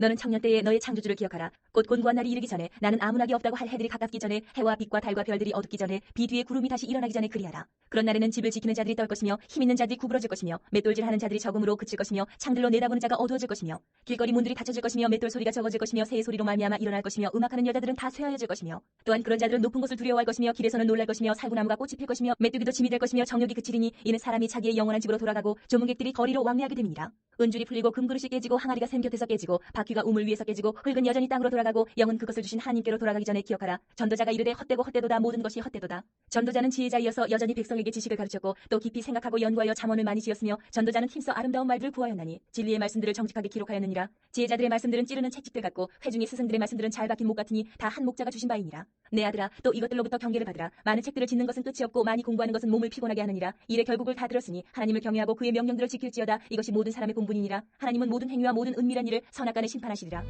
너는 청년 때에 너의 창조주를 기억하라. 곧 곤고한 날이 이르기 전에 나는 아무나기 없다고 할 해들이 가깝기 전에 해와 빛과 달과 별들이 어둡기 전에 비 뒤에 구름이 다시 일어나기 전에 그리하라. 그런 날에는 집을 지키는 자들이 떨 것이며 힘 있는 자들이 구부러질 것이며 맷돌질하는 자들이 적음으로 그칠 것이며 창들로 내다보는 자가 어두워질 것이며 길거리 문들이 닫혀질 것이며 맷돌 소리가 적어질 것이며 새의 소리로 말미암아 일어날 것이며 음악하는 여자들은 다 쇠하여질 것이며 또한 그런 자들은 높은 곳을 두려워할 것이며 길에서는 놀랄 것이며 살구나무가 꽃이 필 것이며 메뚜기도 짐이 될 것이며 정욕이 그치리니 이는 사람이 자기의 영원한 집으로 돌아가고 조문객들이 거리로 왕래하게 됨이니라. 은줄이 풀리고 금그릇이 깨지고 항아리가 샘 곁에서 깨지고 바퀴가 우물 위에서 깨지고 흙은 여전히 땅으로 돌아가고 영은 그것을 주신 하나님께로 돌아가기 전에 기억하라. 전도자가 이르되 헛되고 헛되도다. 모든 것이 헛되도다. 전도자는 지혜자이어서 여전히 백성에게 지식을 가르쳤고 또 깊이 생각하고 연구하여 잠언을 많이 지었으며 전도자는 힘써 아름다운 말들을 구하였나니 진리의 말씀들을 정직하게 기록하였느니라. 지혜자들의 말씀들은 찌르는 채찍들 같고 회중의 스승들의 말씀들은 잘 박힌 목 같으니 다 한 목자가 주신 바이니라. 내 아들아 또 이것들로부터 경계를 받으라. 많은 책들을 짓는 것은 끝이 없고 많이 공부하는 것은 몸을 피곤하게 하느니라. 일의 결국을 다 들었으니 하나님을 경외하고 그의 명령들을 지킬지어다. 이것이 모든 사람의 본분이니라. 하나님은 모든 행위와 모든 은밀한 일을 선악간에 심판하시리라.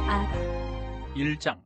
아가 1장.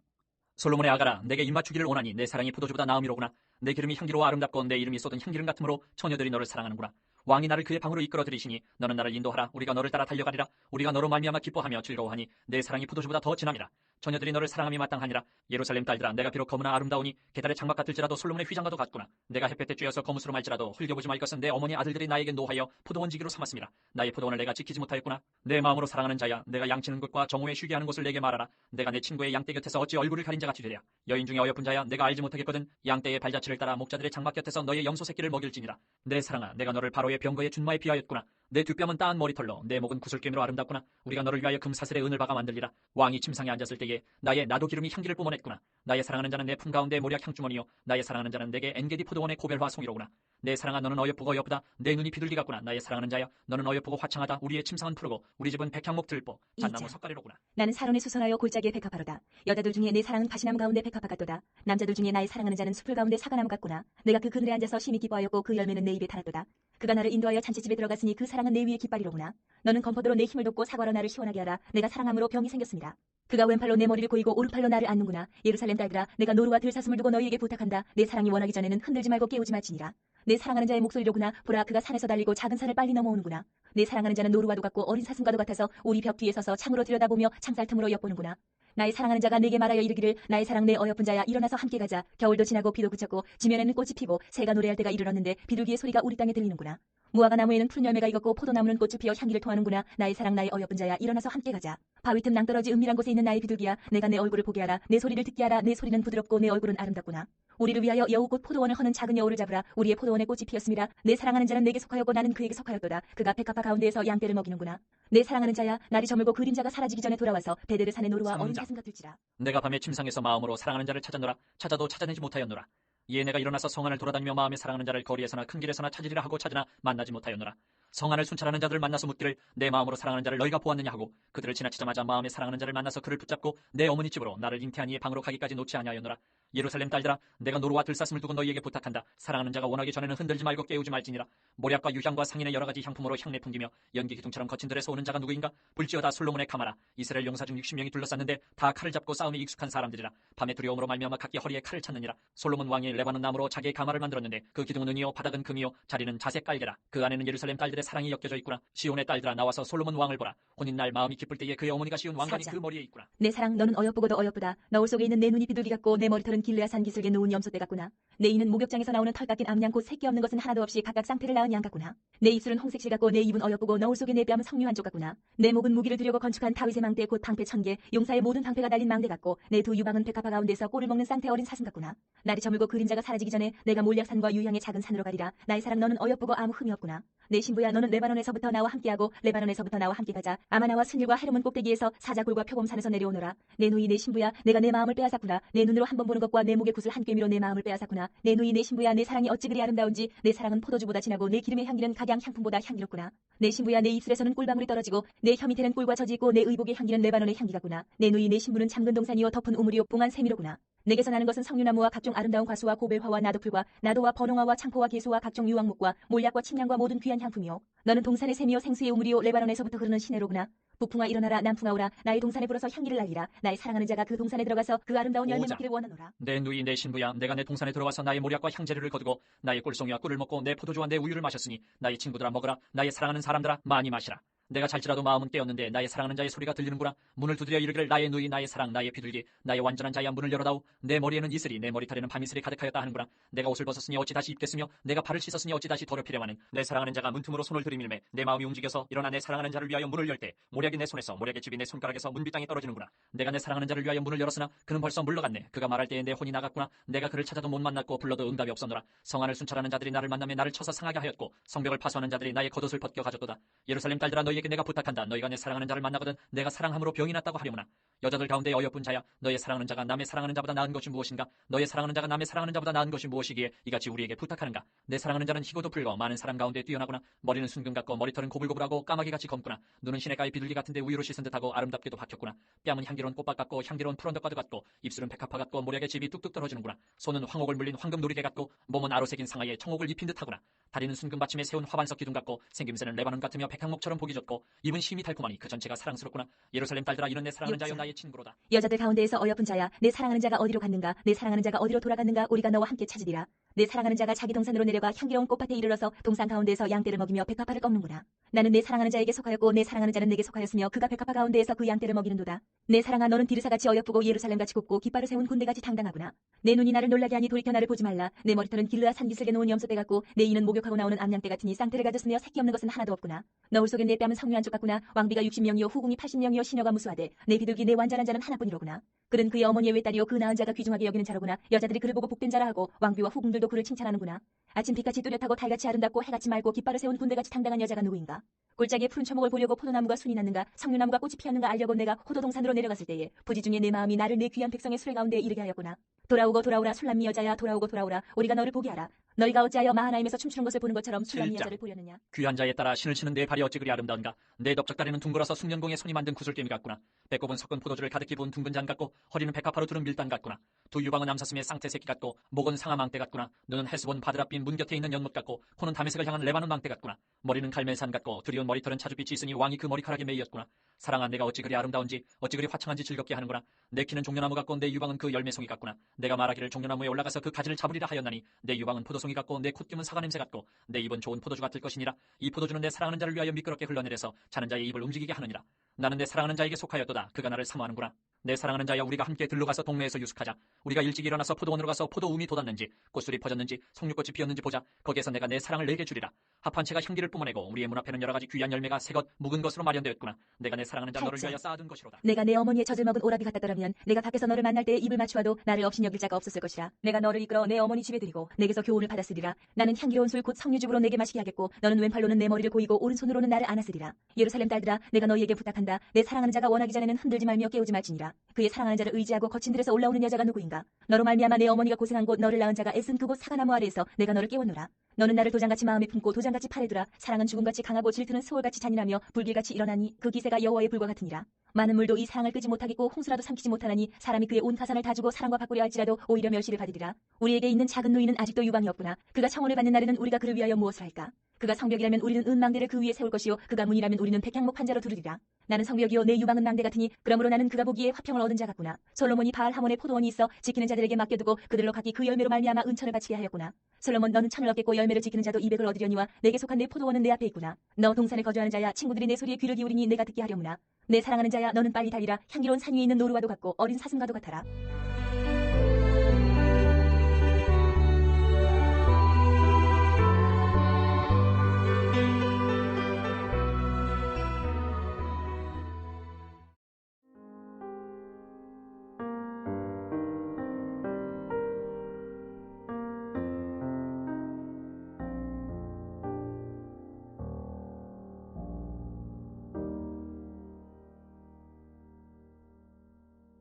솔로몬의 아가라, 내게 입맞추기를 원하니 내 사랑이 포도주보다 나음이로구나. 내 기름이 향기로워 아름답고 내 이름이 쏟은 향기름 같으므로 처녀들이 너를 사랑하는구나. 왕이 나를 그의 방으로 이끌어 들이시니 너는 나를 인도하라. 우리가 너를 따라 달려가리라. 우리가 너로 말미암아 기뻐하며 즐거워하니 내 사랑이 포도주보다 더 진함이라. 처녀들이 너를 사랑함이 마땅하니라. 예루살렘 딸들아, 내가 비록 거무나 아름다우니 계달의 장막 같을지라도 솔로몬의 휘장과도 같구나. 내가 햇볕에 쬐어서 거무스로 말지라도 흘겨보지 말 것은 내 어머니 아들들이 나에게 노하여 포도원지기로 삼았습니다. 나의 포도원을 내가 지키지 못하였구나. 내 마음으로 사랑하는 자야, 내가 양치는 곳과 정오에 쉬게 하는 곳을 내게 말하라. 내가 내 친구의 양떼 곁에서 어찌 얼굴을 가린 자같이 되랴. 여인 중에 어여쁜 자야, 내가 알지 못하겠거든. 양떼의 발자취를 따라 목자들의 장막 곁에서 너의 염소 새끼를 먹일지니라. 내 사랑아, 내가 너를 바로의 병거의 준마에 비하였구나. 내 뒷뺨은 따은 머리털로 내 목은 구슬깨미로 아름답구나. 우리가 너를 위하여 금사슬에 은을 박아 만들리라. 왕이 침상에 앉았을 때에 나의 나도 기름이 향기를 뿜어냈구나. 나의 사랑하는 자는 내 품 가운데 모략 향주머니요 나의 사랑하는 자는 내게 엔게디 포도원의 고벨화 송이로구나. 내 사랑아, 너는 어여쁘고 어여쁘다. 내 눈이 비둘기 같구나. 나의 사랑하는 자여, 너는 어여쁘고 화창하다. 우리의 침상은 푸르고 우리 집은 백향목 들보 잣나무 2장. 석가리로구나. 나는 사론에 수선하여 골짜기에 백합화로다. 여자들 중에 내 사랑은 가시나무 가운데 백합화 같도다. 남자들 중에 나의 사랑하는 자는 숲을 가운데 사과나무 같구나. 내가 그 그늘에 앉아서 심히 기뻐하였고 그 열매는 내 입에 달았도다. 그가 나를 인도하여 잔치집에 들어갔으니 그 사랑은 내 위에 깃발이로구나. 너는 건포도로 내 힘을 돋고 사과로 나를 시원하게 하라. 내가 사랑함으로 병이 생겼습니다. 그가 왼팔로 내 머리를 고이고 오른팔로 나를 안는구나. 예루살렘 딸들아, 내가 노루와 들사슴을 두고 너희에게 부탁한다. 내 사랑이 원하기 전에는 흔들지 말고 깨우지 말지니라. 내 사랑하는 자의 목소리로구나. 보라, 그가 산에서 달리고 작은 산을 빨리 넘어오는구나. 내 사랑하는 자는 노루와도 같고 어린 사슴과도 같아서 우리 벽 뒤에 서서 창으로 들여다보며 창살 틈으로 엿보는구나. 나의 사랑하는 자가 내게 말하여 이르기를, 나의 사랑 내 어여쁜 자야, 일어나서 함께 가자. 겨울도 지나고 비도 그쳤고 지면에는 꽃이 피고 새가 노래할 때가 이르렀는데 비둘기의 소리가 우리 땅에 들리는구나. 무화과 나무에는 푸른 열매가 익었고 포도나무는 꽃이 피어 향기를 토하는구나. 나의 사랑 나의 어여쁜 자야, 일어나서 함께 가자. 바위 틈 낭떠러지 은밀한 곳에 있는 나의 비둘기야, 내가 내 얼굴을 보게 하라. 내 소리를 듣게 하라. 내 소리는 부드럽고 내 얼굴은 아름답구나. 우리를 위하여 여우꽃 포도원을 허는 작은 여우를 잡으라. 우리의 포도원에 꽃이 피었습니다. 내 사랑하는 자는 내게 속하였고 나는 그에게 속하였도다. 그가 백합화 가운데에서 양떼를 먹이는구나. 내 사랑하는 자야, 날이 저물고 그림자가 사라지기 전에 돌아와서 베데르 산의 노루와 어린 사슴 같을지라. 내가 밤에 침상에서 마음으로 사랑하는 자를 찾았노라. 찾아도 찾아내지 못하였노라. 이에 내가 일어나서 성안을 돌아다니며 마음에 사랑하는 자를 거리에서나 큰 길에서나 찾으리라 하고 찾으나 만나지 못하였노라. 성안을 순찰하는 자들을 만나서 묻기를, 내 마음으로 사랑하는 자를 너희가 보았느냐 하고 그들을 지나치자마자 마음에 사랑하는 자를 만나서 그를 붙잡고 내 어머니 집으로 나를 잉태한 이의 방으로 가기까지 놓지 아니하였노라. 예루살렘 딸들아, 내가 노루와 들사슴을 두고 너희에게 부탁한다. 사랑하는 자가 원하기 전에는 흔들지 말고 깨우지 말지니라. 모략과 유향과 상인의 여러 가지 향품으로 향내 풍기며 연기 기둥처럼 거친 들에서 오는 자가 누구인가? 볼지어다 솔로몬의 카마라. 이스라엘 용사 중 60명이 둘러쌌는데 다 칼을 잡고 싸움에 익숙한 사람들이라. 밤에 두려움으로 말미암아 각기 허리에 칼을 찾느니라. 솔로몬 왕이 레바논 나무로 자기의 가마를 만들었는데 그 기둥은 은이요 바닥은 금이요 자리는 자색 깔개라. 그 안에는 예루살렘 딸들의 사랑이 엮여져 있구나. 시온의 딸들아, 나와서 솔로몬 왕을 보라. 혼인날 마음이 기쁠 때에 그의 어머니가 씌운 왕관이 그 머리에 있구나. 내 사랑, 너는 어여쁘고도 어여쁘다. 너울 속에 있는 내 눈이 비둘기 같고 내 머리털은 길르야산 기슭에 누운 염소떼 같구나. 내 이는 목욕장에서 나오는 털 깎인 암양, 곧 새끼 없는 것은 하나도 없이 각각 쌍태를 낳은 양 같구나. 내 입술은 홍색실 같고 내 입은 어여쁘고 너울 속에 내 뺨은 석류 한쪽 같구나. 내 목은 무기를 들여고 건축한 다윗의 망대, 곧 방패 1000개, 용사의 모든 방패가 달린 망대 같고 내 두 유방은 백합화 가운데서 꼴을 먹는 쌍태 어린 사슴 같구나. 날이 저물고 그림자가 사라지기 전에 내가 몰약산과 유향의 작은 산으로 가리라. 나의 사랑, 너는 어여쁘고 아무 흠이 없구나. 내 신부야, 너는 레바논에서부터 나와 함께하고 레바논에서부터 나와 함께 가자. 아마나와 스닐과 헤르몬 꼭대기에서 사자굴과 표범산에서 내려오너라. 내 누이 내 신부야, 내가 내 마음을 빼앗았구나. 내 눈으로 한 번 보는 것과 내 목의 굿을 한 꿰미로 내 마음을 빼앗았구나. 내 누이 내 신부야, 내 사랑이 어찌 그리 아름다운지. 내 사랑은 포도주보다 진하고 내 기름의 향기는 각양 향품보다 향기롭구나. 내 신부야, 내 입술에서는 꿀방울이 떨어지고 내 혀 밑에는 꿀과 젖이 있고 내 의복의 향기는 레바논의 향기 같구나. 내 누이 내 신부는 잠근 동산이요 덮은 우물이요 봉한 세미로구나. 내게서 나는 것은 석류나무와 각종 아름다운 과수와 고벨화와 나도풀과 나도와 버농화와 창포와 개수와 각종 유황목과 몰약과 침량과 모든 귀한 향품이요. 너는 동산의 샘이요 생수의 우물이요 레바논에서부터 흐르는 시내로구나. 북풍아 일어나라, 남풍아 오라. 나의 동산에 불어서 향기를 날리라. 나의 사랑하는 자가 그 동산에 들어가서 그 아름다운 열매 먹기를 원하노라. 내 누이 내 신부야, 내가 내 동산에 들어와서 나의 모략과 향재료를 거두고 나의 꿀송이와 꿀을 먹고 내 포도주와 내 우유를 마셨으니 나의 친구들아 먹으라. 나의 사랑하는 사람들아 많이 마시라. 내가 잘지라도 마음은 깨었는데 나의 사랑하는 자의 소리가 들리는구나. 문을 두드려 이르기를, 나의 누이 나의 사랑 나의 비둘기 나의 완전한 자야, 문을 열어다오. 내 머리에는 이슬이 내 머리털에는 밤이슬이 가득하였다 하는구나. 내가 옷을 벗었으니 어찌 다시 입겠으며 내가 발을 씻었으니 어찌 다시 더럽히려마는. 내 사랑하는 자가 문틈으로 손을 들이밀매 내 마음이 움직여서 일어나 내 사랑하는 자를 위하여 문을 열 때 모략이 내 손에서 모략의 집이 내 손가락에서 문비 땅에 떨어지는구나. 내가 내 사랑하는 자를 위하여 문을 열었으나 그는 벌써 물러갔네. 그가 말할 때에 내 혼이 나갔구나. 내가 그를 찾아도 못 만났고 불러도 응답이 없었노라. 성안을 순찰하는 자들이 나를 만나며 나를 쳐서 상하게 하였고 성벽을 파수하는 자들이 나의 겉옷을 벗겨 가졌도다. 예루살렘 딸들아, 너희에게 내가 부탁한다. 너희가 내 사랑하는 자를 만나거든 내가 사랑함으로 병이 났다고 하려무나. 여자들 가운데 어여쁜 자야, 너의 사랑하는 자가 남의 사랑하는 자보다 나은 것이 무엇인가? 너의 사랑하는 자가 남의 사랑하는 자보다 나은 것이 무엇이기에 이같이 우리에게 부탁하는가? 내 사랑하는 자는 희고도 풀고 많은 사람 가운데 뛰어나구나. 머리는 순금 같고 머리털은 고불고불하고 까마귀같이 검구나. 눈은 시냇가의 비둘기 같은데 우유로 씻은 듯하고 아름답게도 박혔구나. 뺨은 향기로운 꽃밭 같고 향기로운 푸른덕과도 같고 입술은 백합화 같고 모략의 집이 뚝뚝 떨어지는구나. 손은 황옥을 물린 황금 누리개 같고 몸은 아로색인 상아에 청옥을 입힌 듯하구나. 다리는 순금 받침에 세운 화반석 기둥 같고 생김새는 레바논 같으며 백향목처럼 보기 좋고 입은 심이 달콤하니 그 전체가 사랑스럽구나. 예루살렘 딸들아, 이는 내 사랑하는 자여 나의 친구로다. 여자들 가운데에서 어여쁜 자야, 내 사랑하는 자가 어디로 갔는가? 내 사랑하는 자가 어디로 돌아갔는가? 우리가 너와 함께 찾으리라. 내 사랑하는 자가 자기 동산으로 내려가 향기로운 꽃밭에 이르러서 동산 가운데에서 양떼를 먹이며 백합화를 꺾는구나. 나는 내 사랑하는 자에게 속하였고 내 사랑하는 자는 내게 속하였으며 그가 백합화 가운데에서 그 양떼를 먹이는도다. 내 사랑아, 너는 디르사같이 어여쁘고 예루살렘같이 곱고 깃발을 세운 군대같이 당당하구나. 내 눈이 나를 놀라게 하니 돌이켜 나를 보지 말라. 내 머리털은 길르아 산기슭에 놓은 염소떼 같고 내 이는 목욕하고 나오는 암양떼 같으니 쌍떼를 가졌으며 새끼 없는 것은 하나도 없구나. 너울 속에 내 뺨은 석류 한쪽 같구나. 왕비가 60명이요 후궁이 80명이요 시녀가 무수하되 내 비둘기 내 완전한 자는 하나뿐이로구나. 그는 그의 어머니의 외딸이요 그 낳은 자가 귀중하게 여기는 자로구나. 여자들이 그를 보고 복된 자라 하고 왕비와 후궁들도 그를 칭찬하는구나. 아침 빛같이 뚜렷하고 달같이 아름답고 해같이 맑고 깃발을 세운 군대같이 당당한 여자가 누구인가? 꿀짝에 푸른 초목을 보려고 포도나무가 순이 났는가? 석류나무가 꽃이 피었는가 알려고 내가 호도동산으로 내려갔을 때에 부지 중에 내 마음이 나를 내 귀한 백성의 수레 가운데 이르게 하였구나. 돌아오고 돌아오라 술람미 여자야, 돌아오고 돌아오라. 우리가 너를 보게 하라. 너희가 어찌하여 마하나임에서 춤추는 것을 보는 것처럼 술람미 여자를 보려느냐? 귀한 자에 따라 신을 치는 내 발이 어찌 그리 아름다운가? 내 넓적다리는 둥글어서 숙련공의 손이 만든 구슬개미 같구나. 배꼽은 섞은 포도주를 가득히 부은 둥근 잔 같고 허리는 백합화로 두른 밀단 같구나. 두 유방은 암사슴의 쌍태 새끼 같고 목은 상아 망대 같구나. 눈은 헤스본 바드라빈 문 곁에 있는 연못 같고 코는 다메섹을 향한 레바논 망대 같구나. 머리는 갈멜산 같고 두리온 머리털은 차주빛이 있으니 왕이 그 머리카락에 매이었구나. 사랑아, 내가 어찌 그리 아름다운지 어찌 그리 화창한지 즐겁게 하는구나. 내 키는 종려나무 같고 내 유방은 그 열매송이 같구나. 내가 말하기를 종려나무에 올라가서 그 가지를 잡으리라 하였나니 내 유방은 포도송이 같고 내 콧김은 사과 냄새 같고 내 입은 좋은 포도주 같을 것이니라. 이 포도주는 내 사랑하는 자를 위하여 미끄럽게 흘러내려서 자는 자의 입을 움직이게 하느니라. 나는 내 사랑하는 자에게 속하였도다. 그가 나를 사모하는구나. 내 사랑하는 자여, 우리가 함께 들로 가서 동네에서 유숙하자. 우리가 일찍 일어나서 포도원으로 가서 포도움이 돋았는지 꽃술이 퍼졌는지 석류꽃이 피었는지 보자. 거기에서 내가 내 사랑을 내게 주리라. 합한 채가 향기를 뿜어내고 우리의 문 앞에는 여러 가지 귀한 열매가 새것 묵은 것으로 마련되었구나. 내가 내 사랑하는 자 너를 팔자. 위하여 쌓아둔 것이로다. 내가 내 어머니의 젖을 먹은 오라비 같았더라면 내가 밖에서 너를 만날 때에 입을 맞추어도 나를 없인 여길 자가 없었을 것이라. 내가 너를 이끌어 내 어머니 집에 드리고 내게서 교훈을 받았으리라. 나는 향기로운 술 곧 석류즙으로 내게 마시게 하겠고 너는 왼팔로는 내 머리를 고이고 오른손으로는 나를 안았으리라. 예루살렘 딸들아, 내가 너희에게 부탁한다. 내 사랑하는 자가 원하기 전에는 흔들지 말며 깨우지 말지니라. 그의 사랑하는 자를 의지하고 거친 들에서 올라오는 여자가 누구인가? 너로 말미암아 내 어머니가 고생한 곳 너를 낳은 자가 애쓴 그곳 사과나무 아래에서 내가 너를 깨웠노라. 너는 나를 도장같이 마음에 품고 도장같이 팔에 두라. 사랑은 죽음같이 강하고 질투는 소울같이 잔인하며 불길같이 일어나니 그 기세가 여호와의 불과 같으니라. 많은 물도 이 사랑을 끄지 못하겠고 홍수라도 삼키지 못하나니 사람이 그의 온 가산을 다 주고 사랑과 바꾸려 할지라도 오히려 멸시를 받으리라. 우리에게 있는 작은 누이는 아직도 유방이 없구나. 그가 청혼을 받는 날에는 우리가 그를 위하여 무엇을 할까? 그가 성벽이라면 우리는 은망대를 그 위에 세울 것이요 그가 문이라면 우리는 백향목 환자로 두르리라. 나는 성벽이요 내 유방은 망대 같으니 그러므로 나는 그가 보기에 화평을 얻은 자 같구나. 솔로몬이 바알 하몬의 포도원이 있어 지키는 자들에게 맡겨두고 그들로 각기 그 열매로 말미암아 은천을 바치게 하였구나. 솔로몬, 너는 천을 얻겠고 열매를 지키는 자도 200을 얻으려니와 내게 속한 내 포도원은 내 앞에 있구나. 너 동산에 거주하는 자야, 친구들이 내 소리에 귀를 기울이니 내가 듣게 하려무나. 내 사랑하는 자야, 너는 빨리 달리라. 향기로운 산 위에 있는 노루와도 같고 어린 사슴과도 같아라.